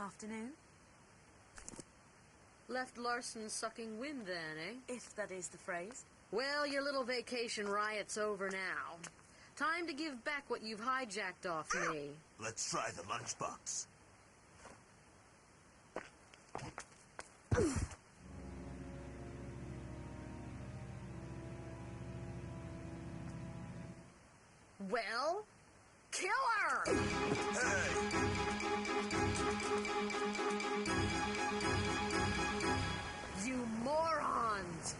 Afternoon. Left Larson sucking wind then, eh? If that is the phrase. Well, your little vacation riot's over now. Time to give back what you've hijacked off me. Let's try the lunchbox. Well, kill her! Hey! You morons!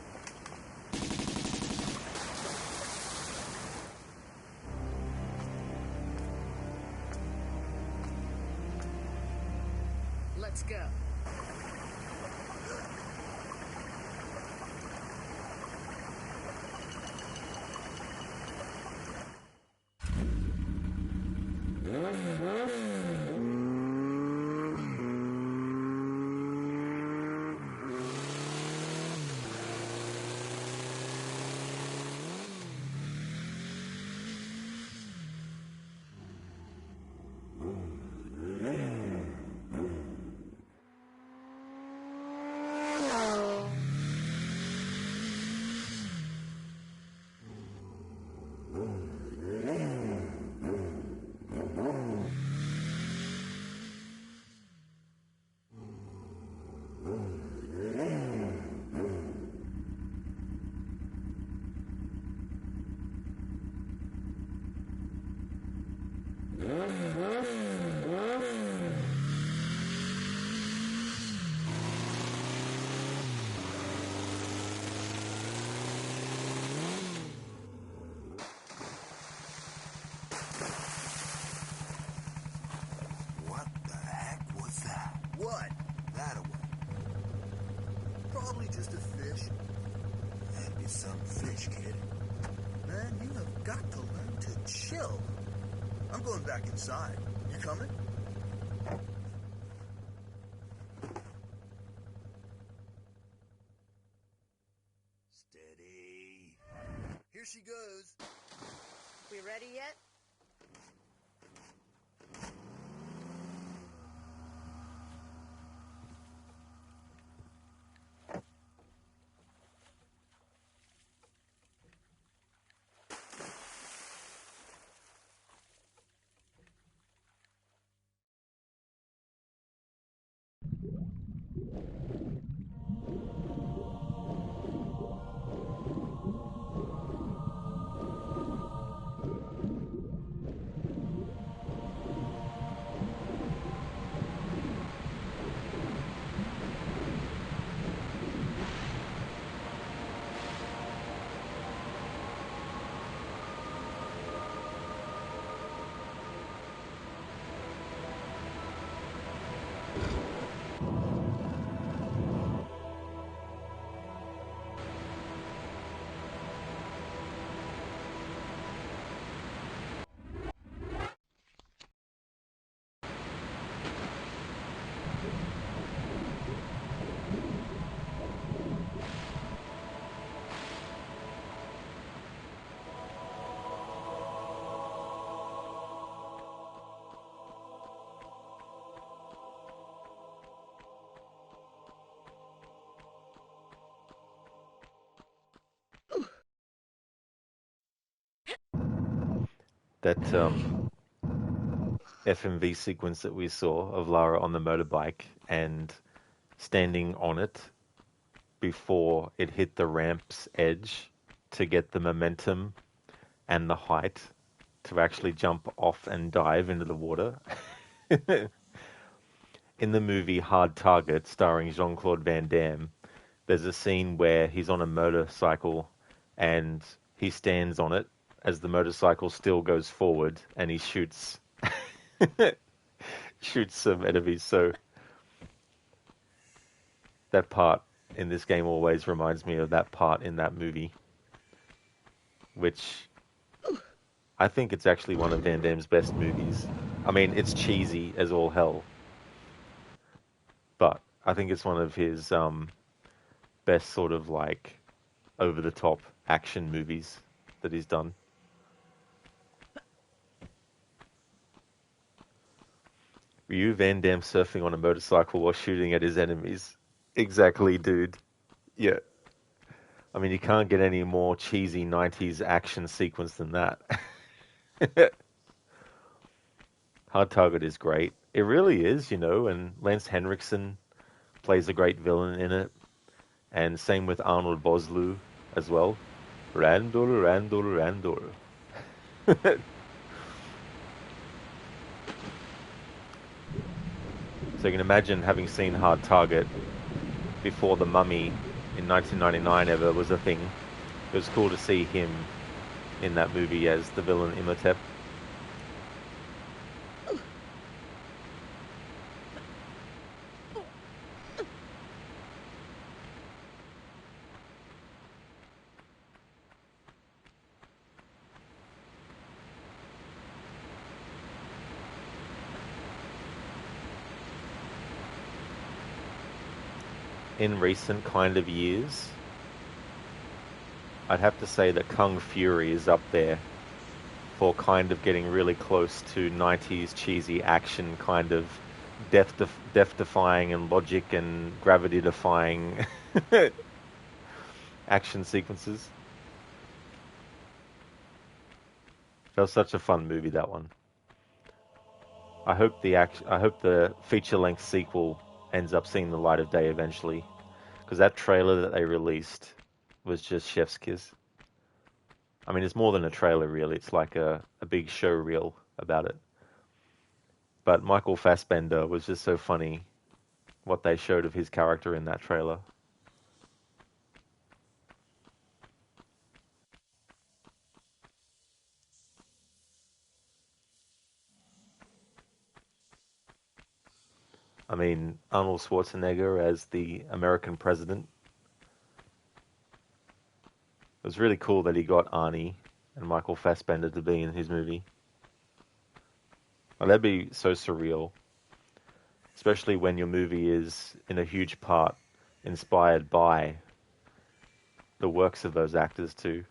Let's go. Probably just a fish. That'd be some fish, kid. Man, you have got to learn to chill. I'm going back inside. You coming? Steady. Here she goes. We ready yet? That FMV sequence that we saw of Lara on the motorbike and standing on it before it hit the ramp's edge to get the momentum and the height to actually jump off and dive into the water. In the movie Hard Target, starring Jean-Claude Van Damme, there's a scene where he's on a motorcycle and he stands on it as the motorcycle still goes forward and he shoots shoots some enemies. So that part in this game always reminds me of that part in that movie, which I think it's actually one of Van Damme's best movies. I mean, it's cheesy as all hell, but I think it's one of his best sort of like over-the-top action movies that he's done. Ryu Van Damme surfing on a motorcycle while shooting at his enemies. Exactly, dude. Yeah. I mean, you can't get any more cheesy 90s action sequence than that. Hard Target is great. It really is, you know, and Lance Henriksen plays a great villain in it. And same with Arnold Vosloo as well. Randall, Randall, Randall. So you can imagine having seen Hard Target before The Mummy in 1999 ever was a thing. It was cool to see him in that movie as the villain Imhotep. In recent kind of years, I'd have to say that Kung Fury is up there for kind of getting really close to 90s cheesy action, kind of death-defying and logic and gravity-defying action sequences. That was such a fun movie, that one. I hope the feature-length sequel ends up seeing the light of day eventually, because that trailer that they released was just chef's kiss. I mean, it's more than a trailer, really. It's like a big show reel about it. But Michael Fassbender was just so funny, what they showed of his character in that trailer. I mean, Arnold Schwarzenegger as the American president It was really cool that he got Arnie and Michael Fassbender to be in his movie. Oh, that'd be so surreal, especially when your movie is in a huge part inspired by the works of those actors too.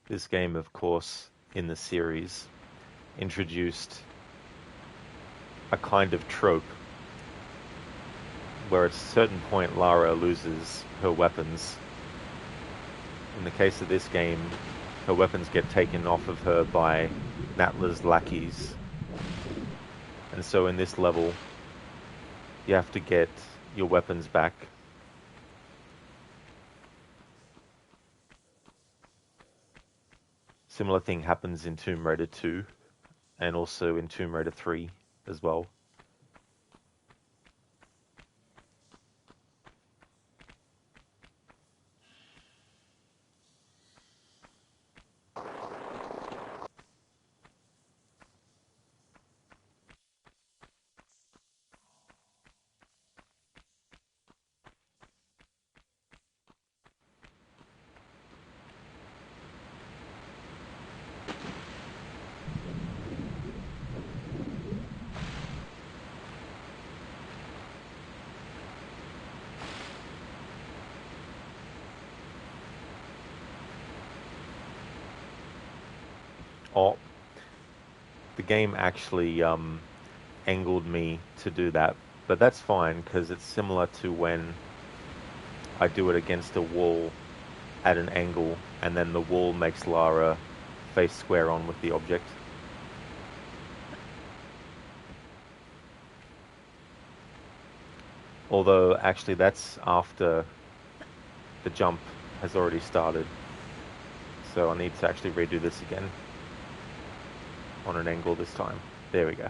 This game, of course, in the series, introduced a kind of trope where at a certain point Lara loses her weapons. In the case of this game, her weapons get taken off of her by Natla's lackeys. And so in this level, you have to get your weapons back. Similar thing happens in Tomb Raider 2 and also in Tomb Raider 3 as well. Oh, the game actually angled me to do that, but that's fine because it's similar to when I do it against a wall at an angle and then the wall makes Lara face square on with the object. Although actually that's after the jump has already started, so I need to actually redo this again on an angle this time. There we go.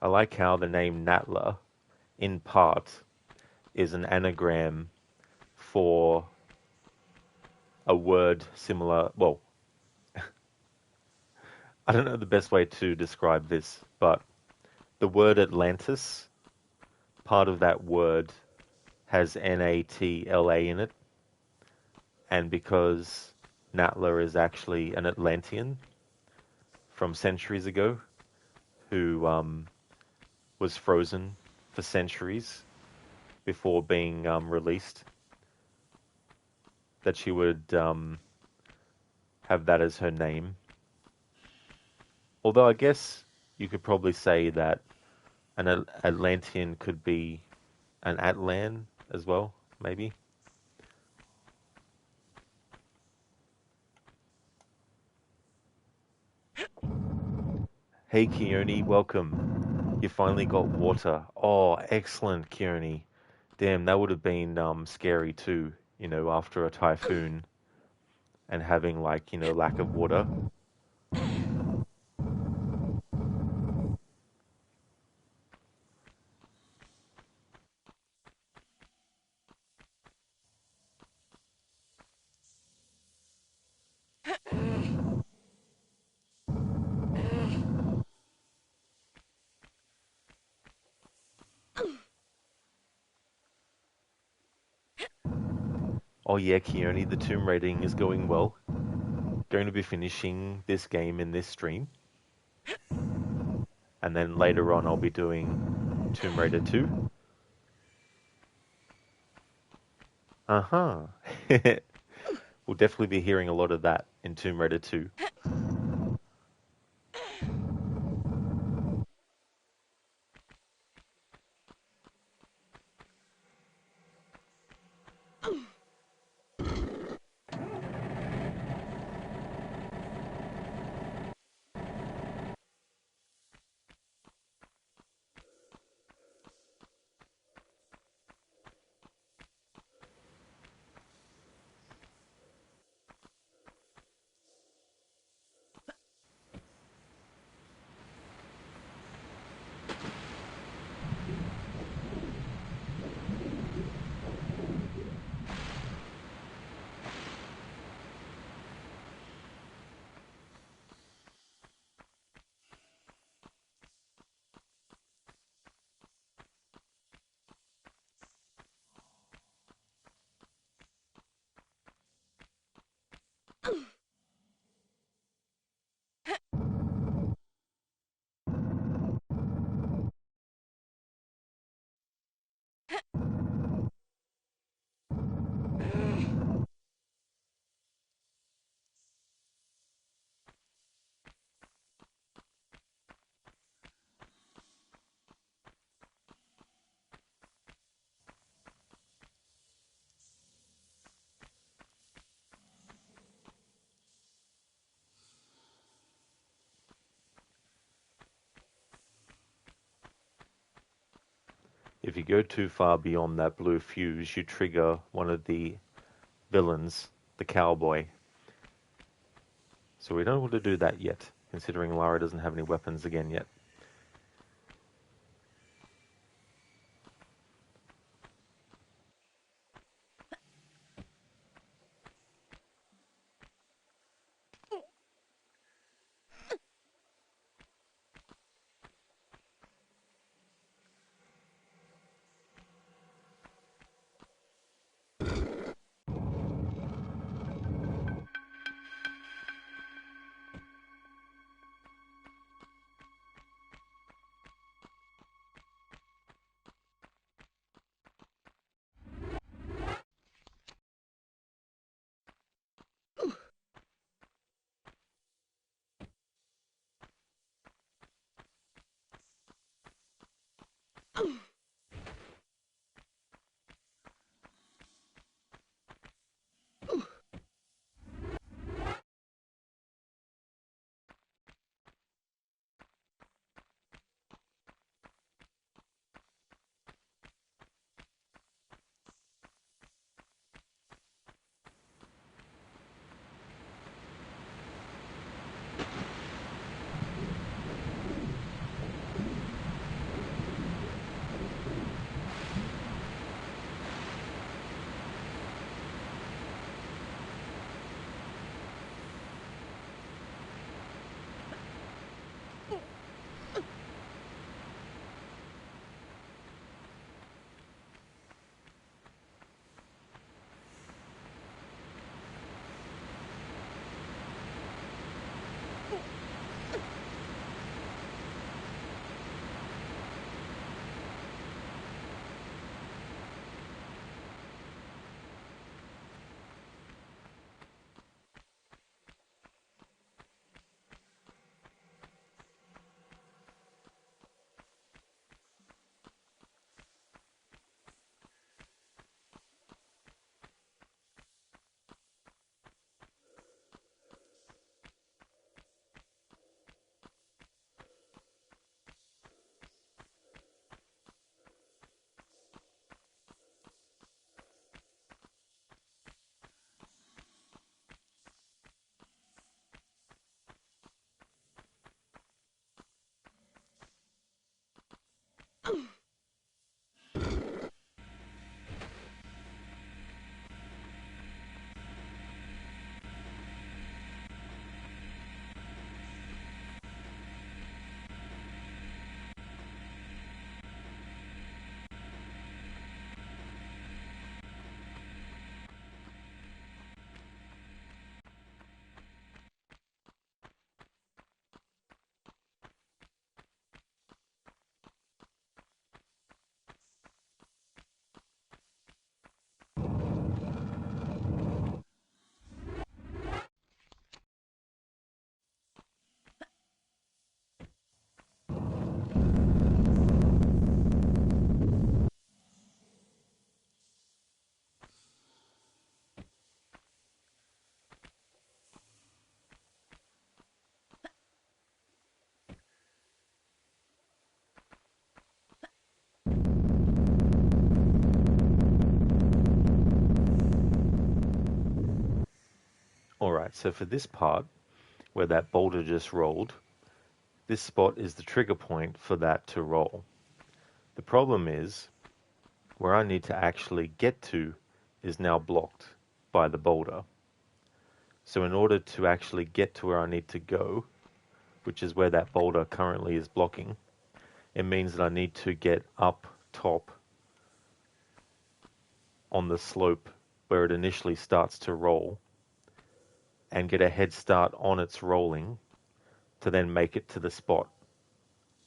I like how the name Natla, in part, is an anagram for a word similar. Well, I don't know the best way to describe this, but the word Atlantis, part of that word has Natla in it, and because Natla is actually an Atlantean from centuries ago who was frozen for centuries before being released, that she would have that as her name. Although I guess you could probably say that an Atlantean could be an Atlan as well, maybe. Hey Keone, welcome. You finally got water. Oh, excellent, Keone. Damn, that would have been scary too, after a typhoon and having like, lack of water. Oh yeah, Keone, the tomb raiding is going well. Going to be finishing this game in this stream. And then later on I'll be doing Tomb Raider 2. Uh-huh. We'll definitely be hearing a lot of that in Tomb Raider 2. If you go too far beyond that blue fuse, you trigger one of the villains, the cowboy. So we don't want to do that yet, considering Lara doesn't have any weapons again yet. Alright, so for this part, where that boulder just rolled, this spot is the trigger point for that to roll. The problem is, where I need to actually get to is now blocked by the boulder. So in order to actually get to where I need to go, which is where that boulder currently is blocking, it means that I need to get up top on the slope where it initially starts to roll and get a head start on its rolling to then make it to the spot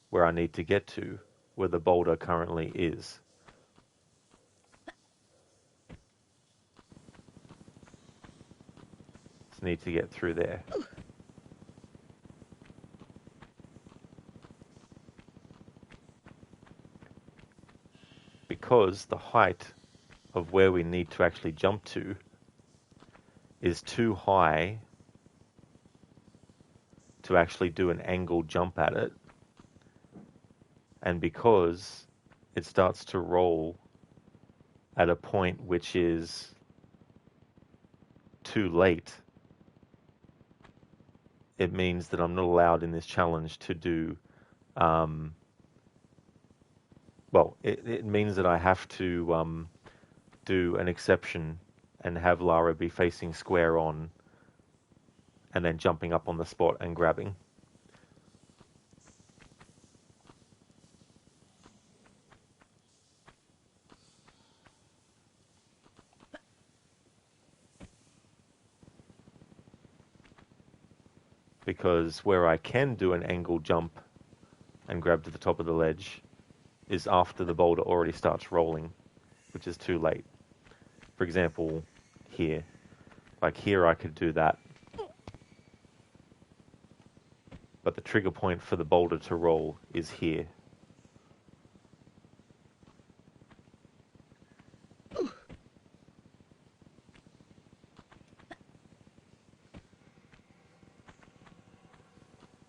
where I need to get to, where the boulder currently is. Just need to get through there. Because the height of where we need to actually jump to is too high to actually do an angled jump at it, and because it starts to roll at a point which is too late, it means that I'm not allowed in this challenge to do it means that I have to do an exception and have Lara be facing square on and then jumping up on the spot and grabbing. Because where I can do an angle jump and grab to the top of the ledge is after the boulder already starts rolling, which is too late. For example, here. Like here I could do that. But the trigger point for the boulder to roll is here.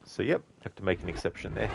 So yep, have to make an exception there.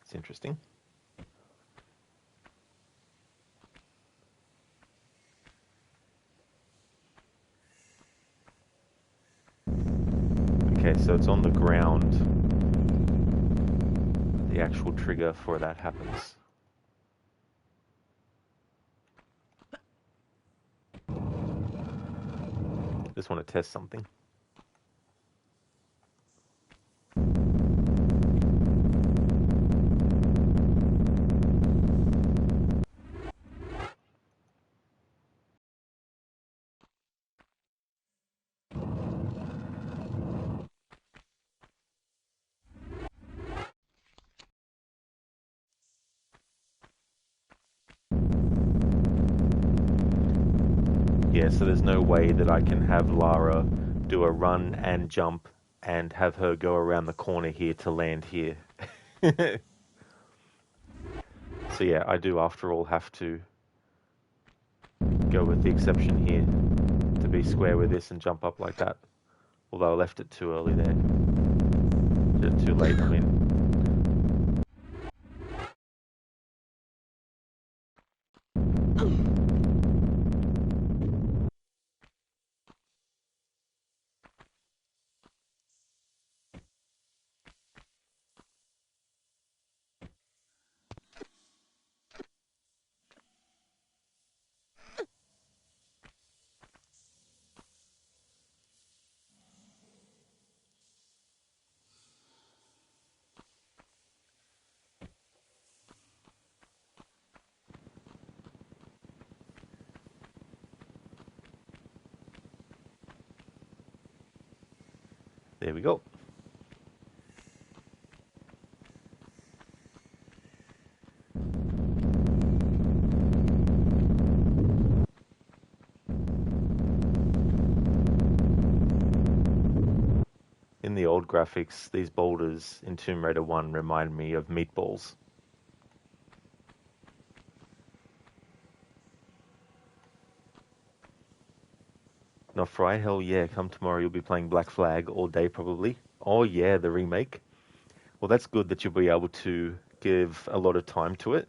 It's interesting. Okay, so it's on the ground. The actual trigger for that happens. Just want to test something. Yeah, so there's no way that I can have Lara do a run and jump and have her go around the corner here to land here. So yeah, I do after all have to go with the exception here to be square with this and jump up like that. Although I left it too early there. Too late, I mean. There we go. In the old graphics, these boulders in Tomb Raider 1 remind me of meatballs. Not Fry? Hell yeah, come tomorrow you'll be playing Black Flag all day probably. Oh yeah, the remake. Well, that's good that you'll be able to give a lot of time to it.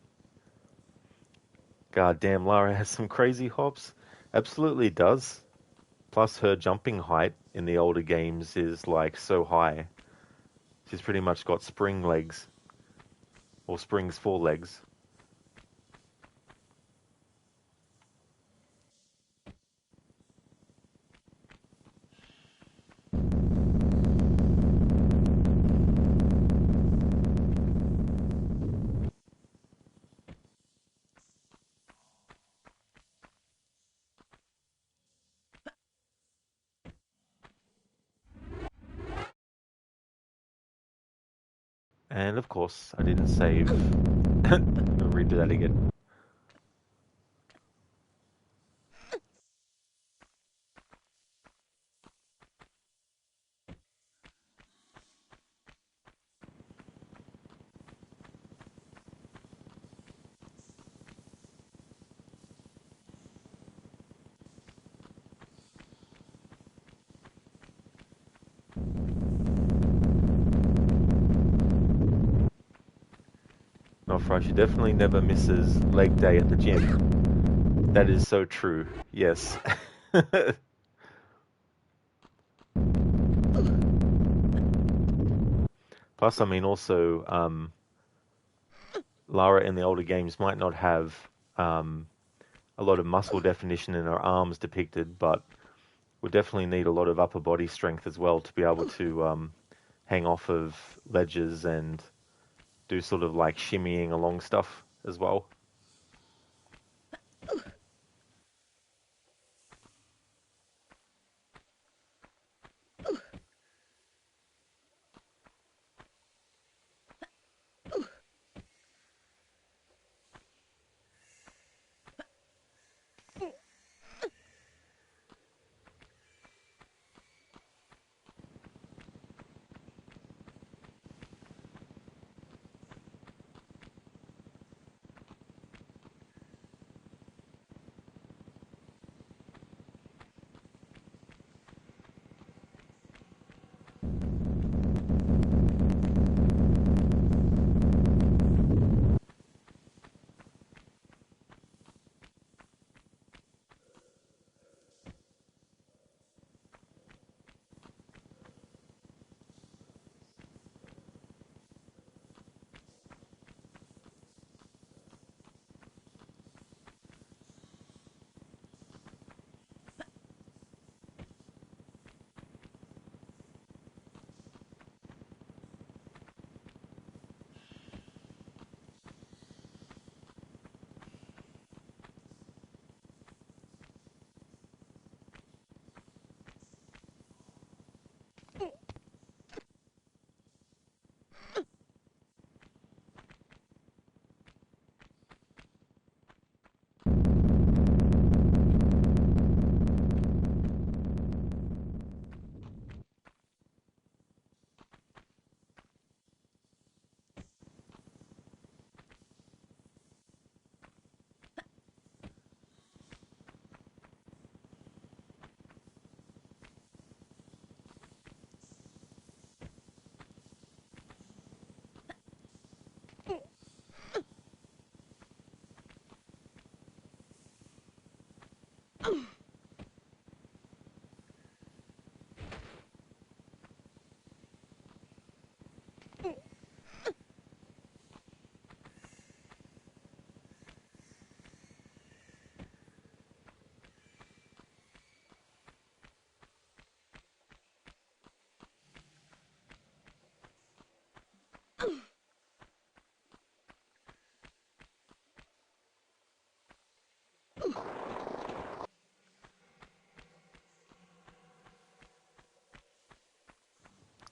God damn, Lara has some crazy hops. Absolutely does. Plus her jumping height in the older games is like so high. She's pretty much got spring legs. Or springs for legs. And of course, I didn't save. I'm gonna redo that again. Not Fry, she definitely never misses leg day at the gym. That is so true. Yes. Plus, I mean, also, Lara in the older games might not have a lot of muscle definition in her arms depicted, but would definitely need a lot of upper body strength as well to be able to hang off of ledges and do sort of like shimmying along stuff as well.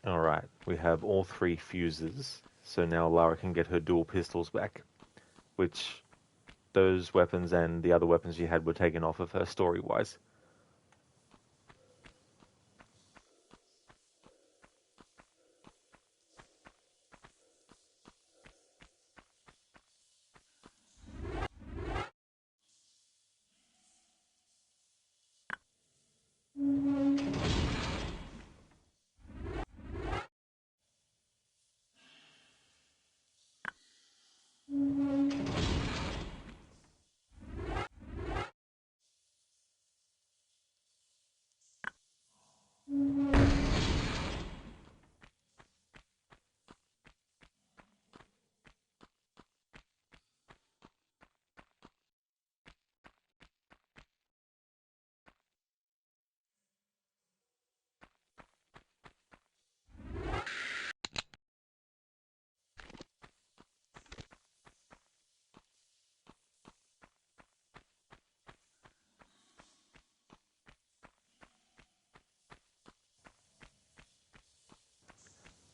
Alright, we have all 3 fuses, so now Lara can get her dual pistols back, which those weapons and the other weapons she had were taken off of her story-wise.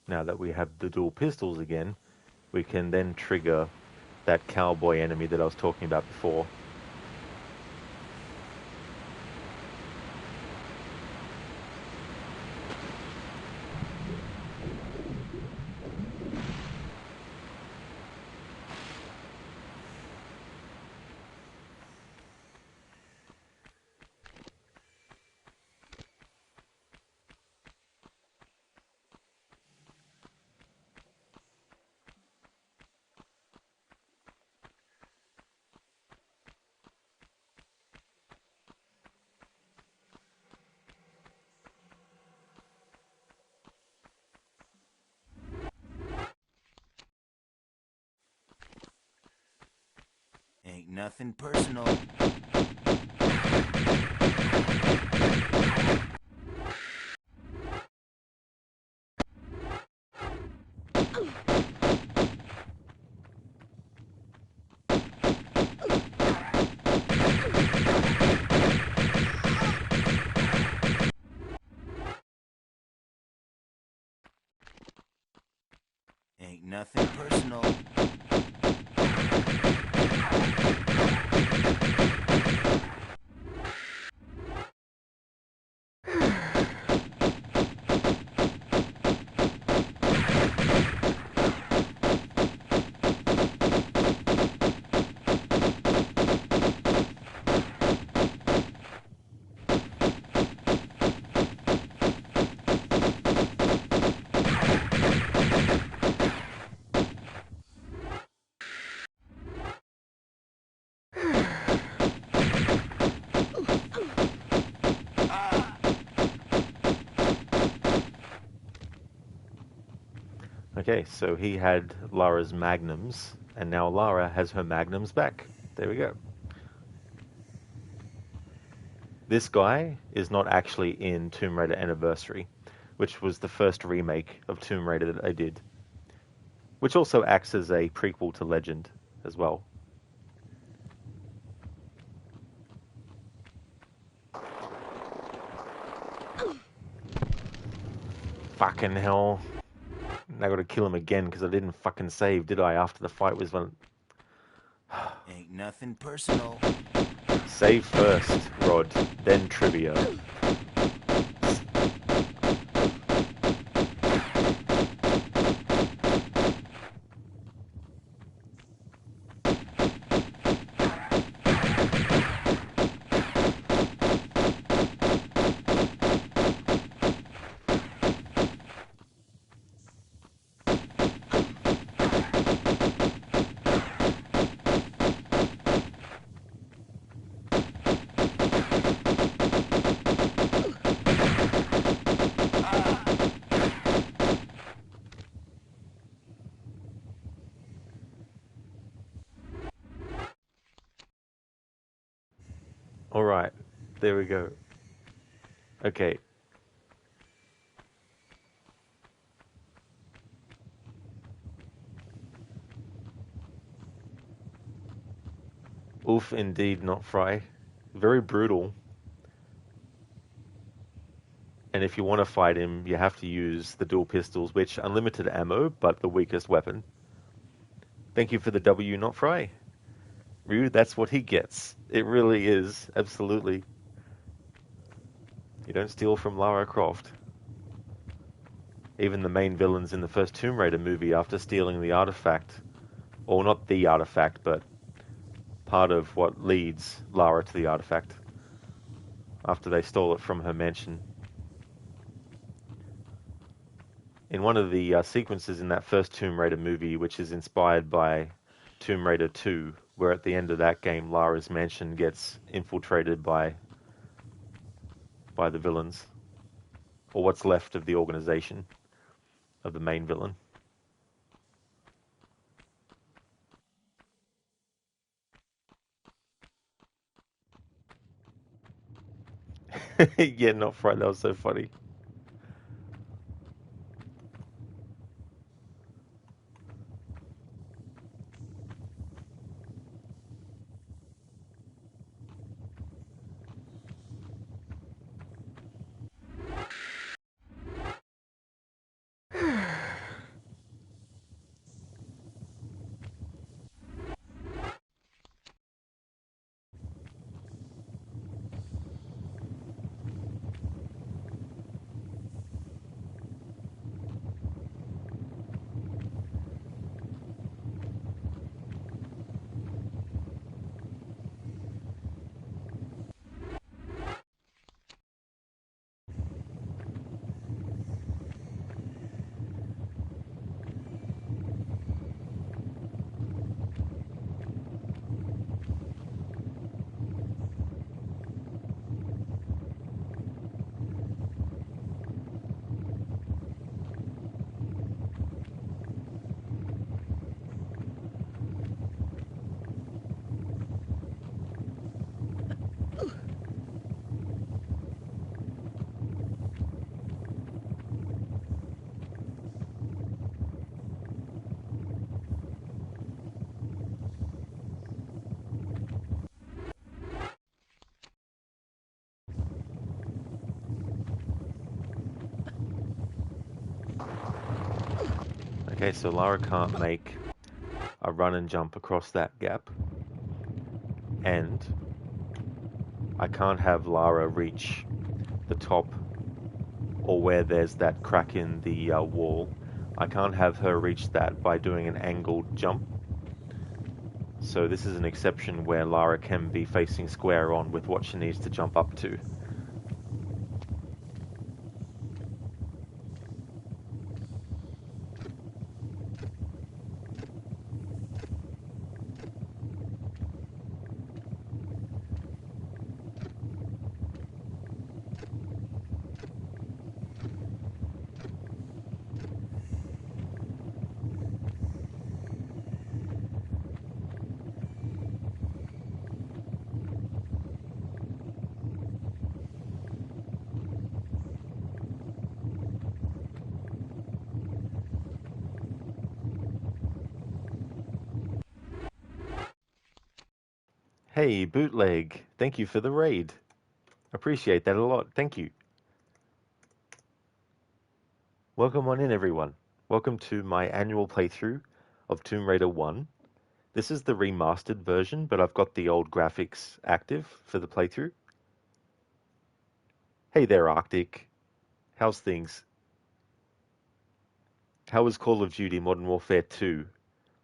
Now that we have the dual pistols again, we can then trigger that cowboy enemy that I was talking about before. Ain't nothing personal. Ain't nothing personal. Okay, so he had Lara's magnums, and now Lara has her magnums back. There we go. This guy is not actually in Tomb Raider Anniversary, which was the first remake of Tomb Raider that I did, which also acts as a prequel to Legend as well. Fucking hell. I gotta kill him again because I didn't fucking save, did I, after the fight was when... Ain't nothing personal. Save first, Rod, then trivia. Alright, there we go. Okay. Oof, indeed, not Fry. Very brutal. And And if you want to fight him, you have to use the dual pistols, which unlimited ammo, but the weakest weapon. Thank you for the W, not Fry. Ryu, that's what he gets. It really is, absolutely. You don't steal from Lara Croft. Even the main villains in the first Tomb Raider movie, after stealing the artifact, or not the artifact, but part of what leads Lara to the artifact, after they stole it from her mansion. In one of the sequences in that first Tomb Raider movie, which is inspired by Tomb Raider 2, where at the end of that game, Lara's mansion gets infiltrated by the villains, or what's left of the organization of the main villain. Yeah, not right. That was so funny. Okay, so Lara can't make a run and jump across that gap, and I can't have Lara reach the top or where there's that crack in the wall. I can't have her reach that by doing an angled jump. So this is an exception where Lara can be facing square on with what she needs to jump up to. Hey, Bootleg, thank you for the raid. Appreciate that a lot, thank you. Welcome on in, everyone. Welcome to my annual playthrough of Tomb Raider 1. This is the remastered version, but I've got the old graphics active for the playthrough. Hey there, Arctic. How's things? How was Call of Duty Modern Warfare 2?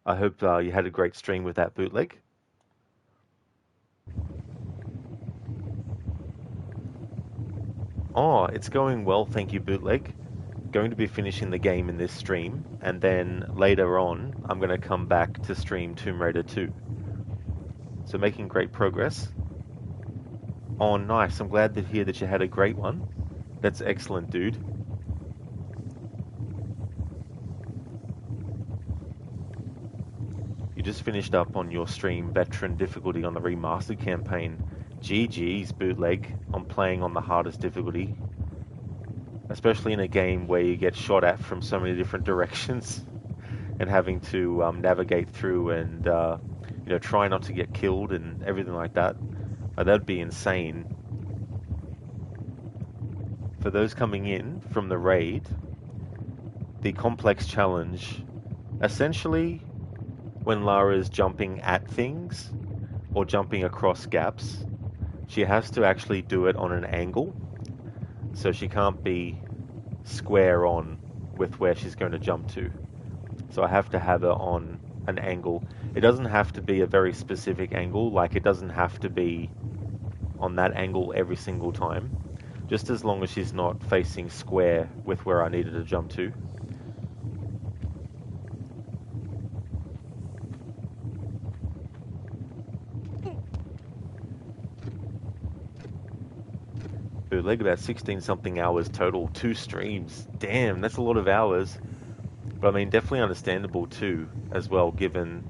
I hope you had a great stream with that, Bootleg. Oh, it's going well, thank you, Bootleg. Going to be finishing the game in this stream, and then later on, I'm going to come back to stream Tomb Raider 2. So making great progress. Oh, nice. I'm glad to hear that you had a great one. That's excellent, dude. You just finished up on your stream veteran difficulty on the remastered campaign. GG's, Bootleg. I'm playing on the hardest difficulty. Especially in a game where you get shot at from so many different directions and having to navigate through and try not to get killed and everything like that. That'd be insane. for those coming in from the raid, the complex challenge, essentially when Lara is jumping at things or jumping across gaps, she has to actually do it on an angle. So she can't be square on with where she's going to jump to. So I have to have her on an angle. It doesn't have to be a very specific angle, like it doesn't have to be on that angle every single time. Just as long as she's not facing square with where I needed to jump to. Bootleg, about 16 something hours total, 2 streams. Damn, that's a lot of hours. But I mean, definitely understandable too, as well, given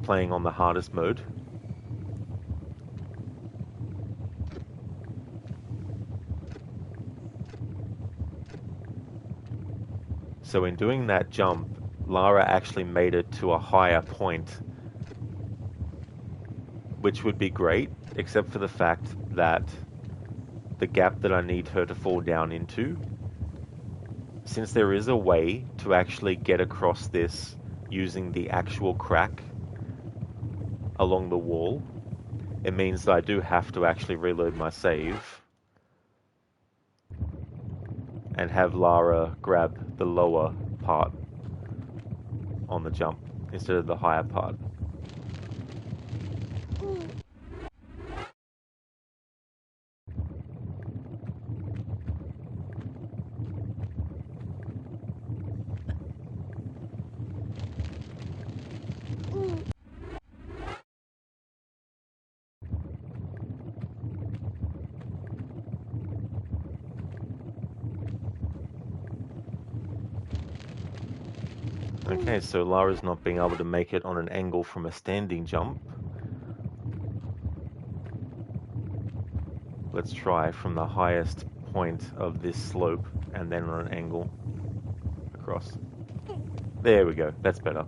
playing on the hardest mode. So in doing that jump, Lara actually made it to a higher point, which would be great, except for the fact that the gap that I need her to fall down into, since there is a way to actually get across this using the actual crack along the wall, it means that I do have to actually reload my save and have Lara grab the lower part on the jump instead of the higher part. Okay, so Lara's not being able to make it on an angle from a standing jump. Let's try from the highest point of this slope and then on an angle across. There we go, that's better.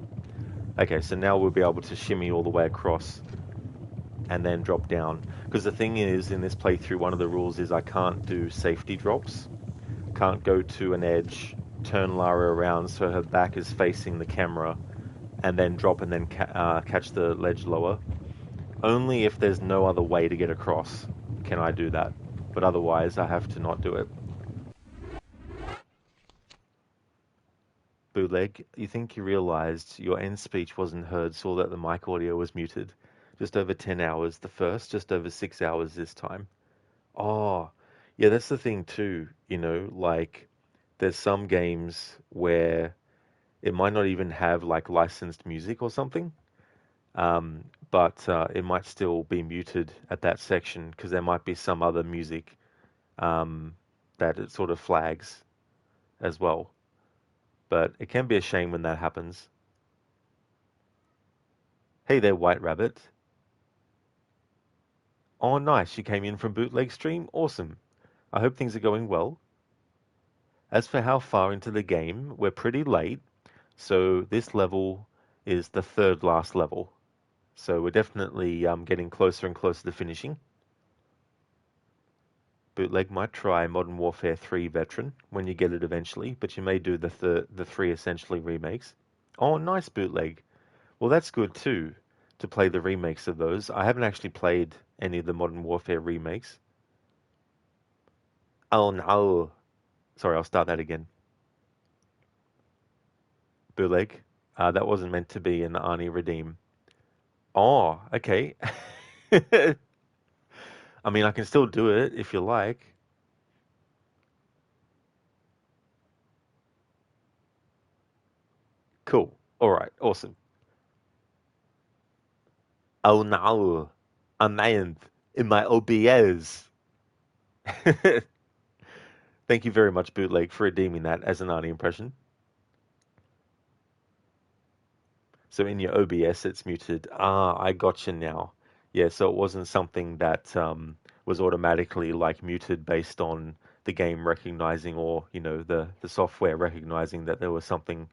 Okay, so now we'll be able to shimmy all the way across and then drop down. Because the thing is, in this playthrough, one of the rules is I can't do safety drops. Can't go to an edge, turn Lara around so her back is facing the camera, and then drop and then catch the ledge lower. Only if there's no other way to get across can I do that. But otherwise, I have to not do it. Bootleg, you think you realized your end speech wasn't heard, saw that the mic audio was muted. Just over 10 hours the first, just over 6 hours this time. Oh, yeah, that's the thing too, you know, like there's some games where it might not even have like licensed music or something, but it might still be muted at that section because there might be some other music that it sort of flags as well. But it can be a shame when that happens. Hey there, White Rabbit. Oh, nice. You came in from Bootleg Stream? Awesome. I hope things are going well. As for how far into the game, we're pretty late. So this level is the third last level. So we're definitely getting closer and closer to finishing. Bootleg might try Modern Warfare 3 Veteran when you get it eventually, but you may do the 3 Essentially remakes. Oh, nice, Bootleg. Well, that's good too, to play the remakes of those. I haven't actually played any of the Modern Warfare remakes. Oh no. Sorry, I'll start that again. Bootleg. That wasn't meant to be an Arnie Redeem. Oh, okay. I mean, I can still do it if you like. Cool. All right. Awesome. Oh no. I'm in my OBS. Thank you very much, Bootleg, for redeeming that as an Arnie impression. So in your OBS, it's muted. Ah, I gotcha now. Yeah, so it wasn't something that was automatically like muted based on the game recognizing or, you know, the software recognizing that there was something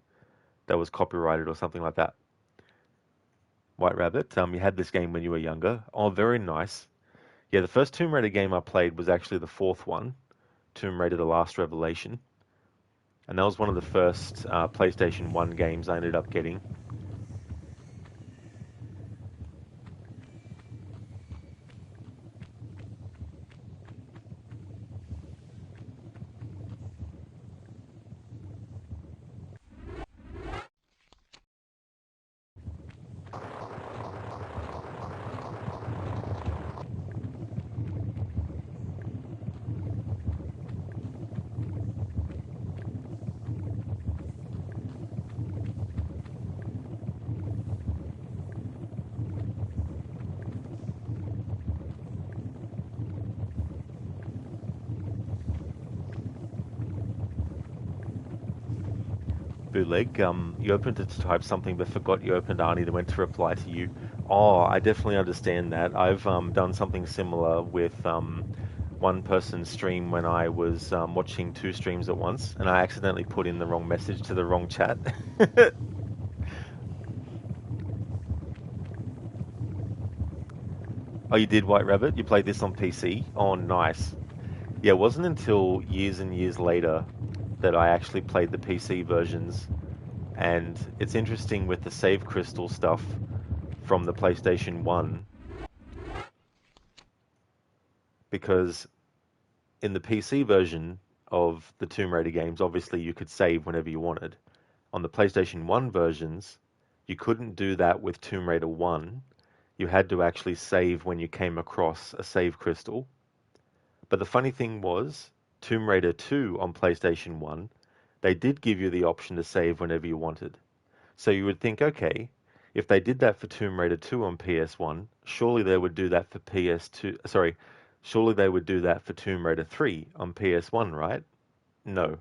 that was copyrighted or something like that. White Rabbit, you had this game when you were younger. Oh, very nice. Yeah, the first Tomb Raider game I played was actually the fourth one. Tomb Raider: The Last Revelation, and that was one of the first PlayStation 1 games I ended up getting. Bootleg, you opened it to type something but forgot you opened Arnie that went to reply to you. Oh, I definitely understand that. I've done something similar with one person's stream when I was watching two streams at once, and I accidentally put in the wrong message to the wrong chat. Oh, you did, White Rabbit? You played this on PC? Oh, nice. Yeah, it wasn't until years and years later that I actually played the PC versions. And it's interesting with the save crystal stuff from the PlayStation 1, because in the PC version of the Tomb Raider games, obviously you could save whenever you wanted. On the PlayStation 1 versions, you couldn't do that with Tomb Raider 1. You had to actually save when you came across a save crystal. But the funny thing was, Tomb Raider 2 on PlayStation 1, they did give you the option to save whenever you wanted. So you would think, okay, if they did that for Tomb Raider 2 on PS1, surely they would do that for PS2. Sorry, surely they would do that for Tomb Raider 3 on PS1, right? No.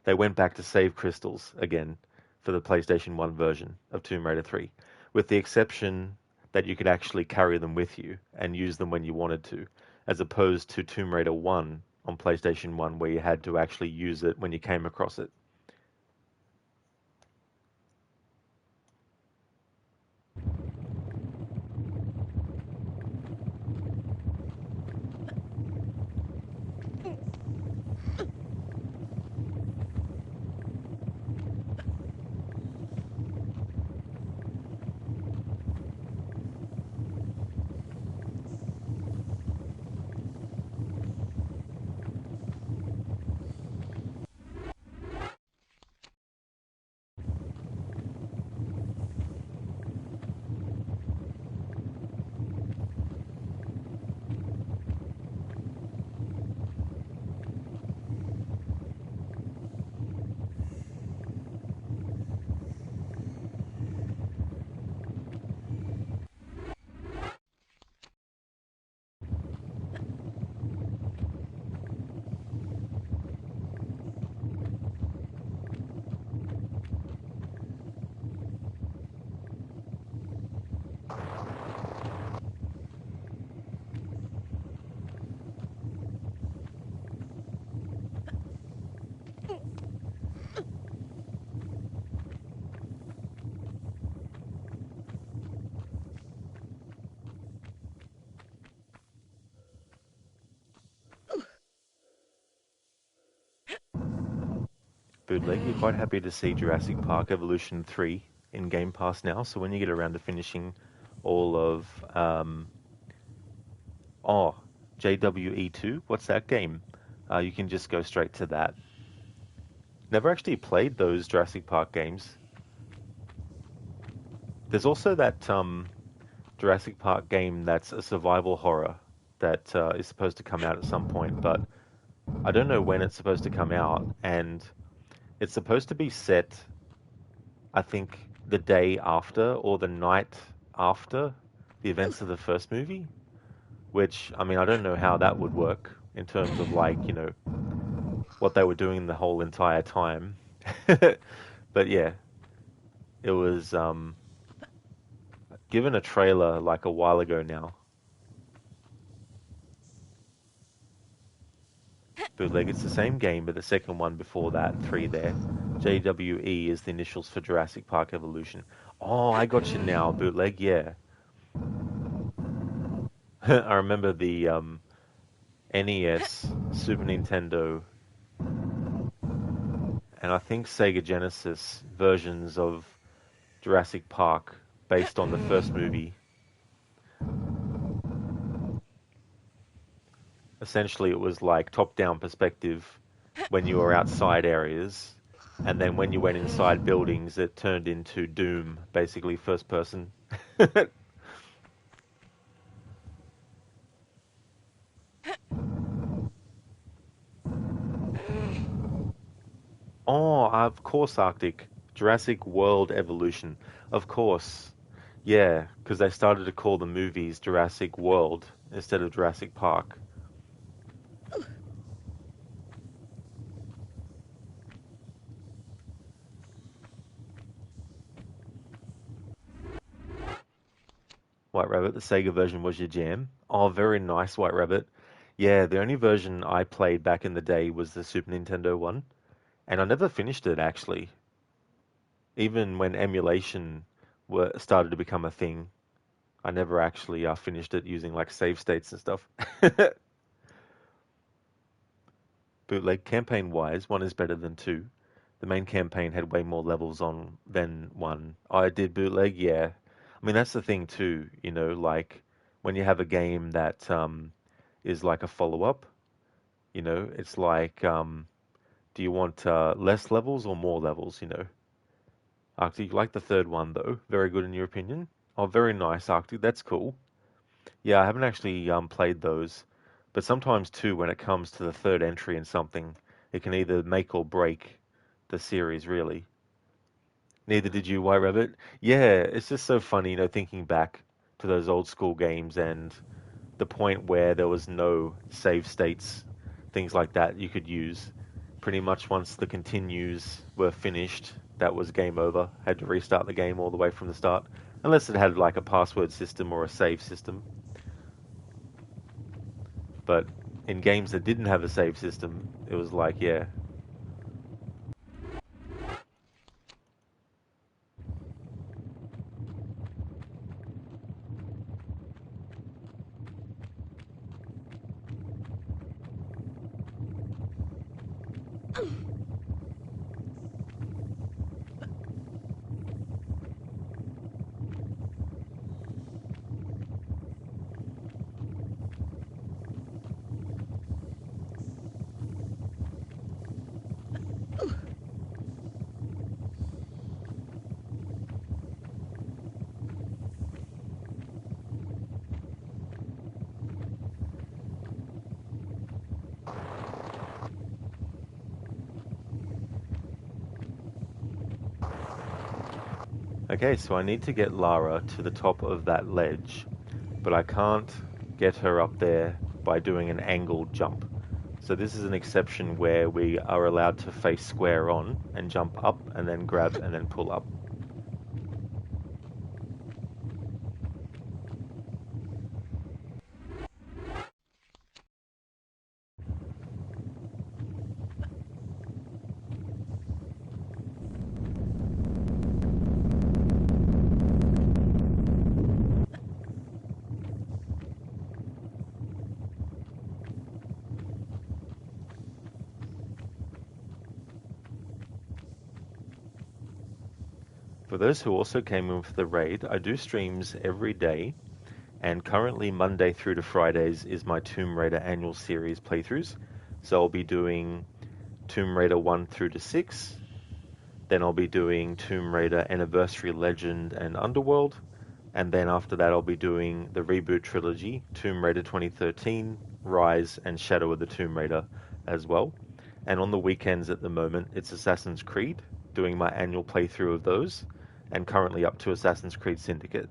They went back to save crystals again for the PlayStation 1 version of Tomb Raider 3, with the exception that you could actually carry them with you and use them when you wanted to, as opposed to Tomb Raider 1 on PlayStation 1, where you had to actually use it when you came across it. Bootleg, you're quite happy to see Jurassic Park Evolution 3 in Game Pass now, so when you get around to finishing all of JWE2, what's that game? You can just go straight to that. Never actually played those Jurassic Park games. There's also that Jurassic Park game that's a survival horror that is supposed to come out at some point, but I don't know when it's supposed to come out, and it's supposed to be set, I think, the day after or the night after the events of the first movie, which, I mean, I don't know how that would work in terms of, like, you know, what they were doing the whole entire time. But yeah, it was given a trailer like a while ago now. Bootleg, it's the same game, but the second one before that, 3 there. JWE is the initials for Jurassic Park Evolution. Oh, I got you now, Bootleg, yeah. I remember the NES, Super Nintendo, and I think Sega Genesis versions of Jurassic Park based on the first movie. Essentially, it was like top-down perspective when you were outside areas, and then when you went inside buildings, it turned into Doom, basically first person. Oh, of course, Arctic. Jurassic World Evolution. Of course. Yeah, because they started to call the movies Jurassic World instead of Jurassic Park. White Rabbit, the Sega version was your jam. Oh, very nice, White Rabbit. Yeah, the only version I played back in the day was the Super Nintendo one, and I never finished it actually. Even when emulation started to become a thing, I never actually finished it using like save states and stuff. Bootleg campaign wise, one is better than two. The main campaign had way more levels on than one. I did bootleg, yeah. I mean, that's the thing too, like when you have a game that is like a follow-up, it's like, do you want less levels or more levels, Arctic, you like the third one though. Very good in your opinion. Oh, very nice, Arctic. That's cool. Yeah, I haven't actually played those, but sometimes too, when it comes to the third entry in something, it can either make or break the series, really. Neither did you, White Rabbit. Yeah, it's just so funny, thinking back to those old school games and the point where there was no save states, things like that you could use. Pretty much once the continues were finished, that was game over. Had to restart the game all the way from the start, unless it had like a password system or a save system. But in games that didn't have a save system, it was like, yeah. Okay, so I need to get Lara to the top of that ledge, but I can't get her up there by doing an angled jump. So this is an exception where we are allowed to face square on and jump up and then grab and then pull up. For those who also came in for the raid, I do streams every day, and currently Monday through to Fridays is my Tomb Raider annual series playthroughs. So I'll be doing Tomb Raider 1 through to 6, then I'll be doing Tomb Raider Anniversary Legend and Underworld, and then after that I'll be doing the reboot trilogy, Tomb Raider 2013, Rise, and Shadow of the Tomb Raider as well. And on the weekends at the moment, it's Assassin's Creed, doing my annual playthrough of those, and currently up to Assassin's Creed Syndicate.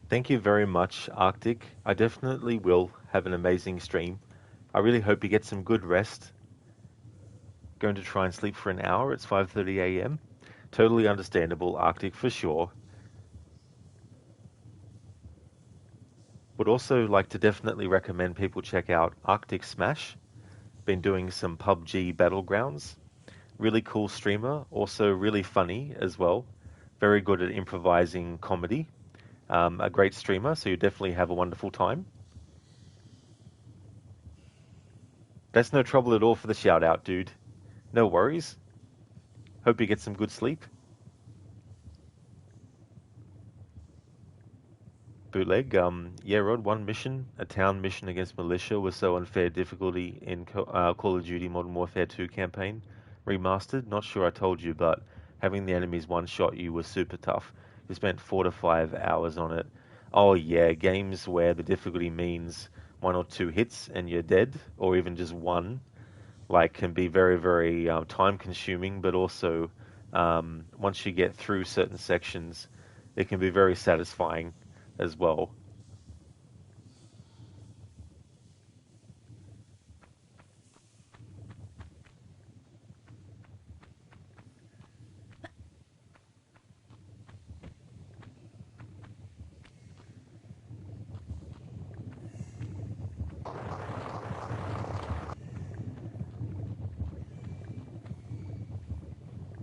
Thank you very much, Arctic. I definitely will have an amazing stream. I really hope you get some good rest. Going to try and sleep for an hour. It's 5:30 a.m. Totally understandable, Arctic, for sure. Would also like to definitely recommend people check out Arctic Smash. Been doing some PUBG Battlegrounds. Really cool streamer, also really funny as well. Very good at improvising comedy. A great streamer, so you definitely have a wonderful time. That's no trouble at all for the shout out, dude. No worries. Hope you get some good sleep. Bootleg. Yeah, Rod, one mission, a town mission against militia was so unfair difficulty in Call of Duty Modern Warfare 2 campaign. Remastered, not sure I told you, but having the enemies one-shot you was super tough. You spent 4 to 5 hours on it. Oh yeah, games where the difficulty means 1 or 2 hits and you're dead, or even just one, like can be very, very time-consuming, but also once you get through certain sections, it can be very satisfying as well.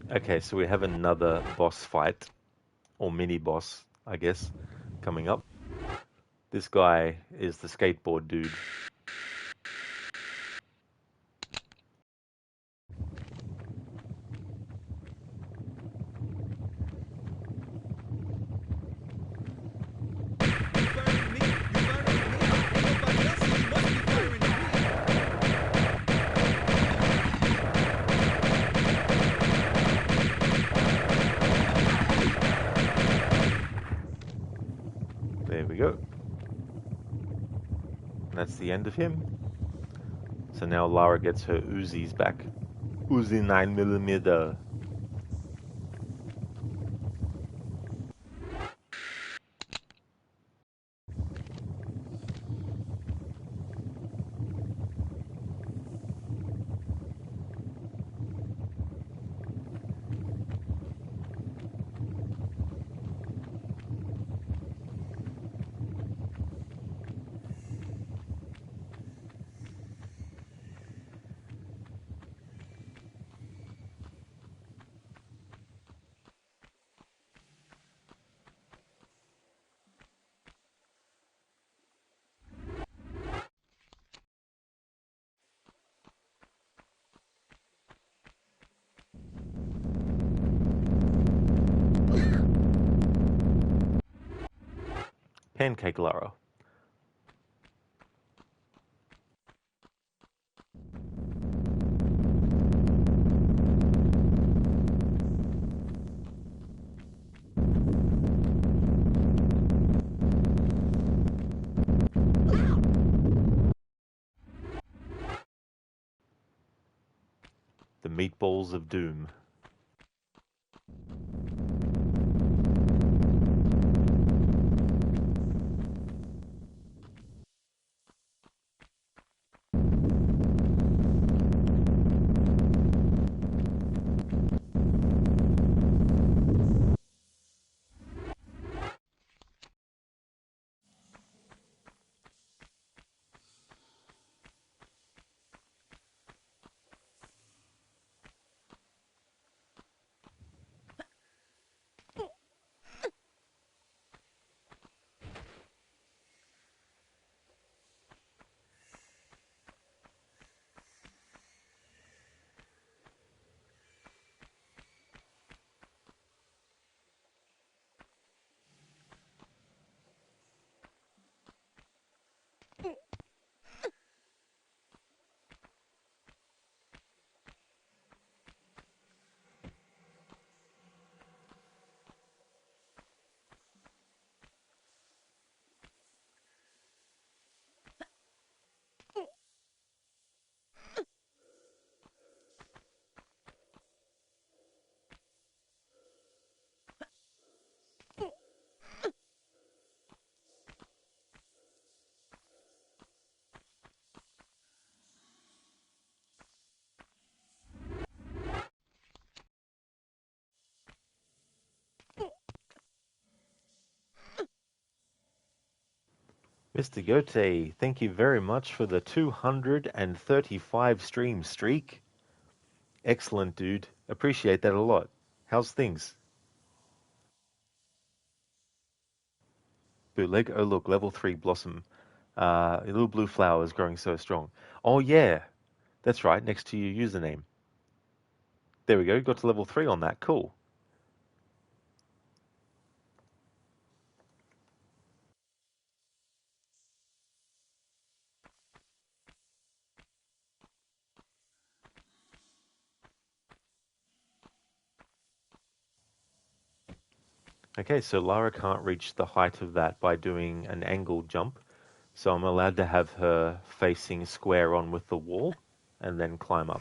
Okay, so we have another boss fight, or mini boss, I guess, coming up. This guy is the skateboard dude. You firing at me? You firing at me? Ain't nobody else, so you must be firing at me. There we go. And that's the end of him. So now Lara gets her Uzis back. Uzi 9mm. Pancake Lara. The Meatballs of Doom. Mr. Gote, thank you very much for the 235 stream streak. Excellent, dude. Appreciate that a lot. How's things? Bootleg? Oh, look, level 3 blossom. A little blue flower is growing so strong. Oh, yeah. That's right, next to your username. There we go, got to level 3 on that. Cool. Okay, so Lara can't reach the height of that by doing an angled jump. So I'm allowed to have her facing square on with the wall and then climb up.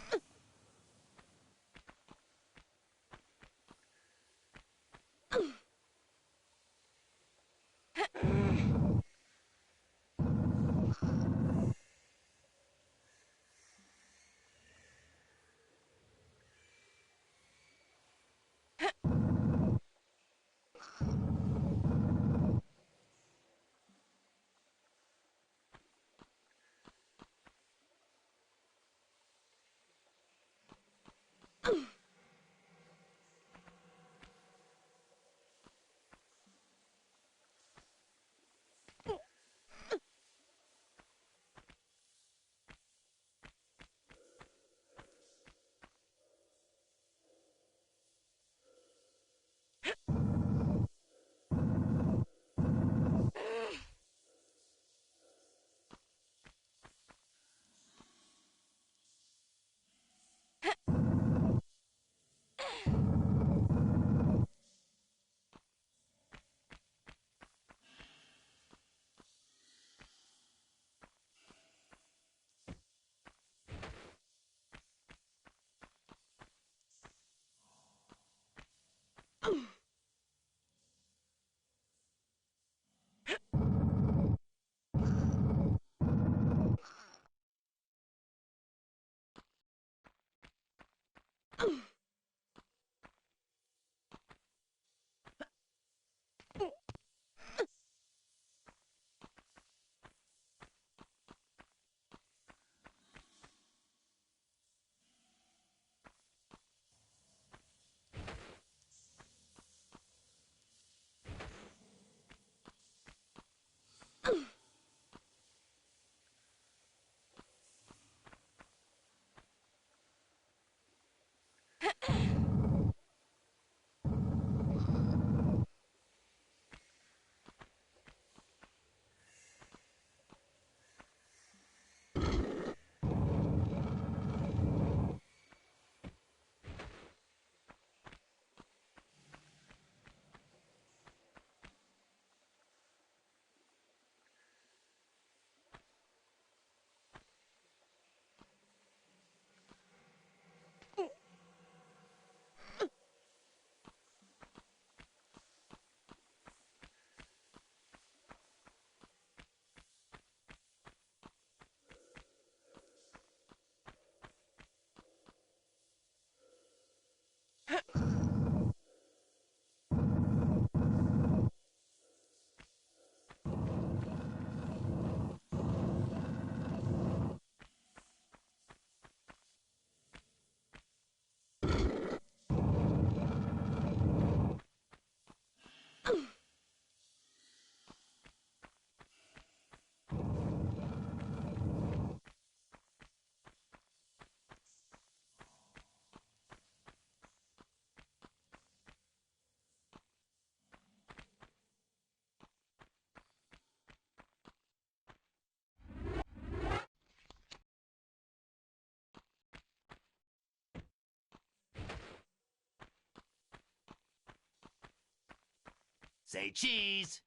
Say cheese!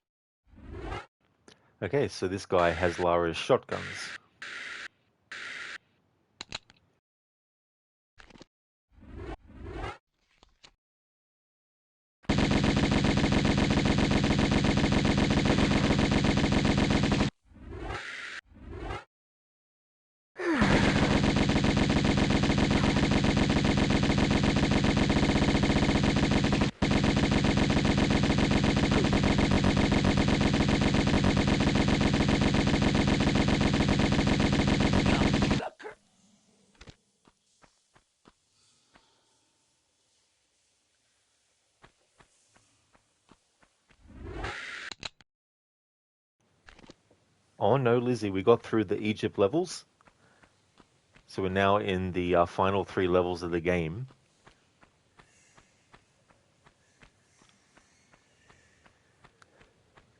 Okay, so this guy has Lara's shotguns. Oh no, Lizzie, we got through the Egypt levels. So we're now in the final 3 levels of the game.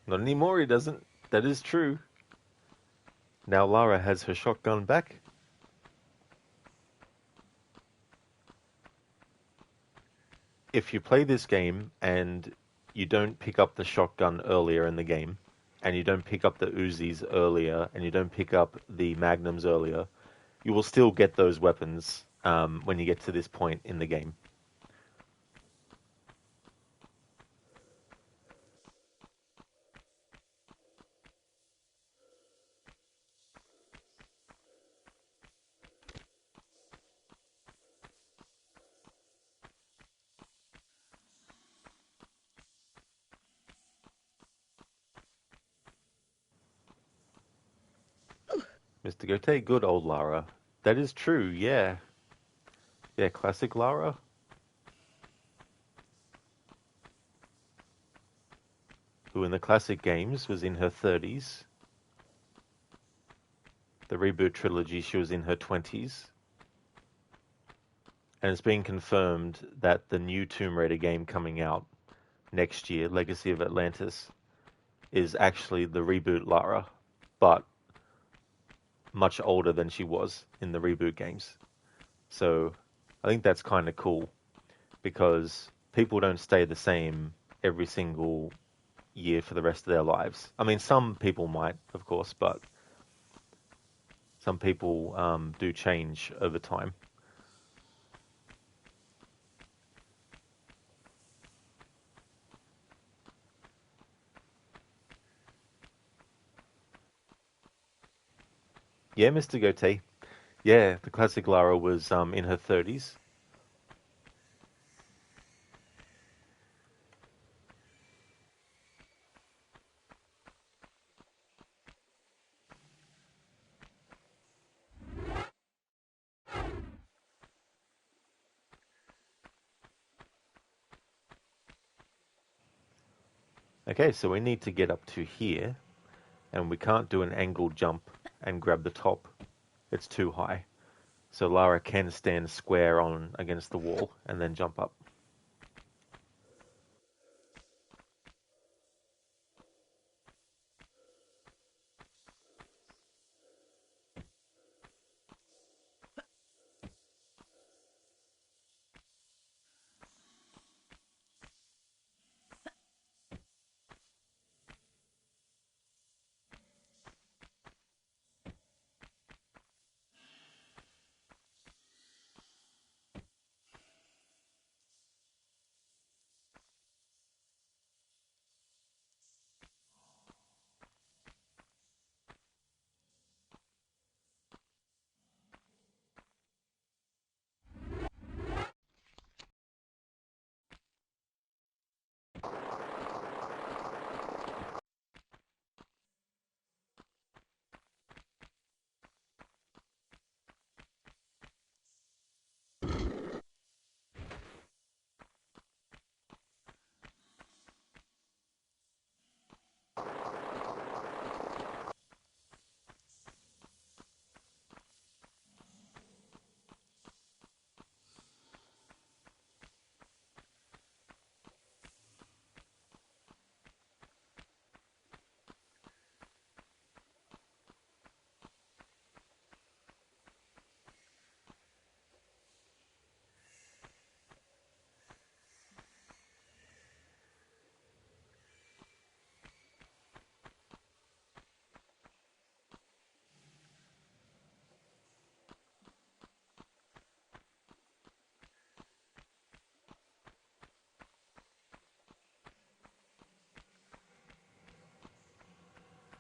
Not anymore, he doesn't. That is true. Now Lara has her shotgun back. If you play this game and you don't pick up the shotgun earlier in the game, and you don't pick up the Uzis earlier, and you don't pick up the Magnums earlier, you will still get those weapons when you get to this point in the game. Mr. Gote, good old Lara. That is true, yeah. Yeah, classic Lara. Who in the classic games was in her 30s. The reboot trilogy, she was in her 20s. And it's been confirmed that the new Tomb Raider game coming out next year, Legacy of Atlantis, is actually the reboot Lara, but much older than she was in the reboot games. So I think that's kind of cool because people don't stay the same every single year for the rest of their lives. I mean, some people might, of course, but some people do change over time. Yeah, Mr. Gote. Yeah, the classic Lara was in her 30s. Okay, so we need to get up to here, and we can't do an angled jump and grab the top. It's too high. So Lara can stand square on against the wall and then jump up.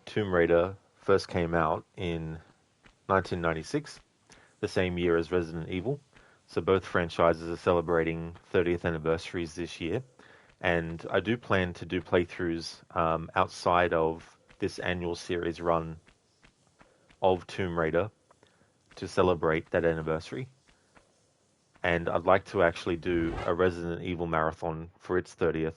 Tomb Raider first came out in 1996, the same year as Resident Evil. So both franchises are celebrating 30th anniversaries this year. And I do plan to do playthroughs outside of this annual series run of Tomb Raider to celebrate that anniversary. And I'd like to actually do a Resident Evil marathon for its 30th.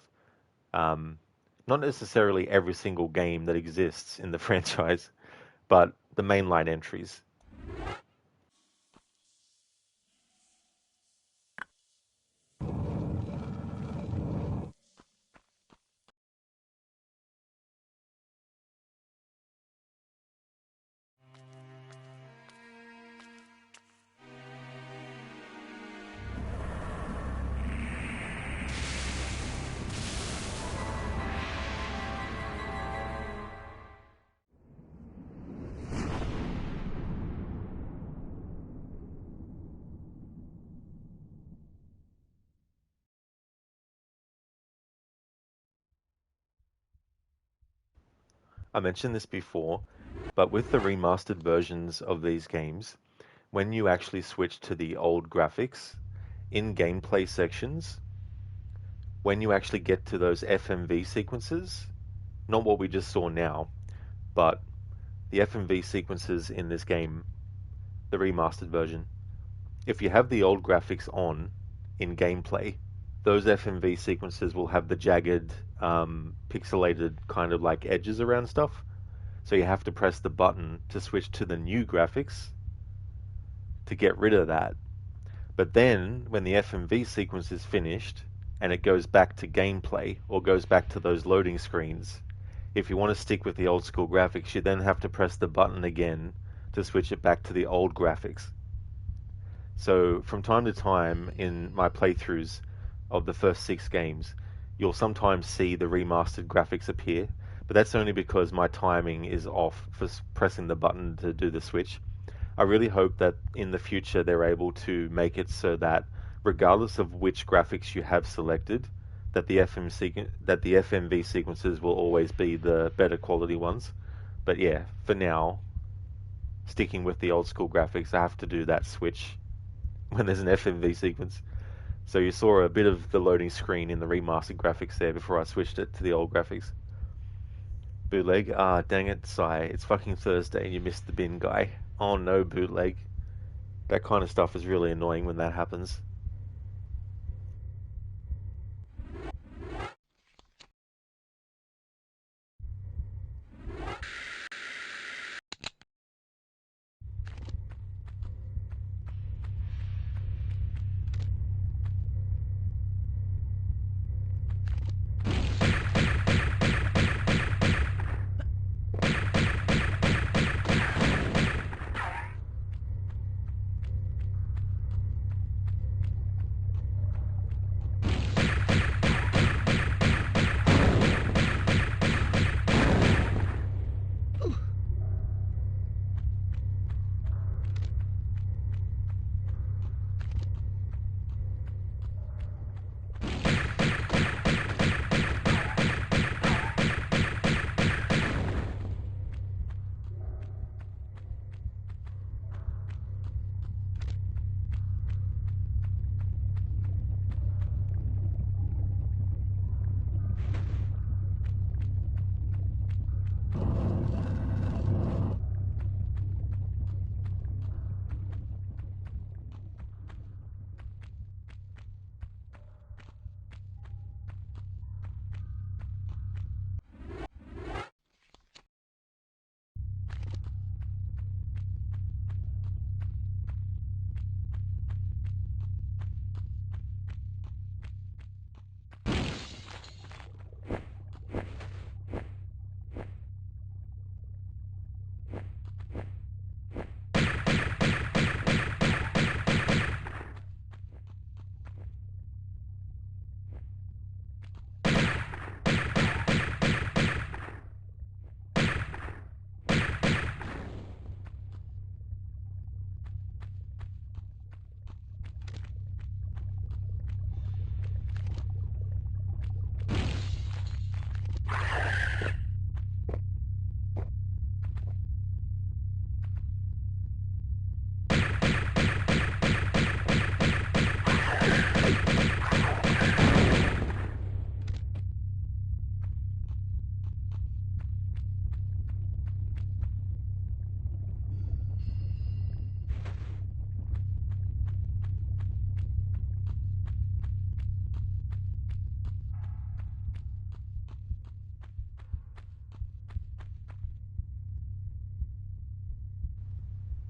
Not necessarily every single game that exists in the franchise, but the mainline entries. I mentioned this before, but with the remastered versions of these games, when you actually switch to the old graphics in gameplay sections, when you actually get to those FMV sequences, not what we just saw now, but the FMV sequences in this game, the remastered version, if you have the old graphics on in gameplay, those FMV sequences will have the jagged, pixelated kind of like edges around stuff. So you have to press the button to switch to the new graphics to get rid of that. But then when the FMV sequence is finished and it goes back to gameplay or goes back to those loading screens, if you want to stick with the old school graphics, you then have to press the button again to switch it back to the old graphics. So from time to time in my playthroughs of the first 6 games, you'll sometimes see the remastered graphics appear, but that's only because my timing is off for pressing the button to do the switch. I really hope that in the future they're able to make it so that regardless of which graphics you have selected, that the FMV sequences will always be the better quality ones. But yeah, for now, sticking with the old school graphics, I have to do that switch when there's an FMV sequence. So you saw a bit of the loading screen in the remastered graphics there before I switched it to the old graphics. Bootleg? Ah, dang it, Sai. It's fucking Thursday and you missed the bin, guy. Oh no, bootleg. That kind of stuff is really annoying when that happens.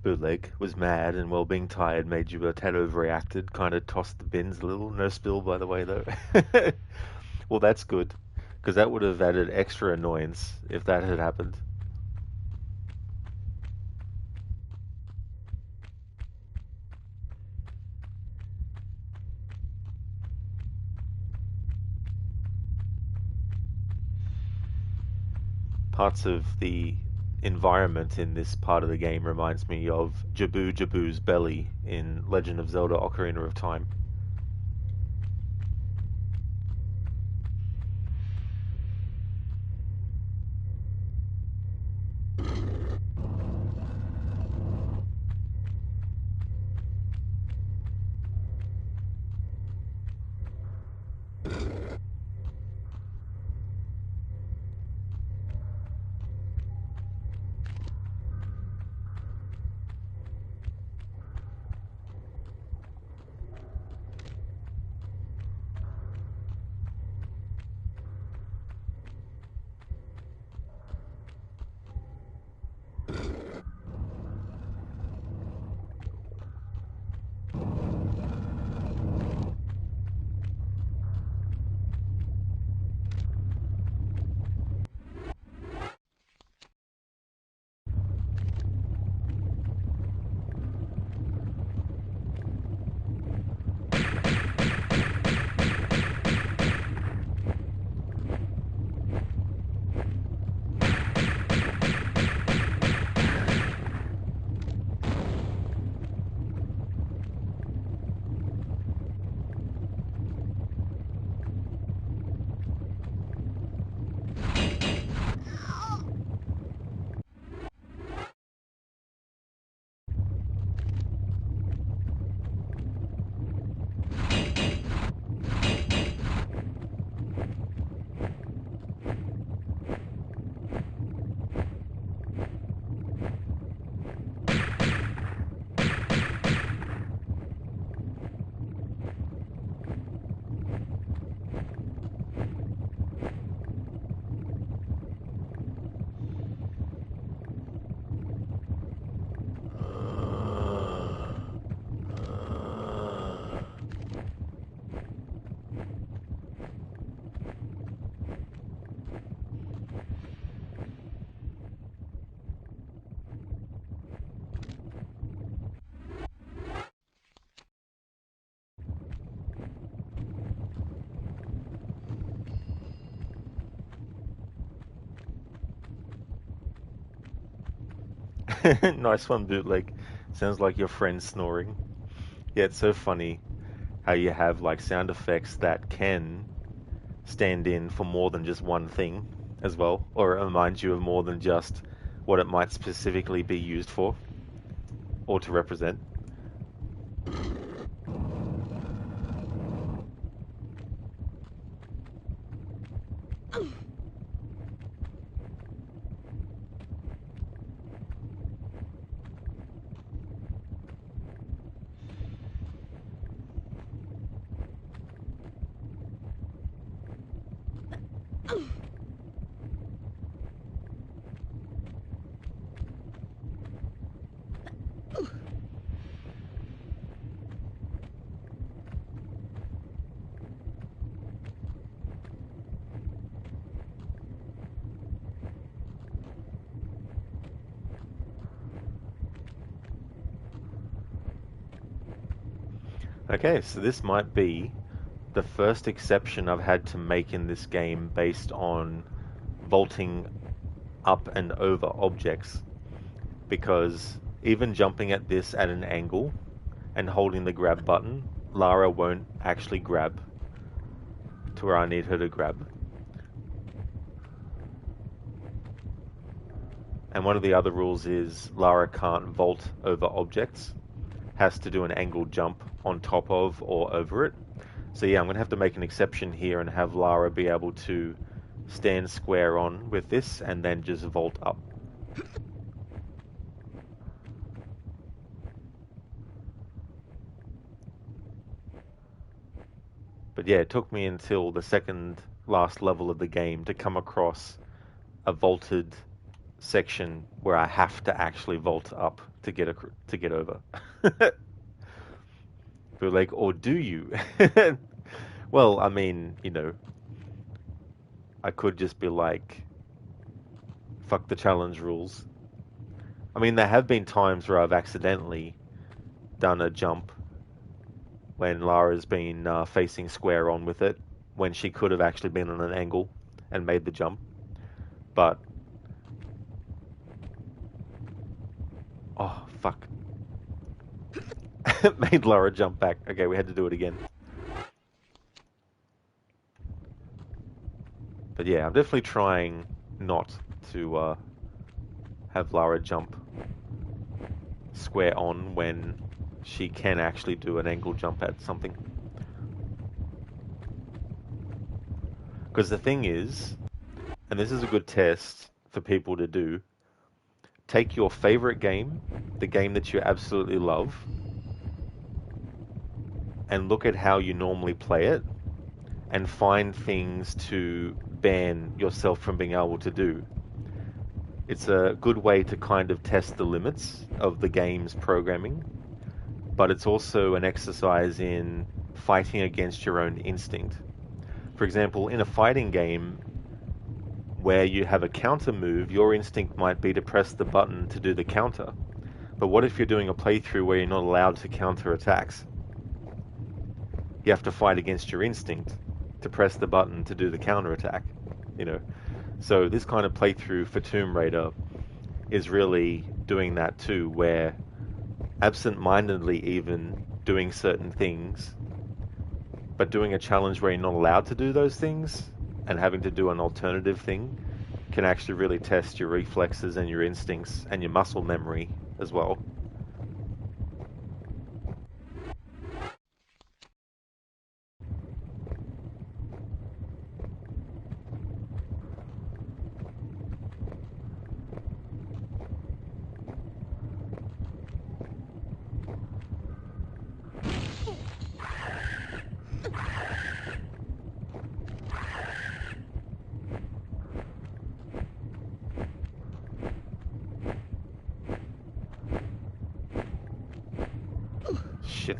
Bootleg was mad and, well, being tired made you a tad overreacted, kind of tossed the bins a little. No spill, by the way, though. Well, that's good, because that would have added extra annoyance if that had happened. Parts of the environment in this part of the game reminds me of Jabu Jabu's belly in Legend of Zelda Ocarina of Time. Nice one, Bootleg. Sounds like your friend snoring. Yeah, it's so funny how you have like sound effects that can stand in for more than just one thing as well, or it reminds you of more than just what it might specifically be used for or to represent. Okay, so this might be the first exception I've had to make in this game based on vaulting up and over objects, because even jumping at this at an angle and holding the grab button, Lara won't actually grab to where I need her to grab. And one of the other rules is Lara can't vault over objects, has to do an angled jump on top of or over it. So yeah, I'm going to have to make an exception here and have Lara be able to stand square on with this and then just vault up. But yeah, it took me until the second last level of the game to come across a vaulted section where I have to actually vault up to get over. But like, or do you? Well, I mean, I could just be like, fuck the challenge rules. I mean, there have been times where I've accidentally done a jump when Lara's been facing square on with it, when she could have actually been on an angle and made the jump. But, oh, fuck. Made Lara jump back. Okay, we had to do it again. But yeah, I'm definitely trying not to have Lara jump square on when she can actually do an angle jump at something. Because the thing is, and this is a good test for people to do, take your favorite game, the game that you absolutely love, and look at how you normally play it, and find things to ban yourself from being able to do. It's a good way to kind of test the limits of the game's programming, but it's also an exercise in fighting against your own instinct. For example, in a fighting game where you have a counter move, your instinct might be to press the button to do the counter. But what if you're doing a playthrough where you're not allowed to counter attacks? You have to fight against your instinct to press the button to do the counter attack, you know. So this kind of playthrough for Tomb Raider is really doing that too, where absent-mindedly even doing certain things, but doing a challenge where you're not allowed to do those things and having to do an alternative thing can actually really test your reflexes and your instincts and your muscle memory as well. Shit.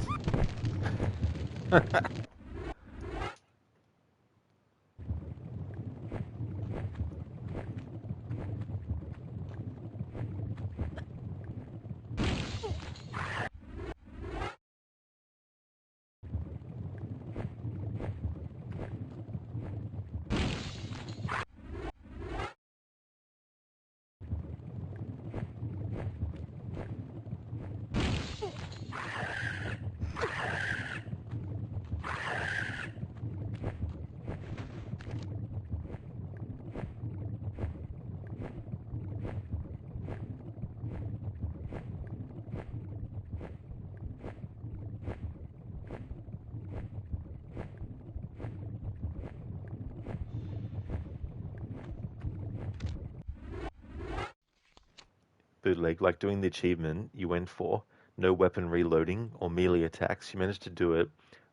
Bootleg, like doing the achievement you went for, no weapon reloading or melee attacks. You managed to do it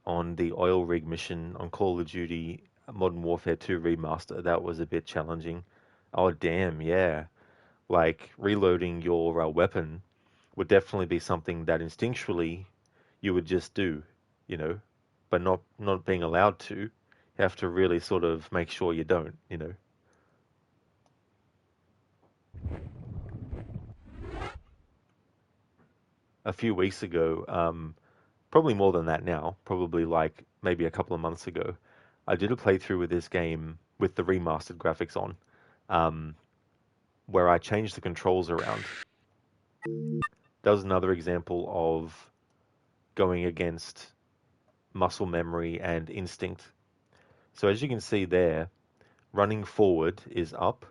on the oil rig mission on Call of Duty Modern Warfare 2 Remaster. That was a bit challenging. Oh, damn, yeah. Like, reloading your weapon would definitely be something that instinctually you would just do, but not being allowed to. You have to really sort of make sure you don't. A few weeks ago, probably more than that now, probably like maybe a couple of months ago, I did a playthrough with this game with the remastered graphics on, um, where I changed the controls around. That was another example of going against muscle memory and instinct. So as you can see there, running forward is up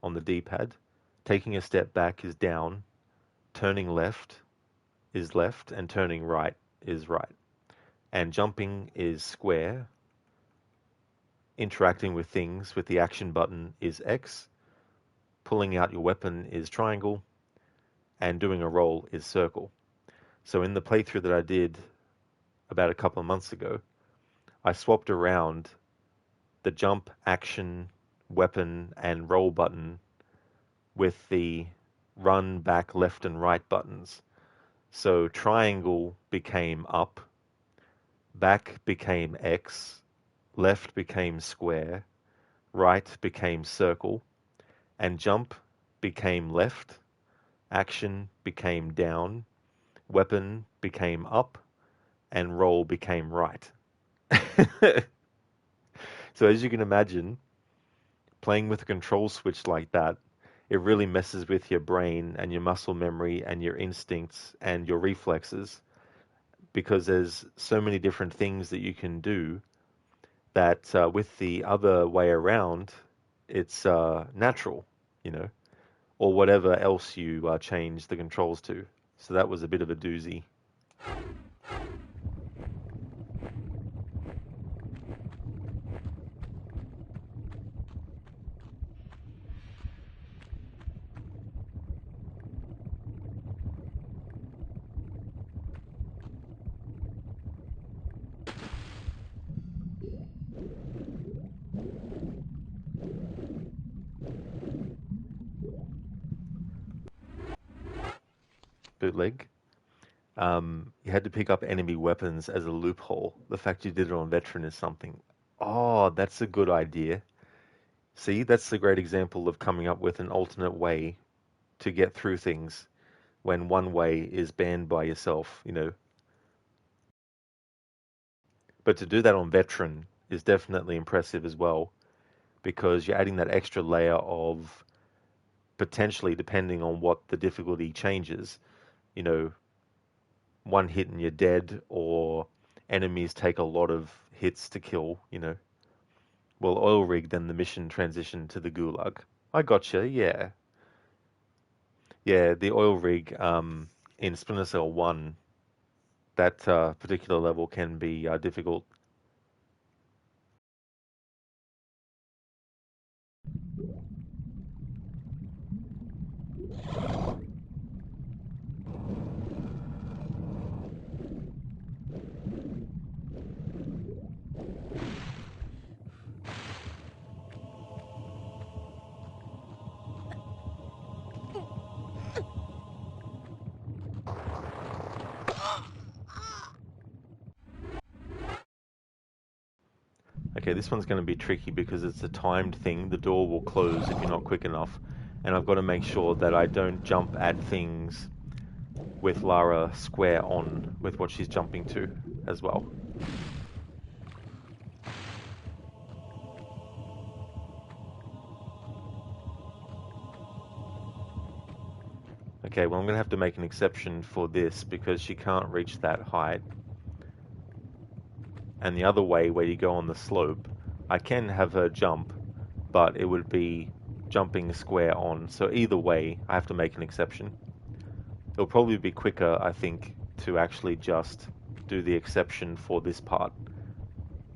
on the D-pad, taking a step back is down, turning left is left, and turning right is right. And jumping is square, interacting with things with the action button is X, pulling out your weapon is triangle, and doing a roll is circle. So in the playthrough that I did about a couple of months ago, I swapped around the jump, action, weapon, and roll button with the run, back, left, and right buttons. So triangle became up, back became X, left became square, right became circle, and jump became left, action became down, weapon became up, and roll became right. So as you can imagine, playing with a control switch like that, it really messes with your brain and your muscle memory and your instincts and your reflexes, because there's so many different things that you can do that with the other way around, it's natural, you know, or whatever else you change the controls to. So that was a bit of a doozy. Bootleg. You had to pick up enemy weapons as a loophole. The fact you did it on veteran is something. Oh, that's a good idea. See, that's a great example of coming up with an alternate way to get through things when one way is banned by yourself, you know. But to do that on veteran is definitely impressive as well, because you're adding that extra layer of potentially, depending on what the difficulty changes, you know, one hit and you're dead, or enemies take a lot of hits to kill, you know. Well, oil rig, then the mission transition to the gulag. I gotcha, yeah. Yeah, the oil rig in Splinter Cell 1, that particular level can be difficult. Okay, this one's going to be tricky because it's a timed thing. The door will close if you're not quick enough. And I've got to make sure that I don't jump at things with Lara square on with what she's jumping to as well. Okay, well I'm going to have to make an exception for this because she can't reach that height. And the other way, where you go on the slope, I can have her jump, but it would be jumping square on. So either way, I have to make an exception. It'll probably be quicker, I think, to actually just do the exception for this part,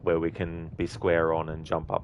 where we can be square on and jump up.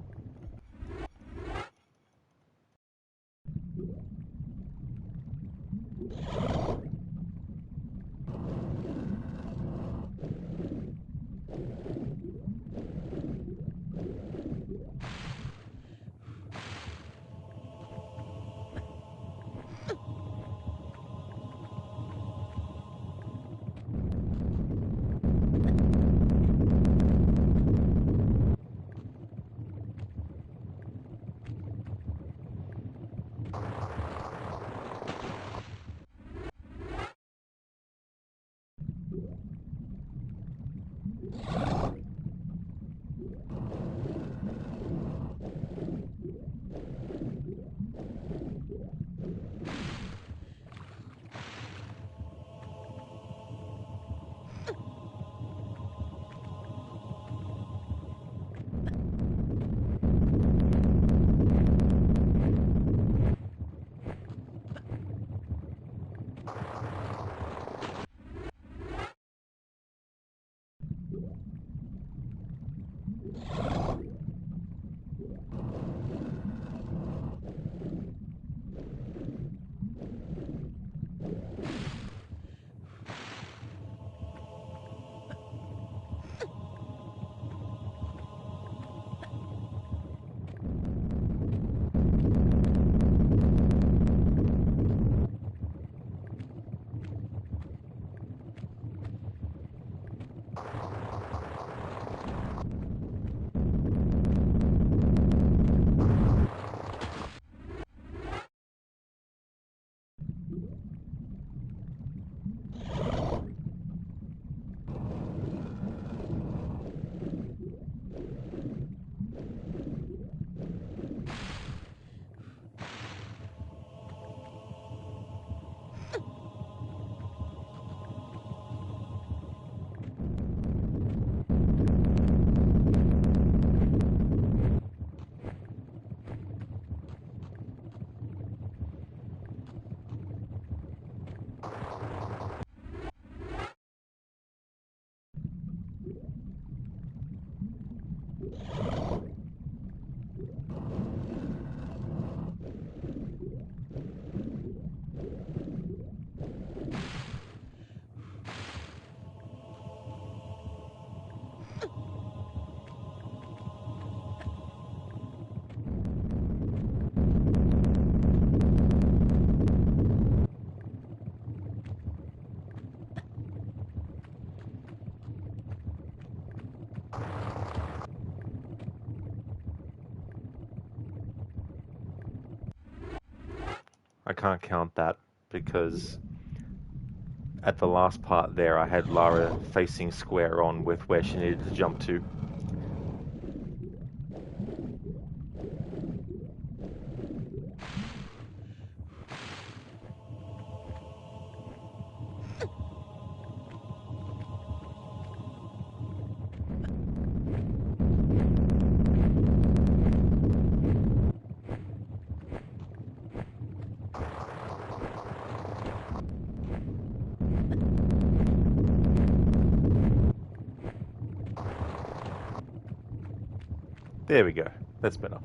I can't count that because at the last part there, I had Lara facing square on with where she needed to jump to. There we go. That's better.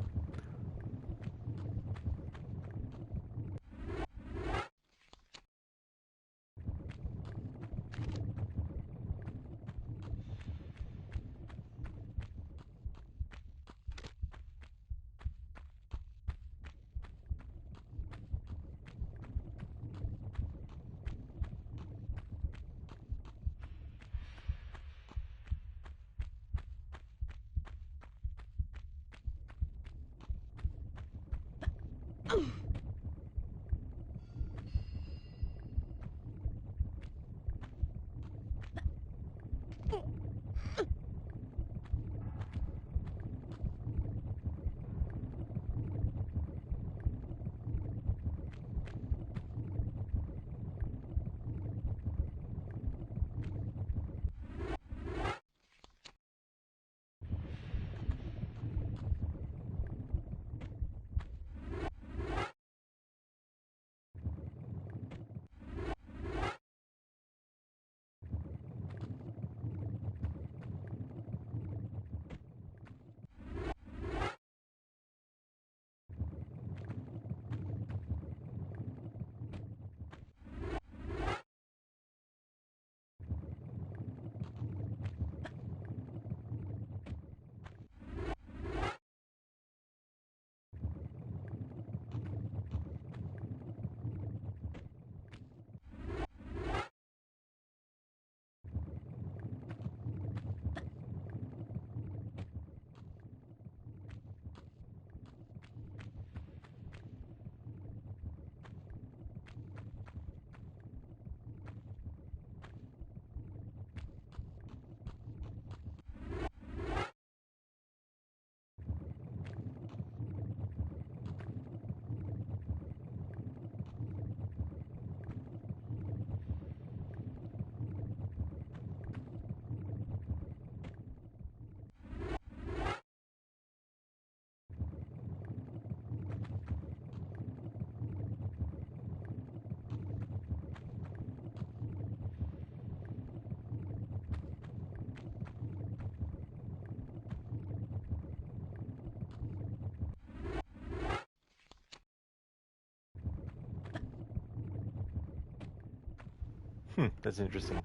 That's interesting.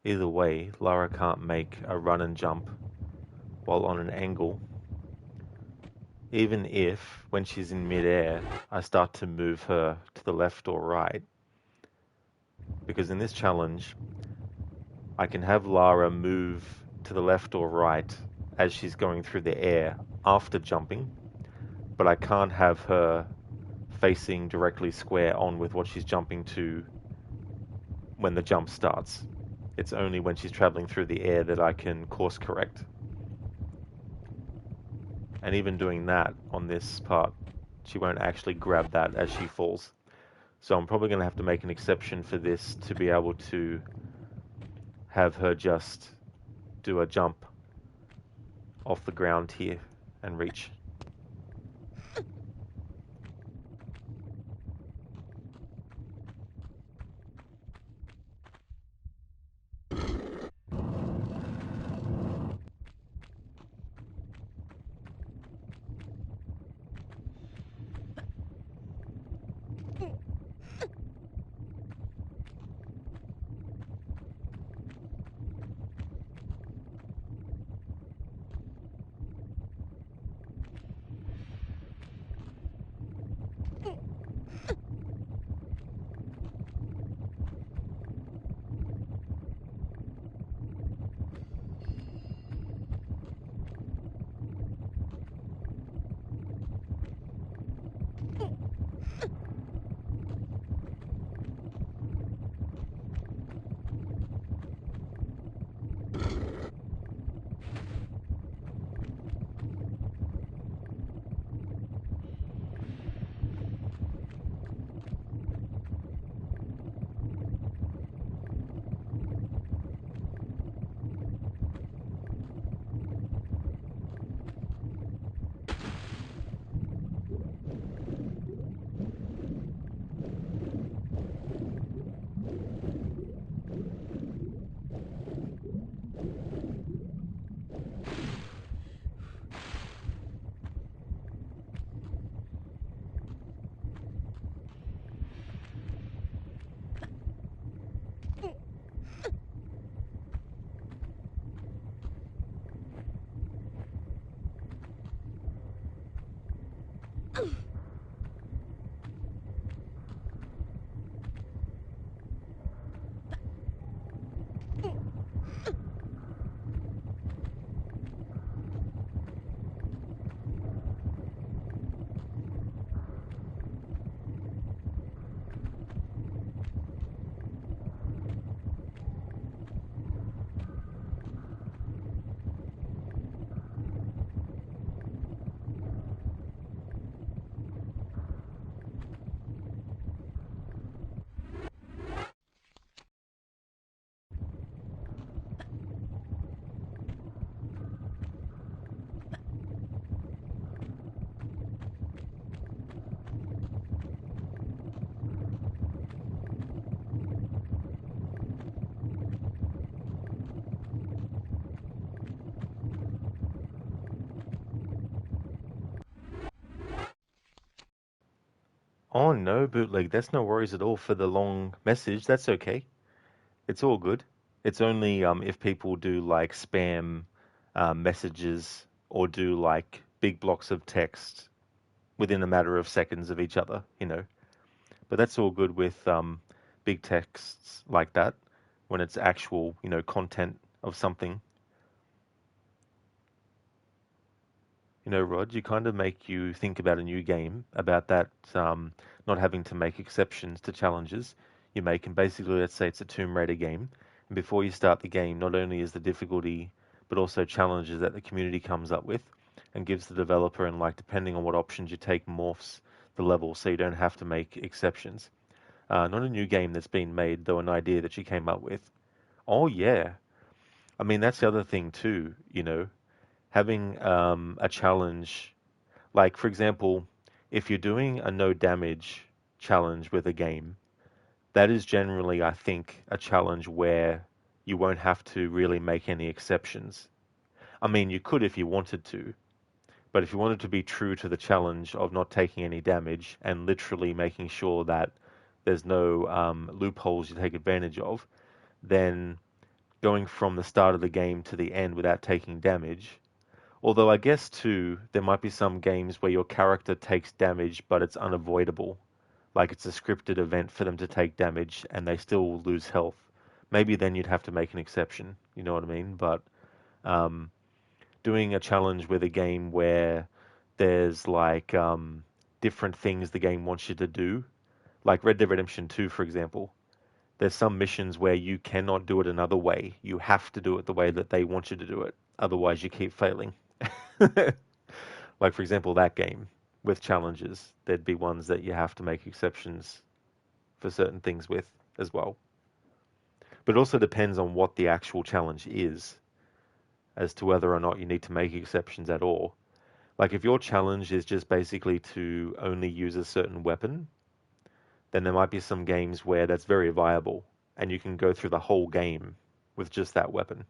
Either way, Lara can't make a run and jump while on an angle, even if, when she's in midair, I start to move her to the left or right. Because in this challenge, I can have Lara move to the left or right as she's going through the air after jumping, but I can't have her facing directly square on with what she's jumping to when the jump starts. It's only when she's traveling through the air that I can course correct. And even doing that on this part, she won't actually grab that as she falls. So I'm probably going to have to make an exception for this to be able to have her just do a jump off the ground here and reach. Oh no, bootleg, that's no worries at all for the long message. That's okay. It's all good. It's only if people do like spam messages or do like big blocks of text within a matter of seconds of each other, you know. But that's all good with big texts like that when it's actual, you know, content of something. You know, Rod, you kind of make you think about a new game, about that not having to make exceptions to challenges you make. And basically, let's say it's a Tomb Raider game. And before you start the game, not only is the difficulty, but also challenges that the community comes up with and gives the developer, and like depending on what options you take, morphs the level so you don't have to make exceptions. Not a new game that's been made, though an idea that you came up with. Oh, yeah. I mean, that's the other thing, too, you know having a challenge, like for example, if you're doing a no damage challenge with a game, that is generally, I think, a challenge where you won't have to really make any exceptions. I mean, you could if you wanted to, but if you wanted to be true to the challenge of not taking any damage and literally making sure that there's no loopholes you take advantage of, then going from the start of the game to the end without taking damage. Although I guess too, there might be some games where your character takes damage, but it's unavoidable. Like it's a scripted event for them to take damage and they still lose health. maybe then you'd have to make an exception. You know what I mean? But um, doing a challenge with a game where there's like different things the game wants you to do, like Red Dead Redemption 2, for example. There's some missions where you cannot do it another way. You have to do it the way that they want you to do it. Otherwise, you keep failing. Like, for example, that game with challenges, there'd be ones that you have to make exceptions for certain things with as well. But it also depends on what the actual challenge is as to whether or not you need to make exceptions at all. Like, if your challenge is just basically to only use a certain weapon, then there might be some games where that's very viable and you can go through the whole game with just that weapon.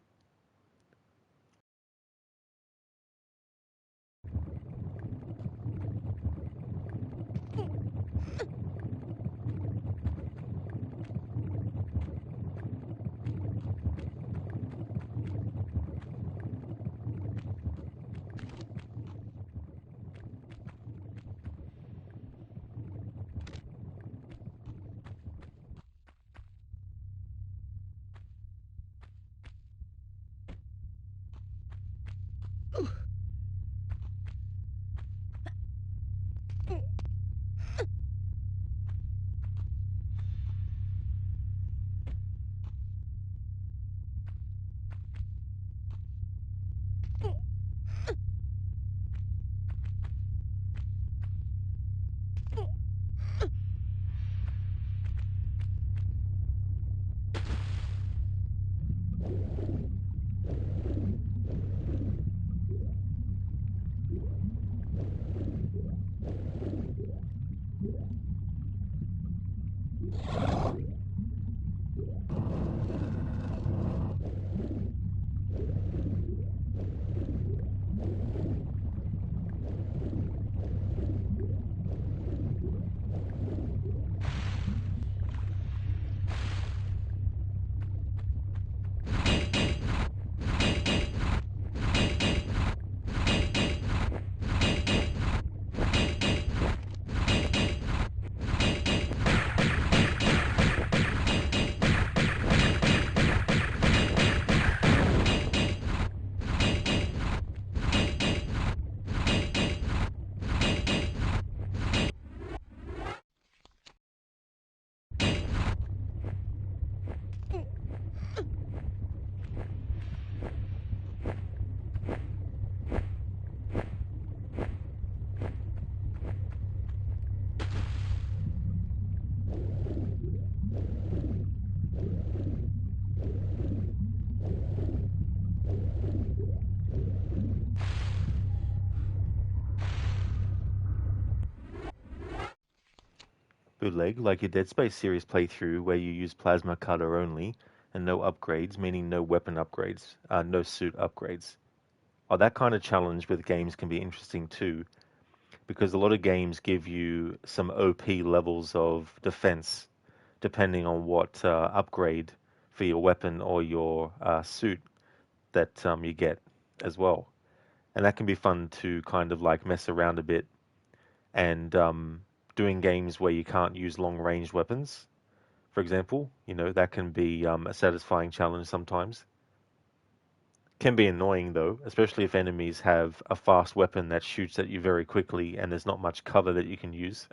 Bootleg, like your Dead Space series playthrough where you use plasma cutter only and no upgrades, meaning no weapon upgrades, no suit upgrades. Oh, that kind of challenge with games can be interesting too, because a lot of games give you some OP levels of defense depending on what upgrade for your weapon or your suit that you get as well. And that can be fun to kind of like mess around a bit and doing games where you can't use long range weapons, for example, that can be a satisfying challenge sometimes. Can be annoying though, especially if enemies have a fast weapon that shoots at you very quickly and there's not much cover that you can use.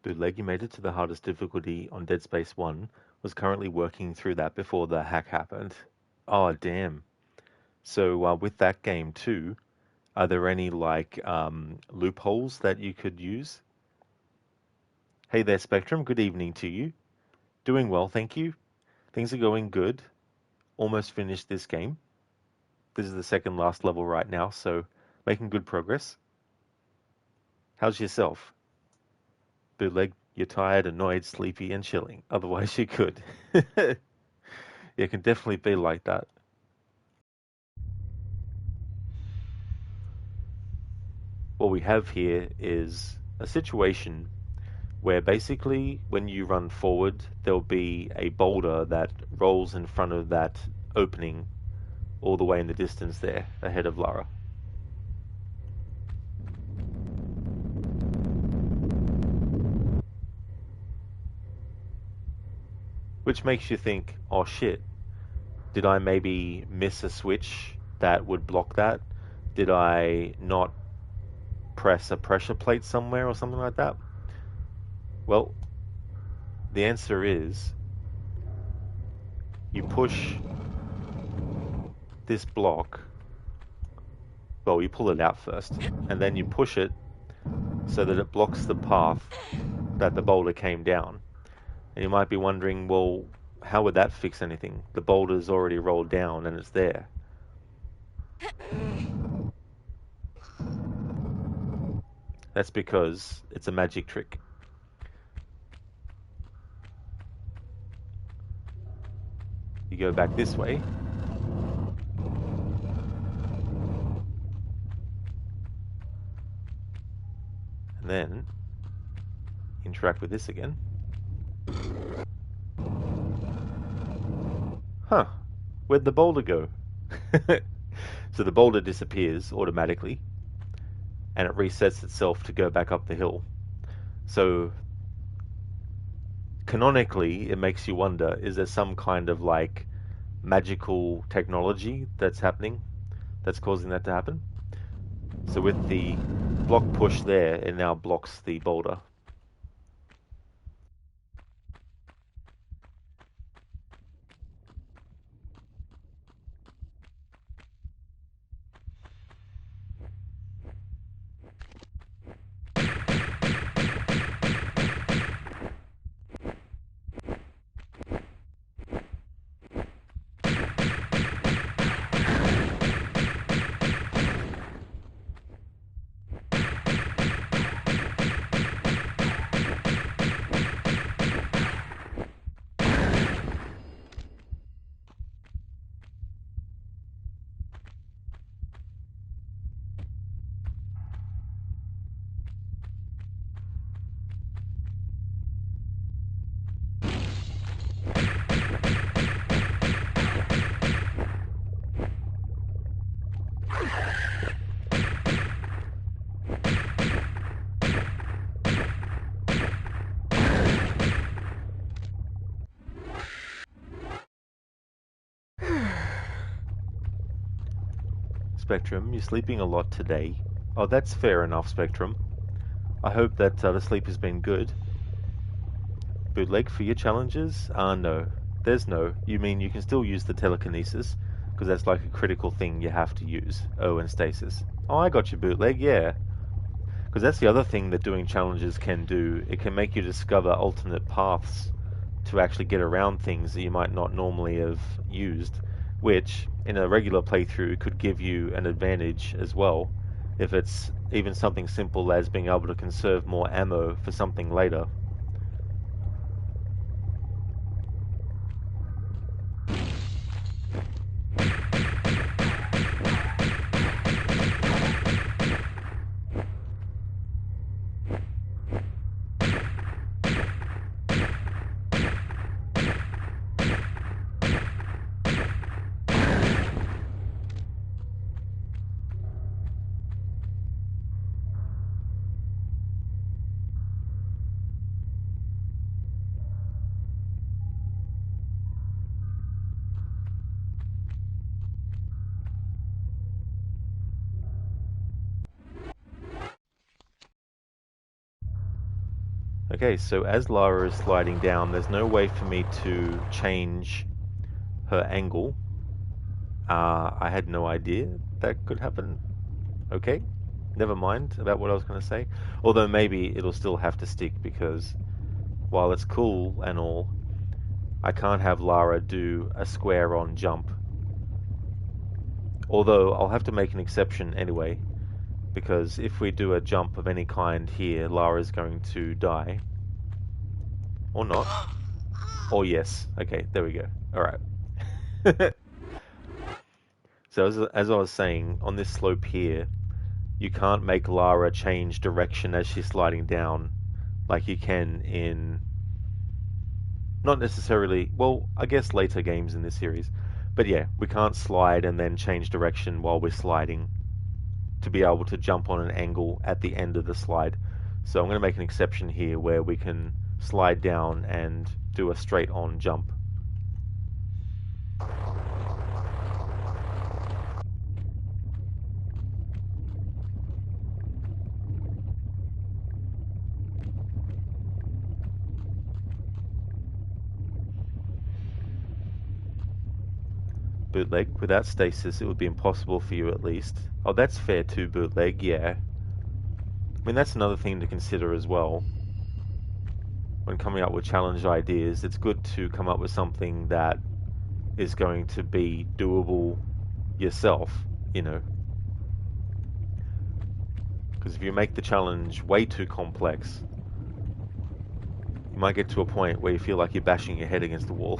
Bootleg, you made it to the hardest difficulty on Dead Space 1. Was currently working through that before the hack happened. Oh, damn. So with that game too, are there any like loopholes that you could use? Hey there, Spectrum. Good evening to you. Doing well, thank you. Things are going good. Almost finished this game. This is the second last level right now, so making good progress. How's yourself? Bootleg, you're tired, annoyed, sleepy, and chilling. Otherwise, you could. It can definitely be like that. What we have here is a situation where basically when you run forward, there'll be a boulder that rolls in front of that opening all the way in the distance there, ahead of Lara. Which makes you think, oh shit, did I maybe miss a switch that would block that? Did I not press a pressure plate somewhere or something like that? Well, the answer is you push this block, well, you pull it out first, and then you push it so that it blocks the path that the boulder came down. And you might be wondering, well, how would that fix anything? The boulder's already rolled down and it's there. That's because it's a magic trick. You go back this way. And then interact with this again. Huh, where'd the boulder go? So the boulder disappears automatically and it resets itself to go back up the hill. So canonically, it makes you wonder, is there some kind of like magical technology that's happening that's causing that to happen? So with the block push there, it now blocks the boulder. Spectrum, you're sleeping a lot today. Oh, that's fair enough, Spectrum. I hope that the sleep has been good. Bootleg for your challenges? No. There's no. You mean you can still use the telekinesis, because that's like a critical thing you have to use. Oh, and stasis. Oh, I got you, Bootleg, yeah. Because that's the other thing that doing challenges can do. It can make you discover alternate paths to actually get around things that you might not normally have used, which in a regular playthrough could give you an advantage as well, if it's even something simple as being able to conserve more ammo for something later. Okay, so as Lara is sliding down, there's no way for me to change her angle. I had no idea that could happen. Okay, never mind about what I was going to say. Although maybe it'll still have to stick because while it's cool and all, I can't have Lara do a square on jump. Although I'll have to make an exception anyway, because if we do a jump of any kind here, Lara's going to die. Or not. Or yes. Okay, there we go. Alright. So as I was saying, on this slope here, you can't make Lara change direction as she's sliding down like you can in, not necessarily, well, I guess later games in this series. But yeah, we can't slide and then change direction while we're sliding to be able to jump on an angle at the end of the slide. So I'm going to make an exception here where we can slide down and do a straight on jump. Bootleg. Without stasis, it would be impossible for you at least. Oh, that's fair too, Bootleg, yeah. I mean, that's another thing to consider as well. When coming up with challenge ideas, it's good to come up with something that is going to be doable yourself, you know. Because if you make the challenge way too complex, you might get to a point where you feel like you're bashing your head against the wall.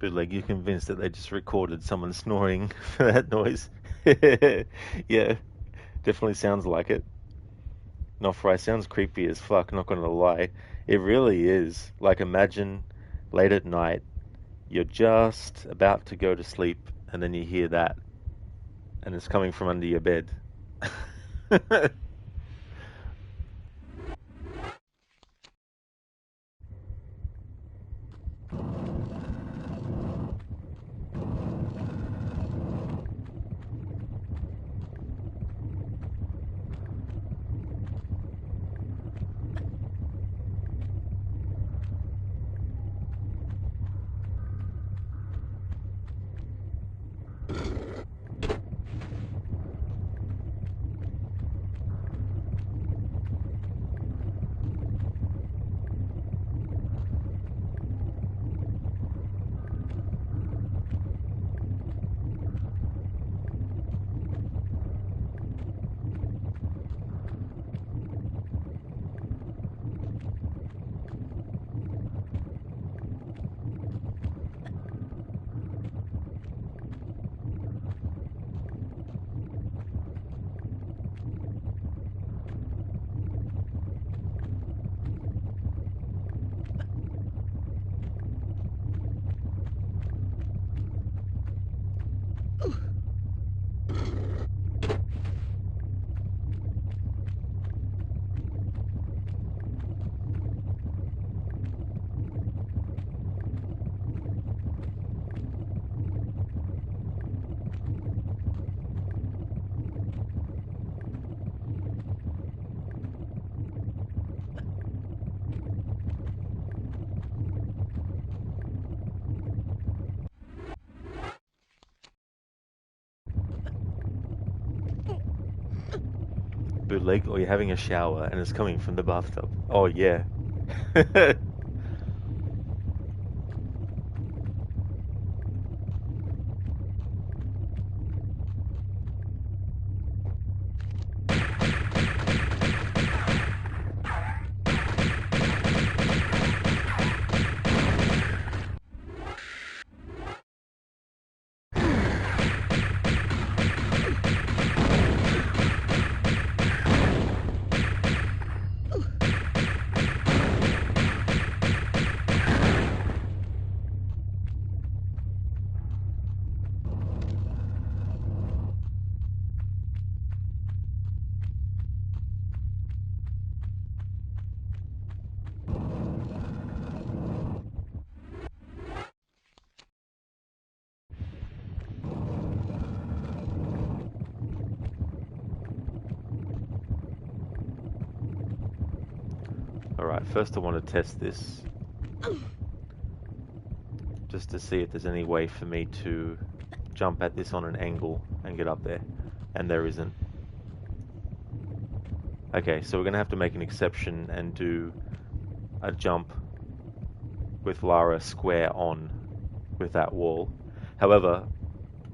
Bootleg, you're convinced that they just recorded someone snoring for that noise? Yeah, definitely sounds like it. Not fry sounds creepy as fuck, not gonna lie. It really is. Like imagine late at night, you're just about to go to sleep, and then you hear that, and it's coming from under your bed. Bootleg, or you're having a shower and it's coming from the bathtub. Oh yeah. Alright, first I want to test this. Just to see if there's any way for me to jump at this on an angle and get up there. And there isn't. Okay, so we're going to have to make an exception and do a jump with Lara square on with that wall. However,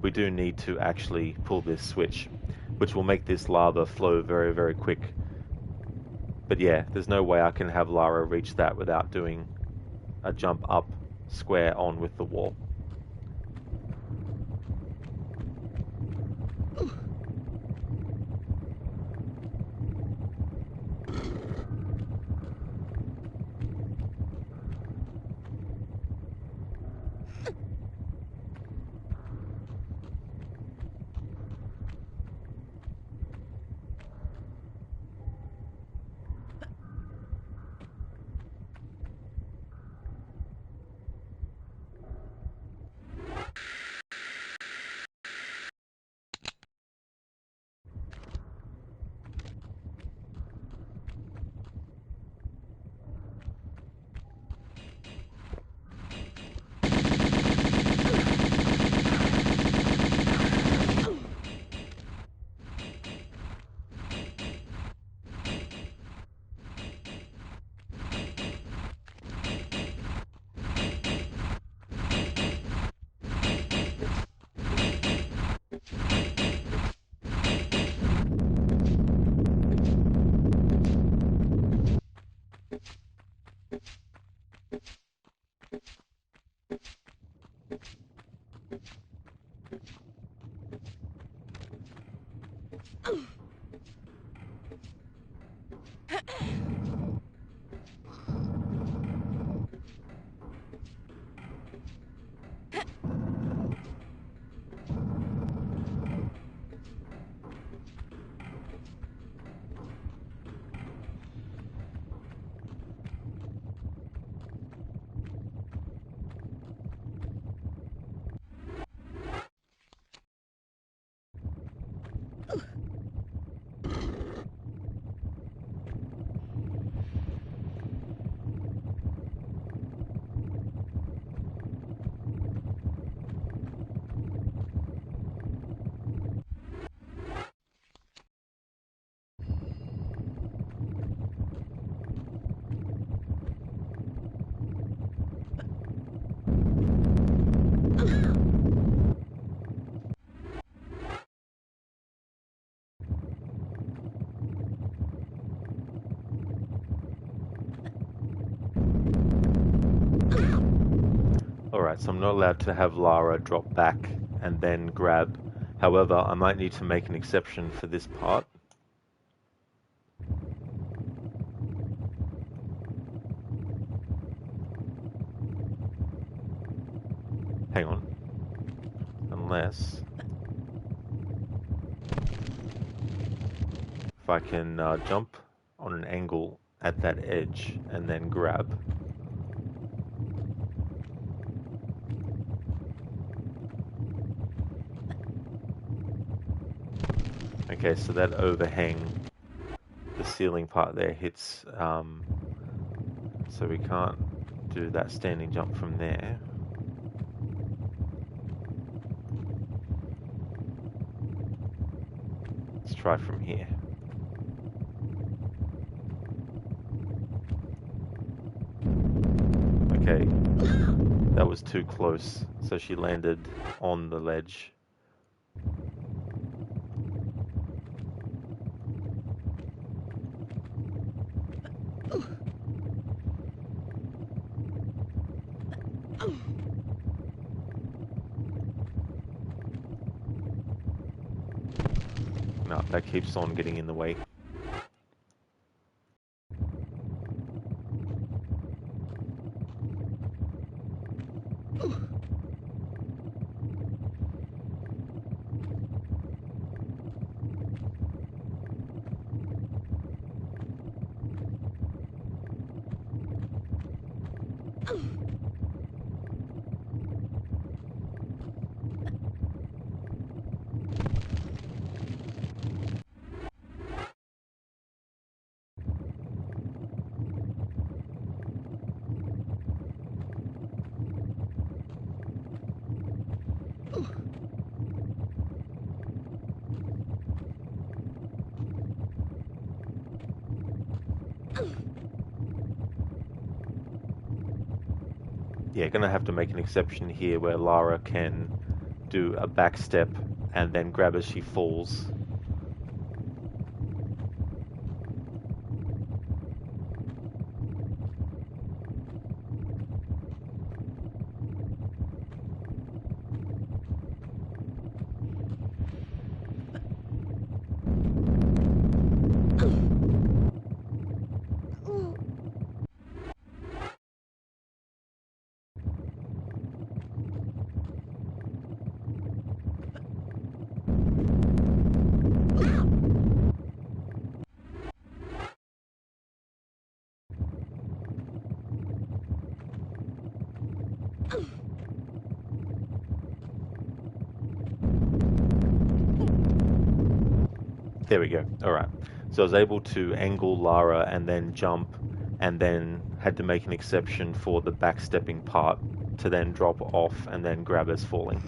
we do need to actually pull this switch, which will make this lava flow very, very quick. But yeah, there's no way I can have Lara reach that without doing a jump up square on with the wall. Alright, so I'm not allowed to have Lara drop back and then grab. However, I might need to make an exception for this part. Hang on. Unless... if I can jump on an angle at that edge and then grab. Okay, so that overhang, the ceiling part there hits, so we can't do that standing jump from there. Let's try from here. Okay, that was too close, so she landed on the ledge. No, that keeps on getting in the way. Yeah, gonna have to make an exception here where Lara can do a back step and then grab as she falls. There we go. All right. So I was able to angle Lara and then jump, and then had to make an exception for the backstepping part to then drop off and then grab us falling.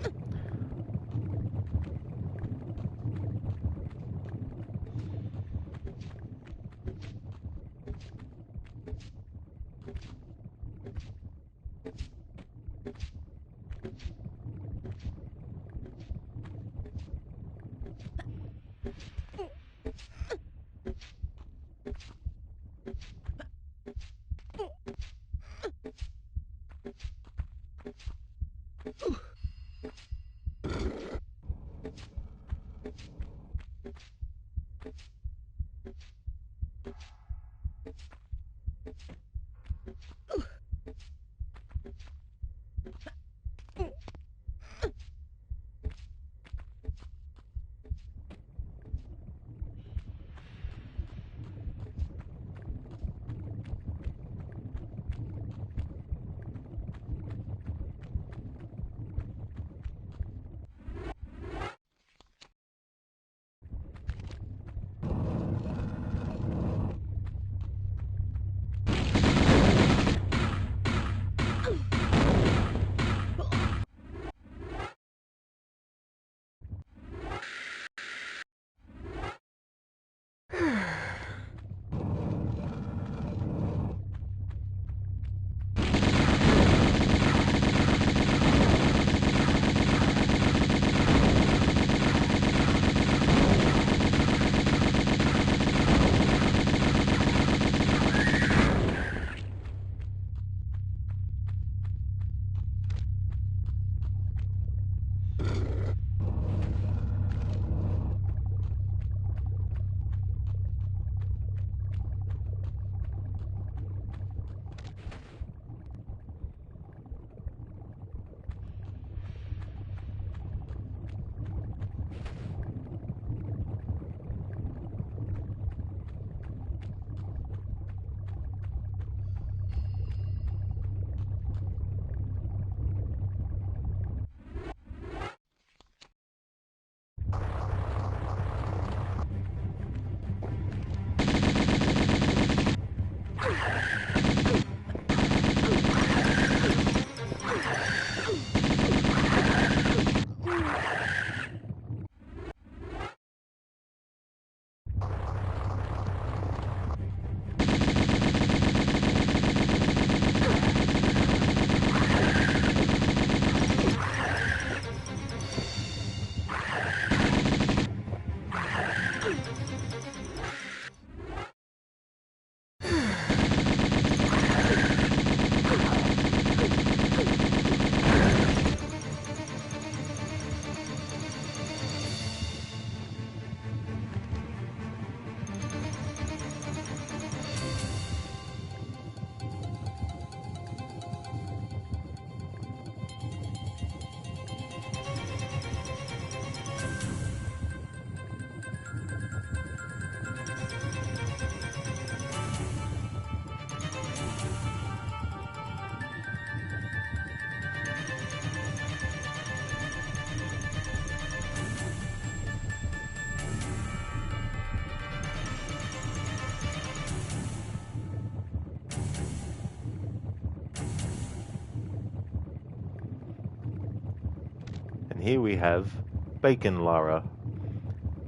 And here we have Bacon Lara.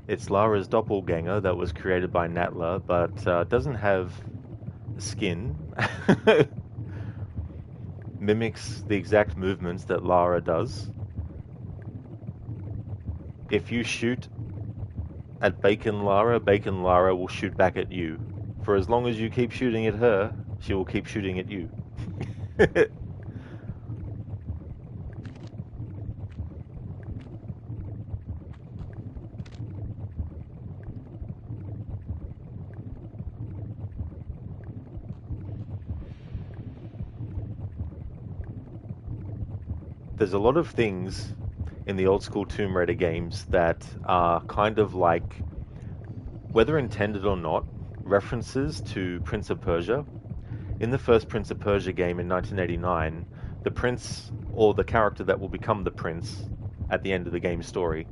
It's Lara's doppelganger that was created by Natla, but doesn't have skin. Mimics the exact movements that Lara does. If you shoot at Bacon Lara will shoot back at you. For as long as you keep shooting at her, she will keep shooting at you. There's a lot of things in the old school Tomb Raider games that are kind of like, whether intended or not, references to Prince of Persia. In the first Prince of Persia game in 1989, the prince, or the character that will become the prince at the end of the game story,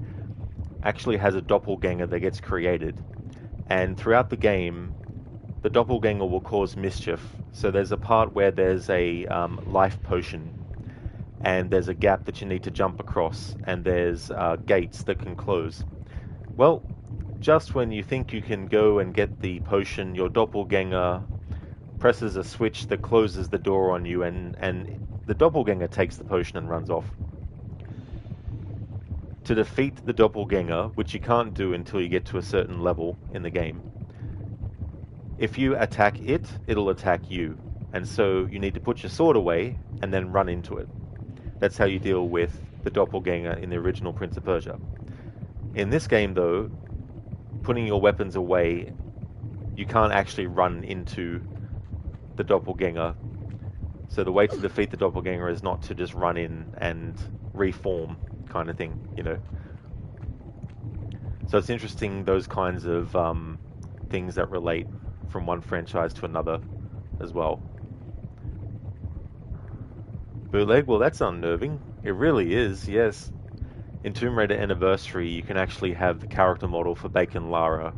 actually has a doppelganger that gets created. And throughout the game, the doppelganger will cause mischief. So there's a part where there's a life potion, and there's a gap that you need to jump across, and there's gates that can close. Well, just when you think you can go and get the potion, your doppelganger presses a switch that closes the door on you, and the doppelganger takes the potion and runs off. To defeat the doppelganger, which you can't do until you get to a certain level in the game, if you attack it, it'll attack you. And so you need to put your sword away and then run into it. That's how you deal with the doppelganger in the original Prince of Persia. In this game, though, putting your weapons away, you can't actually run into the doppelganger. So the way to defeat the doppelganger is not to just run in and reform, kind of thing, you know. So it's interesting, those kinds of things that relate from one franchise to another as well. Bootleg? Well, that's unnerving. It really is, yes. In Tomb Raider Anniversary, you can actually have the character model for Bacon Lara.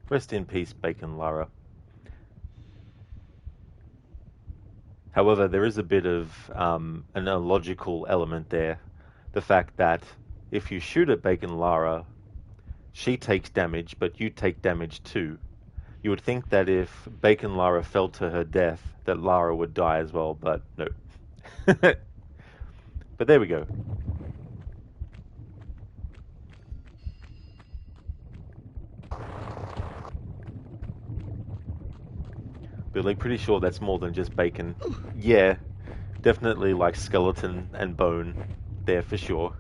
Rest in peace, Bacon Lara. However, there is a bit of an illogical element there. The fact that if you shoot at Bacon Lara, she takes damage, but you take damage too. You would think that if Bacon Lara fell to her death, that Lara would die as well, but no. But there we go. But like, pretty sure that's more than just bacon. Yeah, definitely like skeleton and bone there for sure.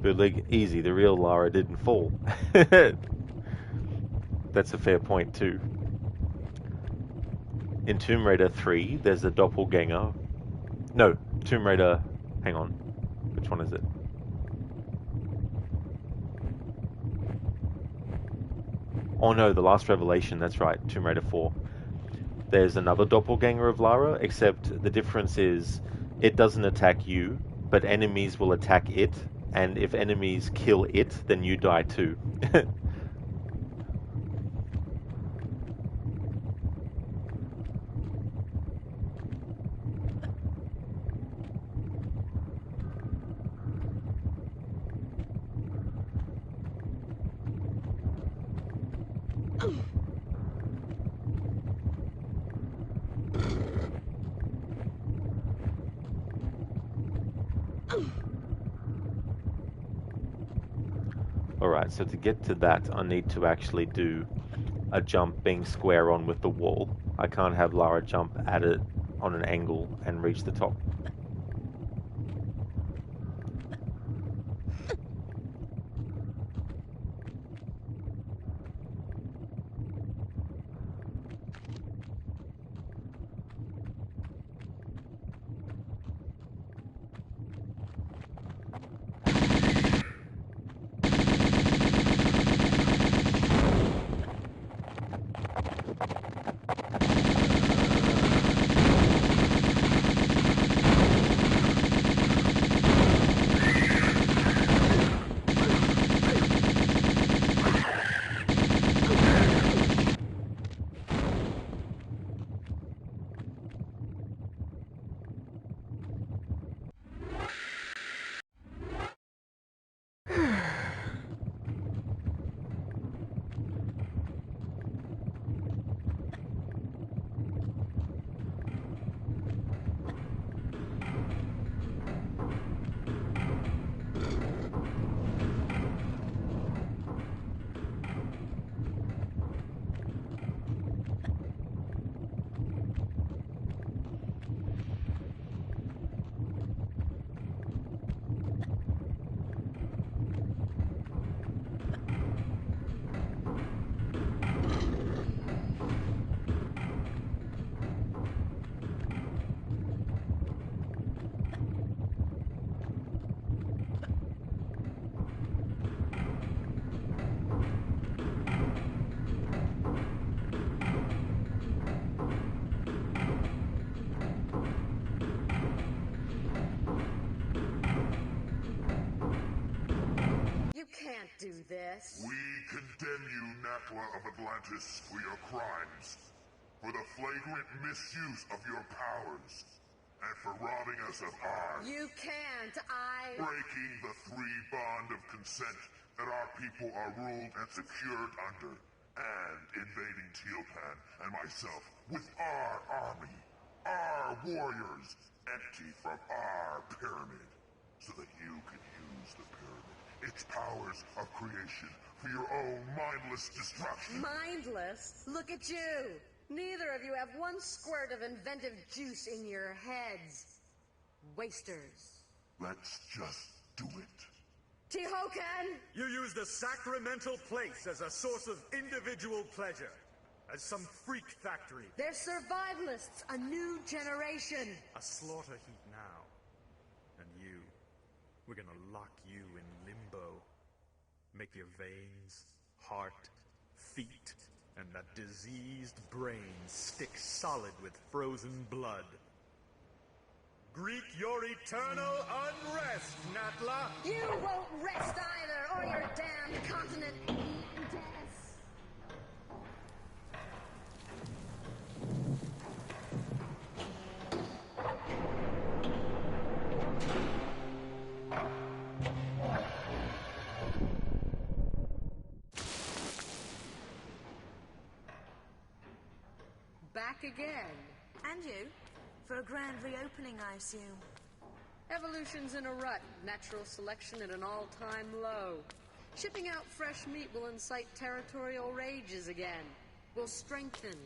But like, easy, the real Lara didn't fall. That's a fair point too. In Tomb Raider 3, there's a doppelganger. No, Tomb Raider... Hang on. Which one is it? Oh no, The Last Revelation, that's right, Tomb Raider 4. There's another doppelganger of Lara, except the difference is it doesn't attack you, but enemies will attack it, and if enemies kill it, then you die too. Alright, so to get to that, I need to actually do a jump being square on with the wall. I can't have Lara jump at it on an angle and reach the top. You can't do this. We condemn you, Nakla of Atlantis, for your crimes, for the flagrant misuse of your powers, and for robbing us of our... You can't, breaking the three bond of consent that our people are ruled and secured under, and invading Tealpan and myself with our army, our warriors, empty from our pyramid, so that you can use the pyramid, its powers of creation, for your own mindless destruction. Mindless? Look at you! Neither of you have one squirt of inventive juice in your heads. Wasters. Let's just do it. Tihokan! You use the sacramental place as a source of individual pleasure. As some freak factory. They're survivalists, a new generation. A slaughter heap now. And you. We're gonna lock you in limbo. Make your veins, heart, feet, and that diseased brain stick solid with frozen blood. Greet your eternal unrest, Natla! You won't rest either, or your damned continent death. Back again. And you? For a grand reopening, I assume. Evolution's in a rut. Natural selection at an all-time low. Shipping out fresh meat will incite territorial rages again. Will strengthen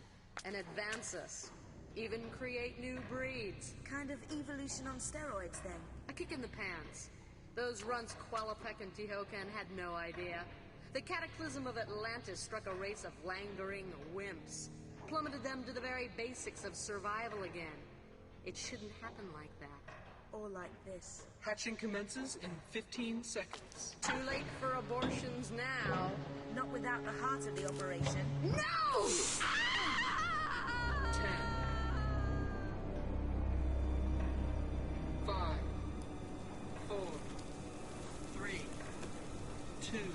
and advance us. Even create new breeds. Kind of evolution on steroids, then. A kick in the pants. Those runts Qualopec and Tehocan had no idea. The cataclysm of Atlantis struck a race of languoring wimps. Plummeted them to the very basics of survival again. It shouldn't happen like that. Or like this. Hatching commences in 15 seconds. Too late for abortions now. Not without the heart of the operation. No! 10, 5, 4, 3, 2, 1.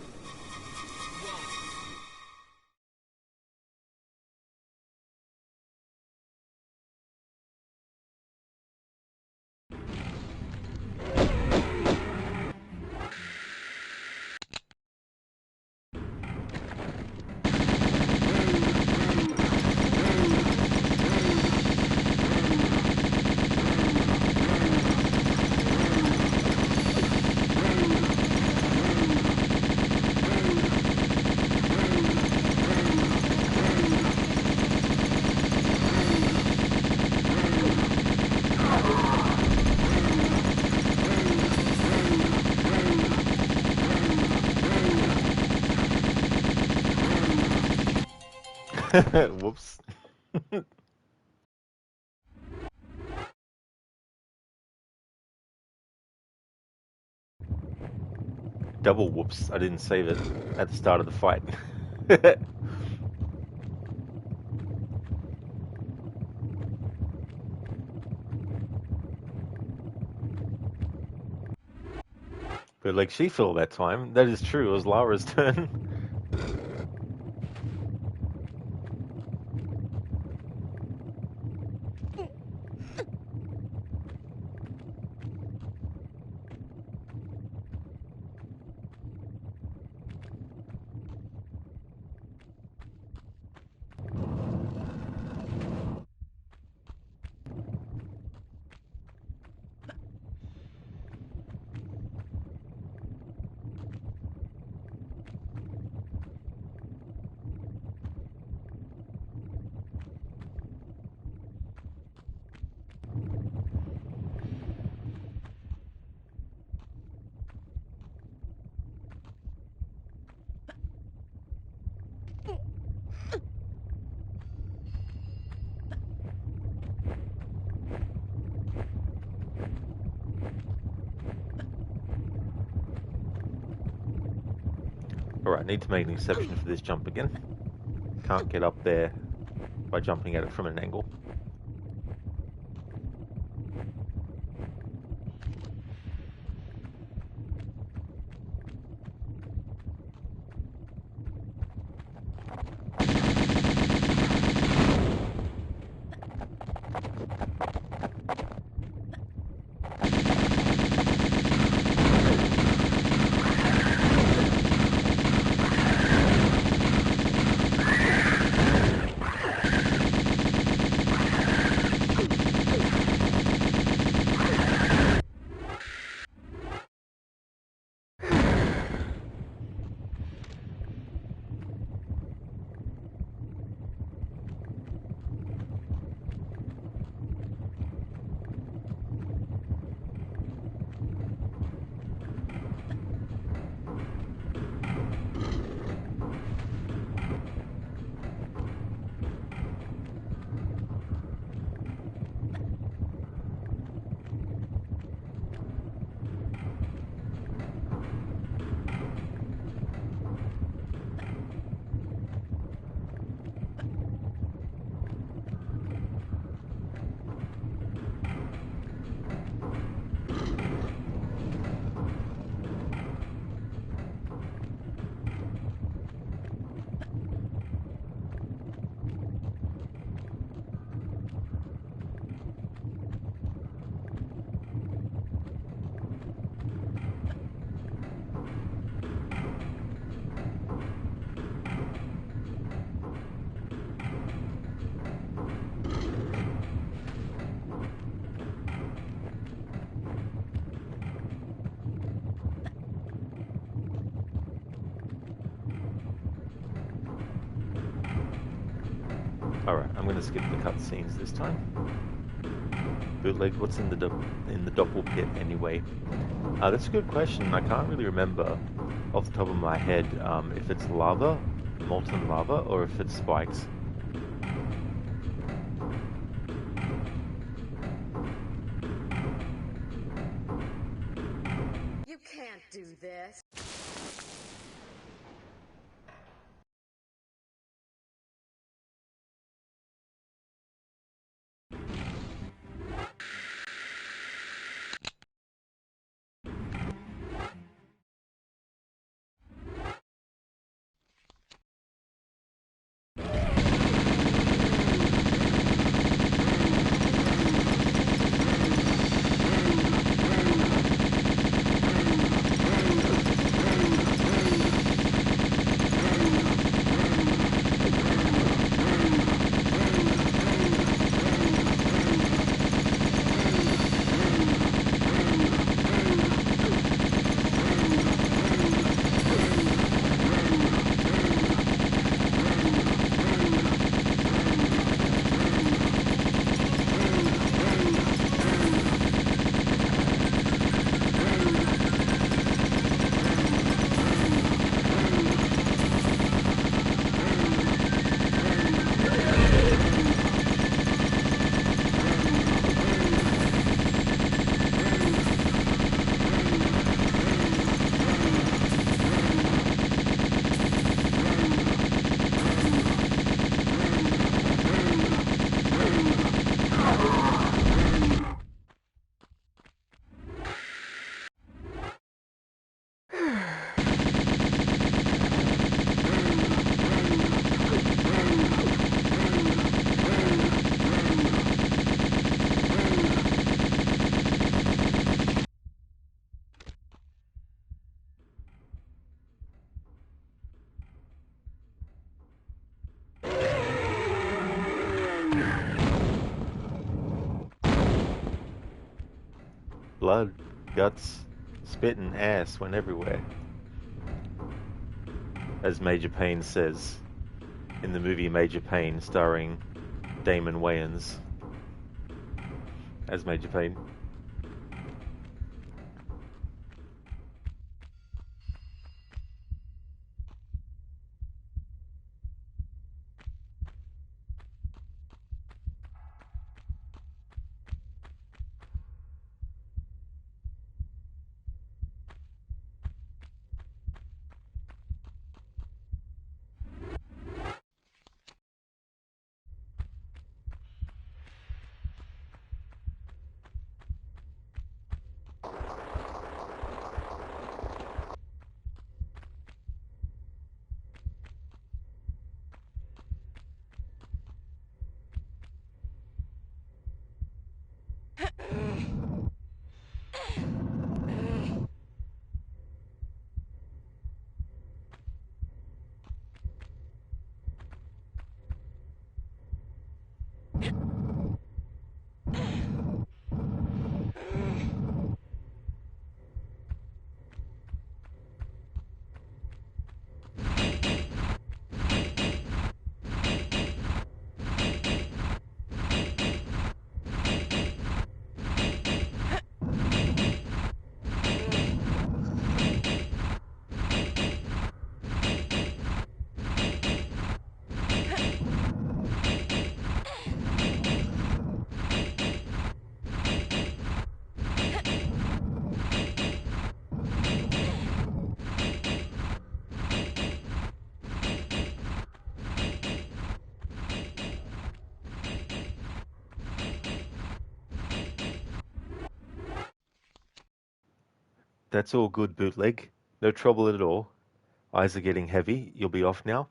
Whoops. Double whoops. I didn't save it at the start of the fight. But like she fell that time, that is true. It was Lara's turn. Alright, need to make an exception for this jump again. Can't get up there by jumping at it from an angle. Alright, I'm gonna skip the cutscenes this time. Bootleg, what's in the doppel pit anyway? That's a good question. I can't really remember off the top of my head if it's lava, molten lava, or if it's spikes. You can't do this. Blood, guts, spit and ass went everywhere. As Major Payne says in the movie Major Payne starring Damon Wayans as Major Payne. That's all good, Bootleg. No trouble at all. Eyes are getting heavy. You'll be off now.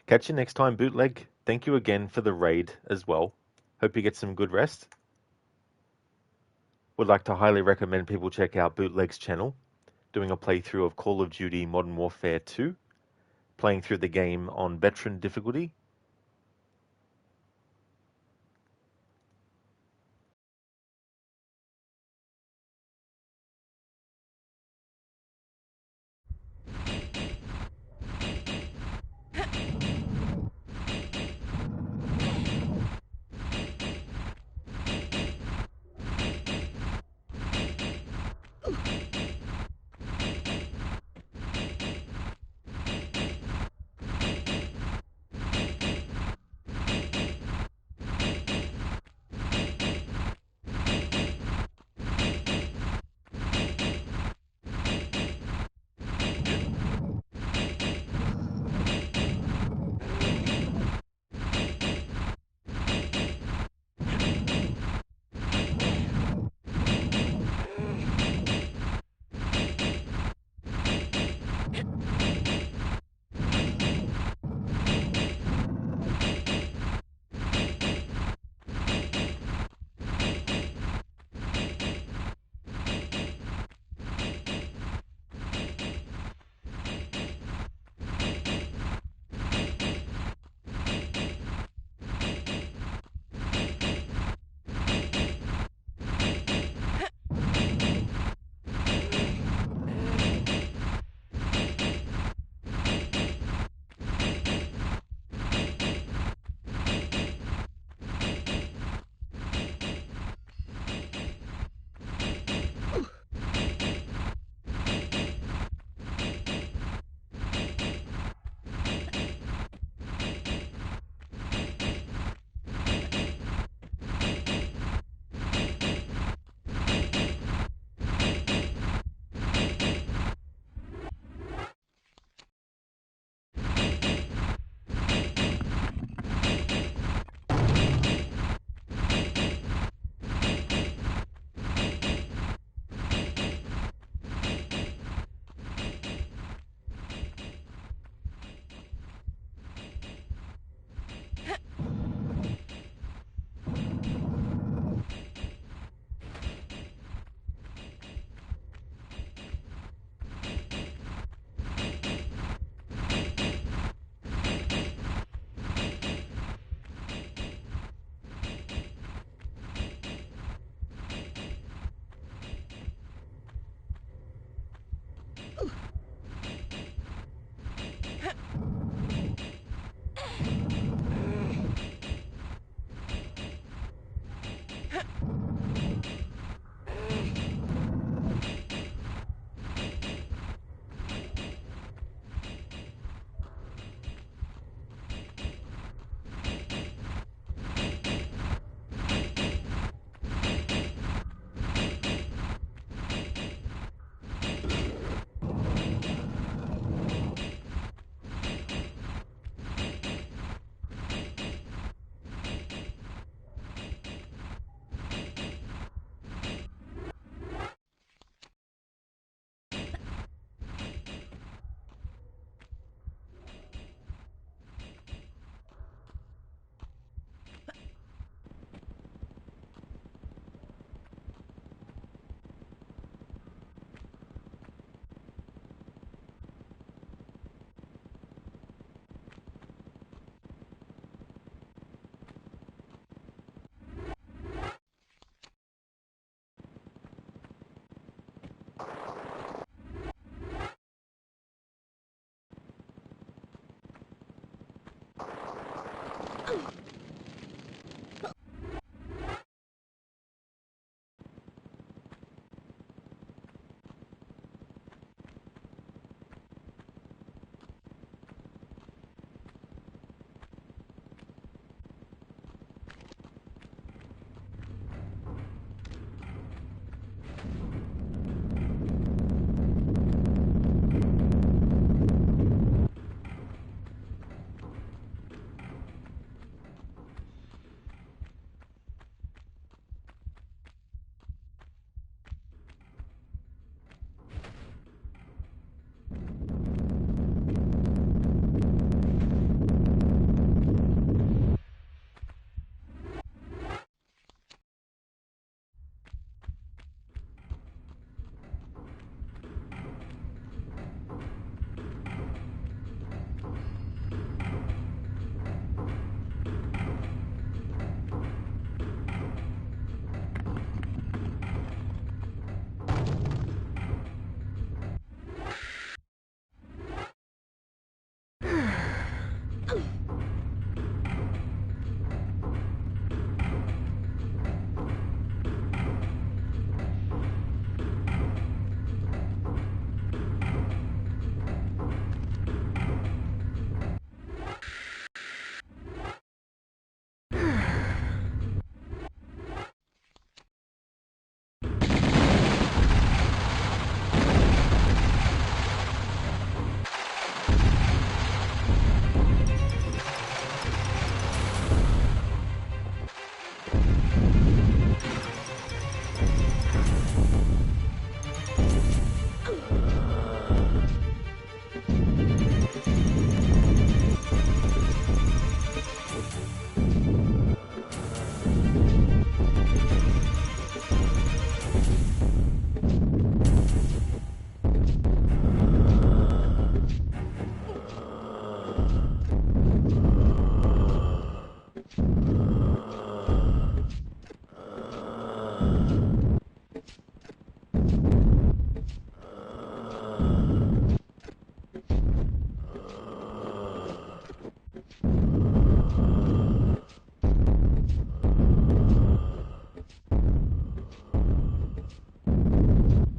Catch you next time, Bootleg. Thank you again for the raid as well. Hope you get some good rest. Would like to highly recommend people check out Bootleg's channel, doing a playthrough of Call of Duty Modern Warfare 2, playing through the game on veteran difficulty.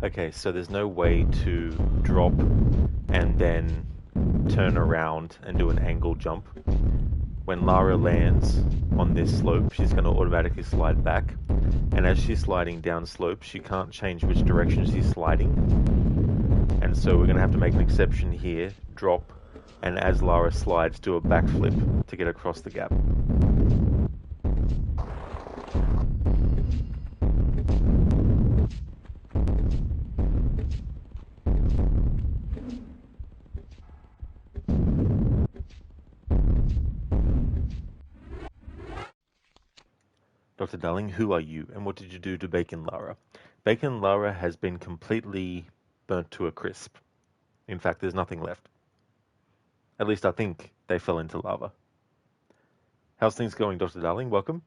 Okay, so there's no way to drop and then turn around and do an angle jump. When Lara lands on this slope, she's going to automatically slide back. And as she's sliding down slope, she can't change which direction she's sliding. And so we're going to have to make an exception here, drop, and as Lara slides, do a backflip to get across the gap. Dr. Darling, who are you, and what did you do to Bacon Lara? Bacon Lara has been completely burnt to a crisp. In fact, there's nothing left. At least I think they fell into lava. How's things going, Dr. Darling? Welcome.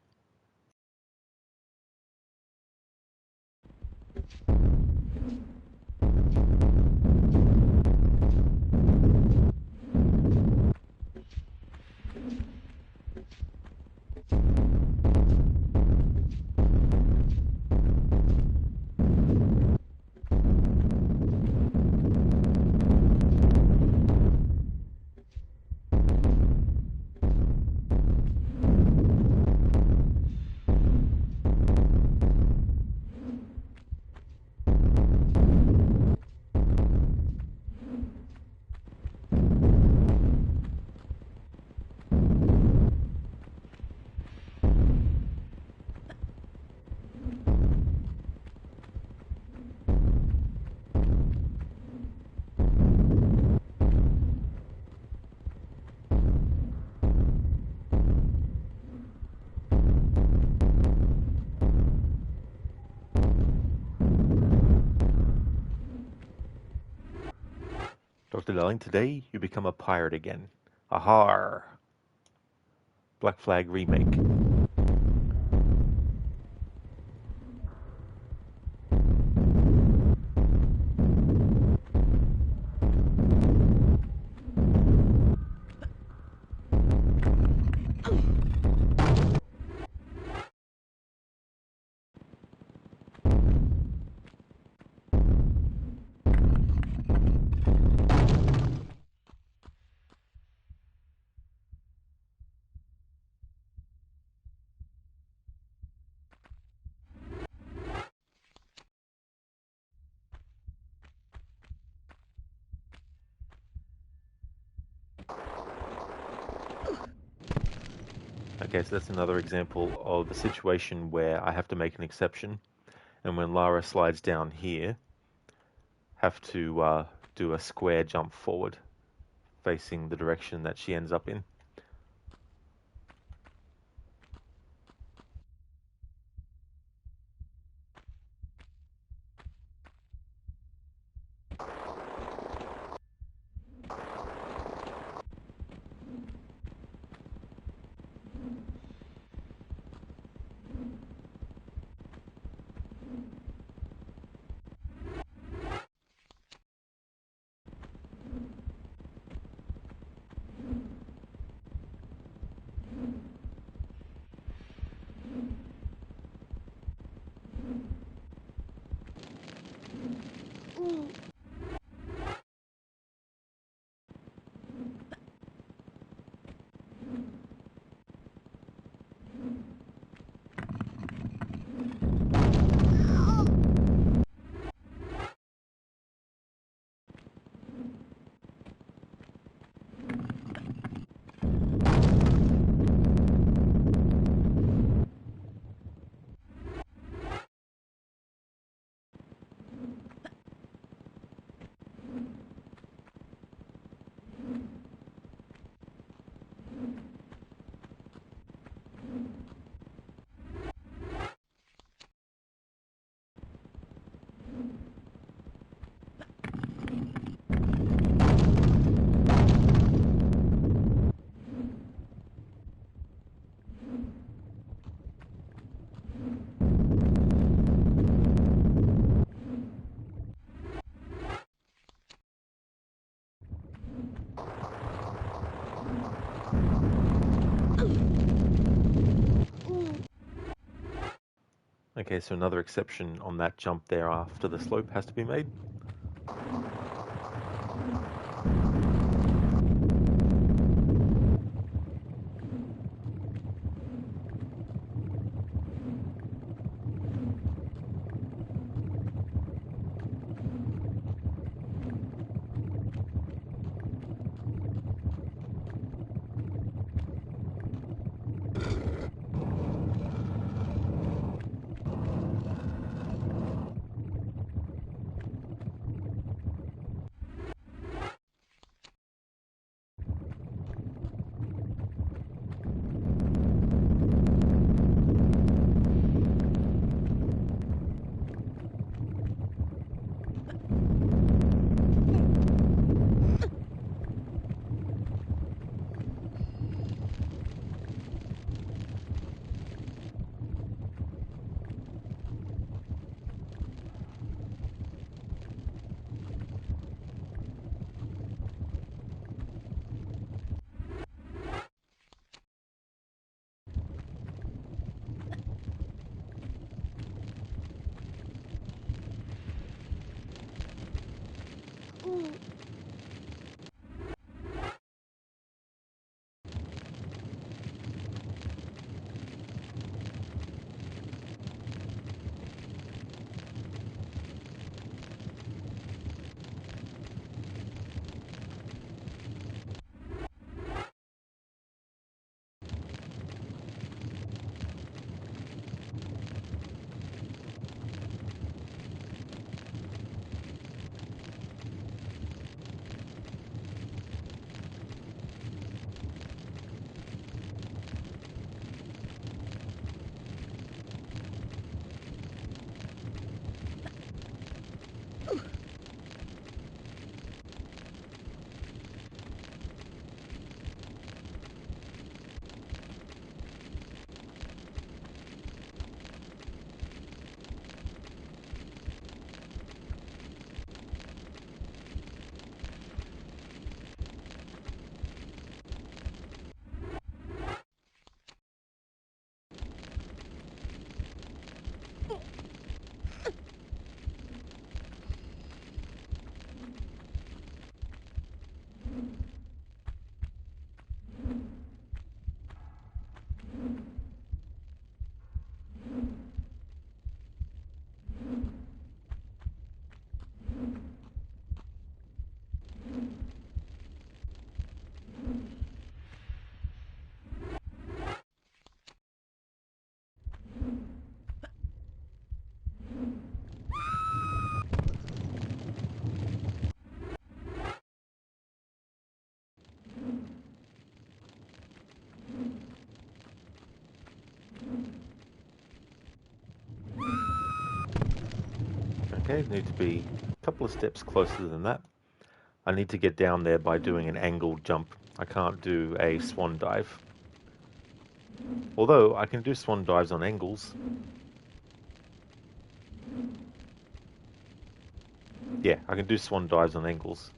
Dr. Darling, today you become a pirate again. Ahar! Black Flag Remake. Okay, so that's another example of a situation where I have to make an exception. And when Lara slides down here, have to do a square jump forward, facing the direction that she ends up in. Okay, so another exception on that jump there after the slope has to be made. Okay, need to be a couple of steps closer than that. I need to get down there by doing an angled jump. I can't do a swan dive. Although I can do swan dives on angles. Yeah, I can do swan dives on angles.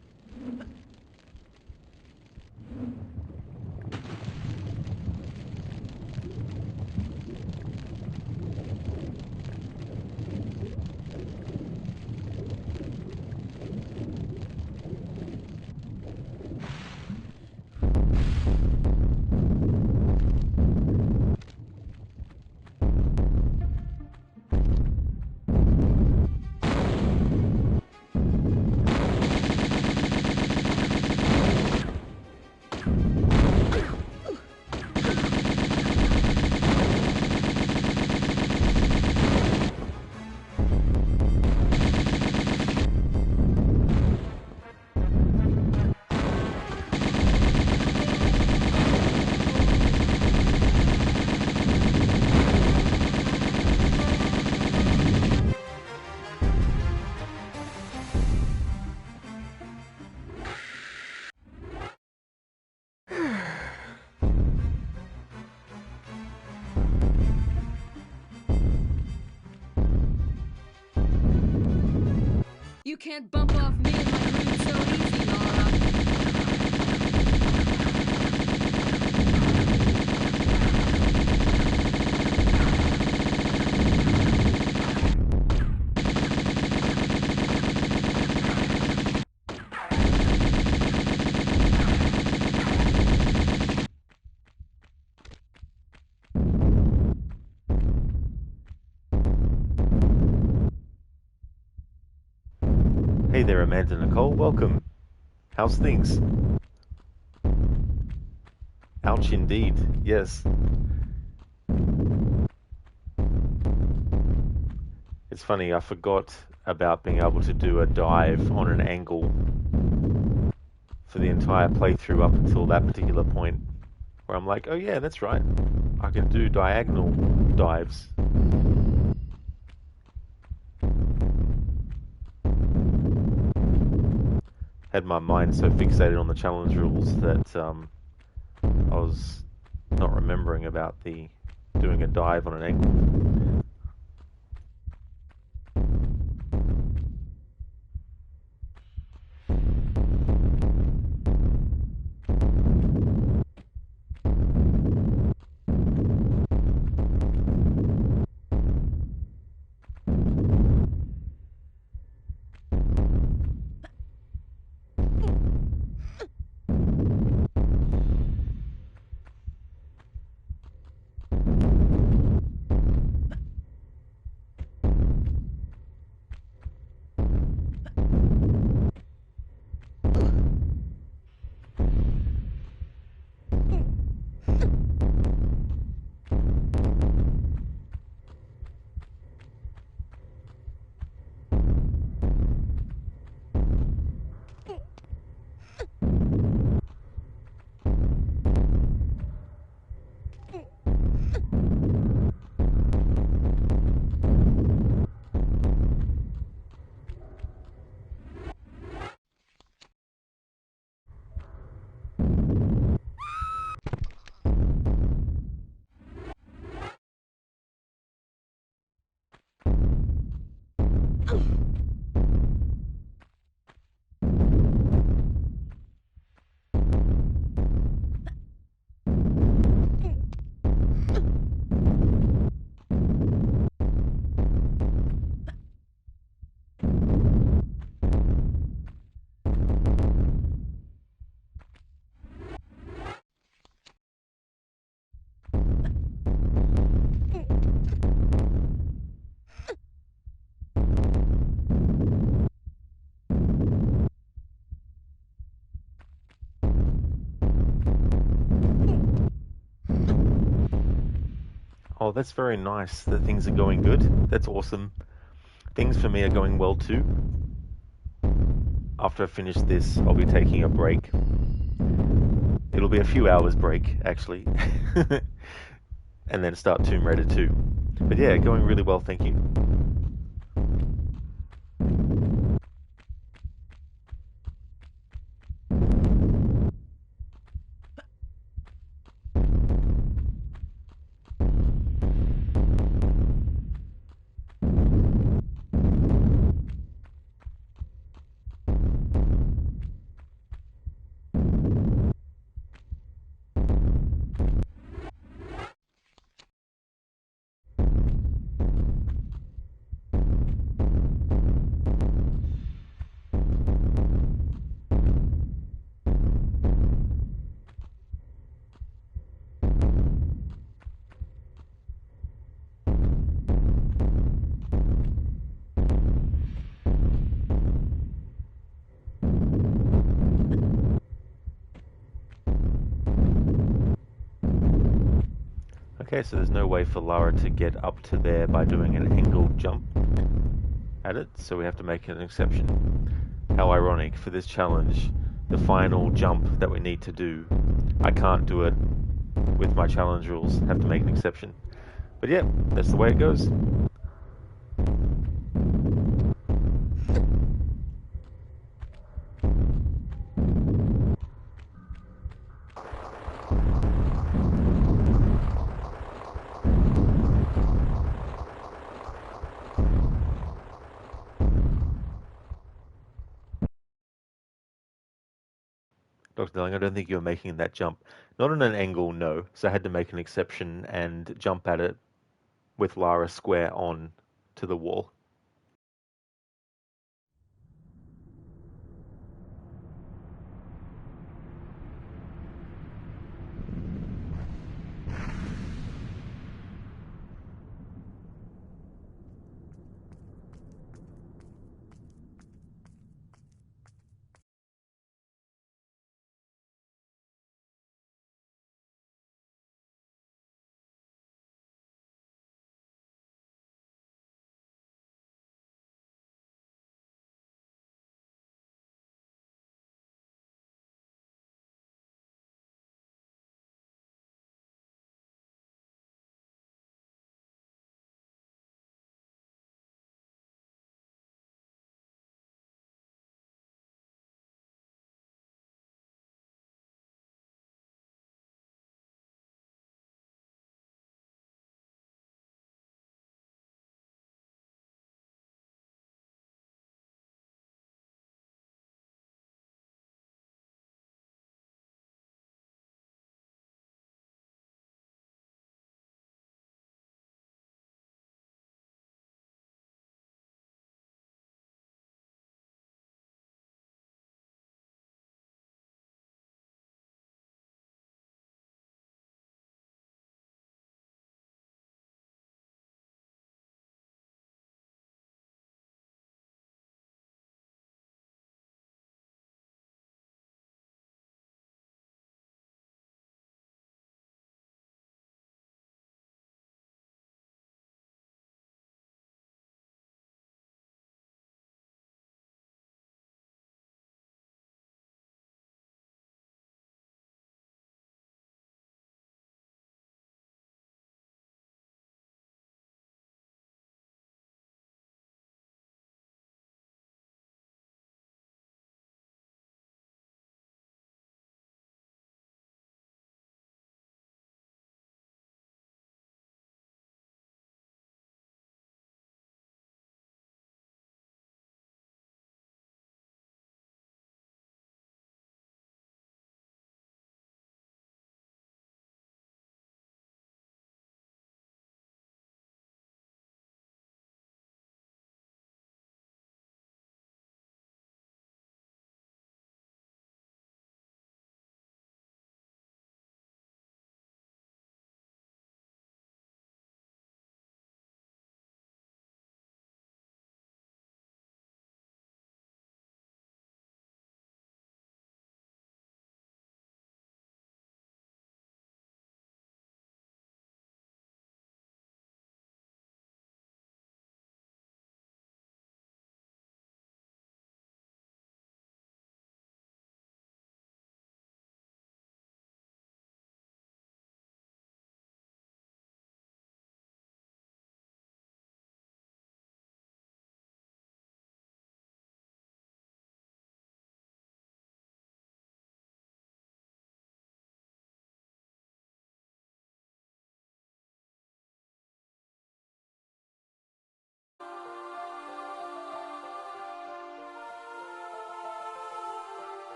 You can't bump off me and my room so easy, Lara. Hey there, Amanda Nicole. Welcome. How's things? Ouch indeed. Yes. It's funny, I forgot about being able to do a dive on an angle for the entire playthrough up until that particular point, where I'm like, oh yeah, that's right. I can do diagonal dives. Had my mind so fixated on the challenge rules that I was not remembering about the doing a dive on an angle. Oh, that's very nice that things are going good. That's awesome. Things for me are going well too. After I finish this, I'll be taking a break. It'll be a few hours break, actually. And then start Tomb Raider 2. But yeah, going really well, thank you. Okay, so there's no way for Lara to get up to there by doing an angled jump at it, so we have to make an exception. How ironic for this challenge, the final jump that we need to do, I can't do it with my challenge rules, have to make an exception. But yeah, that's the way it goes. Dr. Delling, I don't think you were making that jump. Not on an angle, no. So I had to make an exception and jump at it with Lara square on to the wall.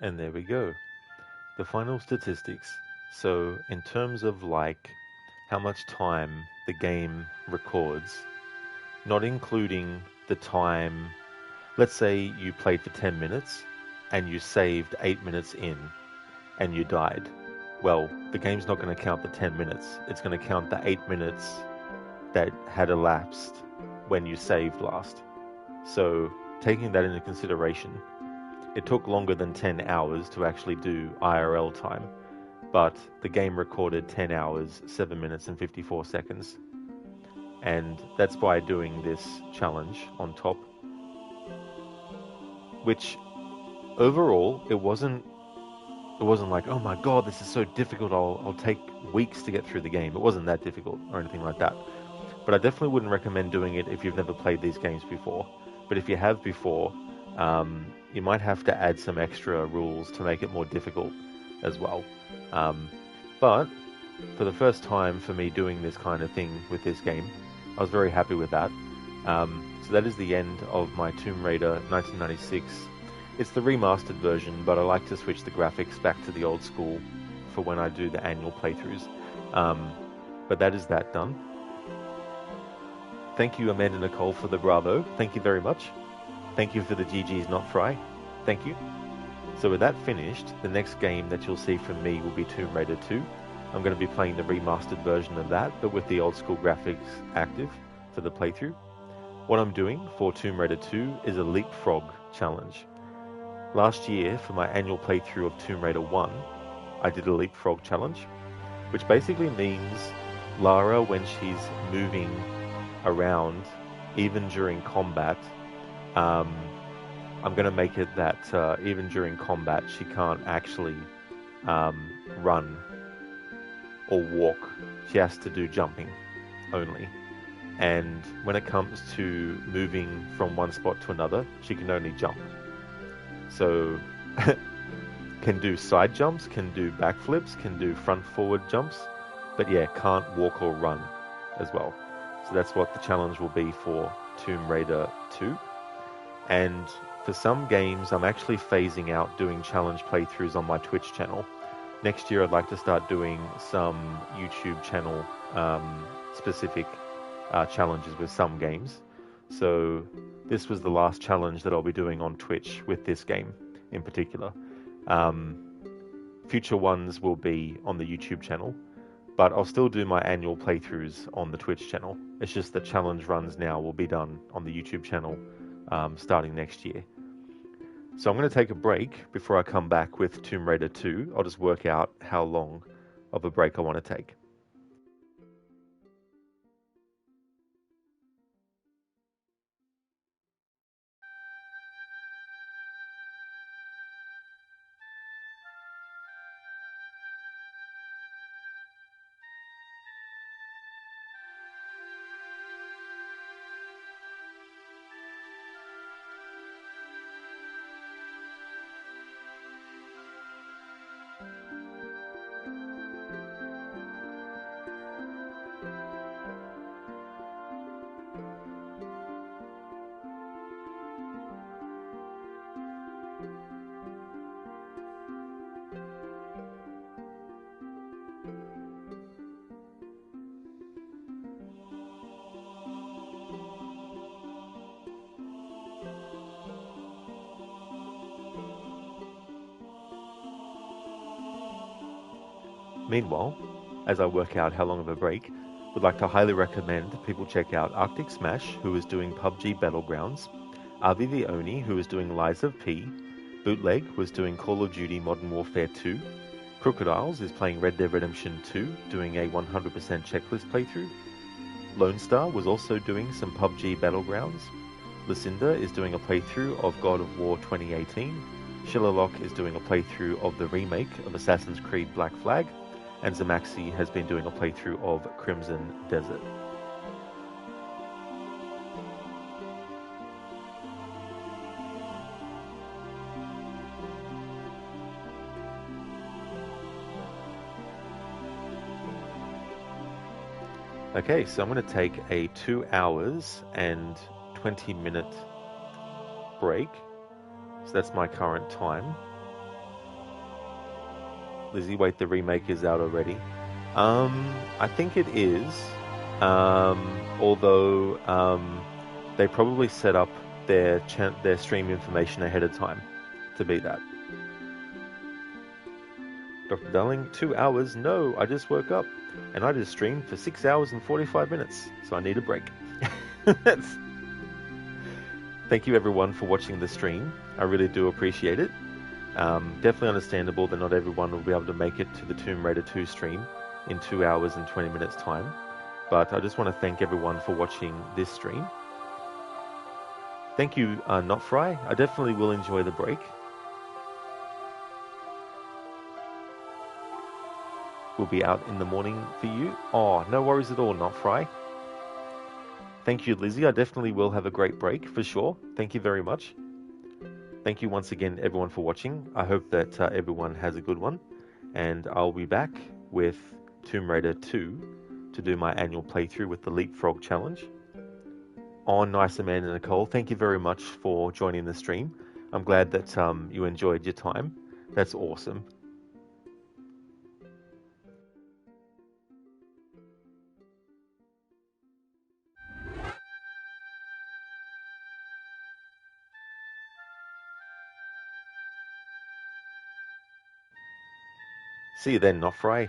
And there we go. The final statistics. So in terms of like how much time the game records, not including the time, let's say you played for 10 minutes and you saved 8 minutes in and you died. Well, the game's not going to count the 10 minutes. It's going to count the 8 minutes that had elapsed when you saved last. So taking that into consideration, it took longer than 10 hours to actually do IRL time, but the game recorded 10 hours, 7 minutes and 54 seconds. And that's by doing this challenge on top, which overall, it wasn't like, oh my god, this is so difficult, I'll take weeks to get through the game. It wasn't that difficult or anything like that. But I definitely wouldn't recommend doing it if you've never played these games before. But if you have before, you might have to add some extra rules to make it more difficult as well. But for the first time for me doing this kind of thing with this game, I was very happy with that. So that is the end of my Tomb Raider 1996. It's the remastered version, but I like to switch the graphics back to the old school for when I do the annual playthroughs. But that is that done. Thank you, Amanda Nicole, for the bravo. Thank you very much. Thank you for the GG's not fry. Thank you. So with that finished, the next game that you'll see from me will be Tomb Raider 2. I'm going to be playing the remastered version of that, but with the old school graphics active for the playthrough. What I'm doing for Tomb Raider 2 is a leapfrog challenge. Last year, for my annual playthrough of Tomb Raider 1, I did a leapfrog challenge, which basically means Lara, when she's moving around, even during combat, I'm going to make it that even during combat she can't actually run or walk. She has to do jumping only. And when it comes to moving from one spot to another, she can only jump. So can do side jumps, can do backflips, can do front forward jumps, but yeah, can't walk or run as well. So that's what the challenge will be for Tomb Raider 2. And for some games, I'm actually phasing out doing challenge playthroughs on my Twitch channel. Next year, I'd like to start doing some YouTube channel specific challenges with some games. So this was the last challenge that I'll be doing on Twitch with this game in particular. Future ones will be on the YouTube channel, but I'll still do my annual playthroughs on the Twitch channel. It's just the challenge runs now will be done on the YouTube channel starting next year. So I'm going to take a break before I come back with Tomb Raider 2. I'll just work out how long of a break I want to take. Meanwhile, as I work out how long of a break, would like to highly recommend people check out Arctic Smash, who is doing PUBG Battlegrounds, Avi the Oni, who is doing Lies of P, Bootleg, who is doing Call of Duty Modern Warfare 2, Crocodiles is playing Red Dead Redemption 2, doing a 100% checklist playthrough, Lone Star was also doing some PUBG Battlegrounds, Lucinda is doing a playthrough of God of War 2018, Shillerlock is doing a playthrough of the remake of Assassin's Creed Black Flag, and Zamaxi has been doing a playthrough of Crimson Desert. Okay, so I'm going to take a 2 hours and 20-minute break. So that's my current time. Lizzie, wait, the remake is out already. I think it is. Although they probably set up their stream information ahead of time to be that. Dr. Darling, 2 hours? No, I just woke up and I just streamed for 6 hours and 45 minutes, so I need a break. Thank you everyone for watching the stream. I really do appreciate it. Definitely understandable that not everyone will be able to make it to the Tomb Raider 2 stream in 2 hours and 20 minutes time. But I just want to thank everyone for watching this stream. Thank you, Not Fry. I definitely will enjoy the break. We'll be out in the morning for you. Oh, no worries at all, Not Fry. Thank you, Lizzie. I definitely will have a great break, for sure. Thank you very much. Thank you once again, everyone, for watching. I hope that everyone has a good one. And I'll be back with Tomb Raider 2 to do my annual playthrough with the Leapfrog Challenge. Oh, nice, Amanda Nicole. Thank you very much for joining the stream. I'm glad that you enjoyed your time. That's awesome. See you then, Not Fry.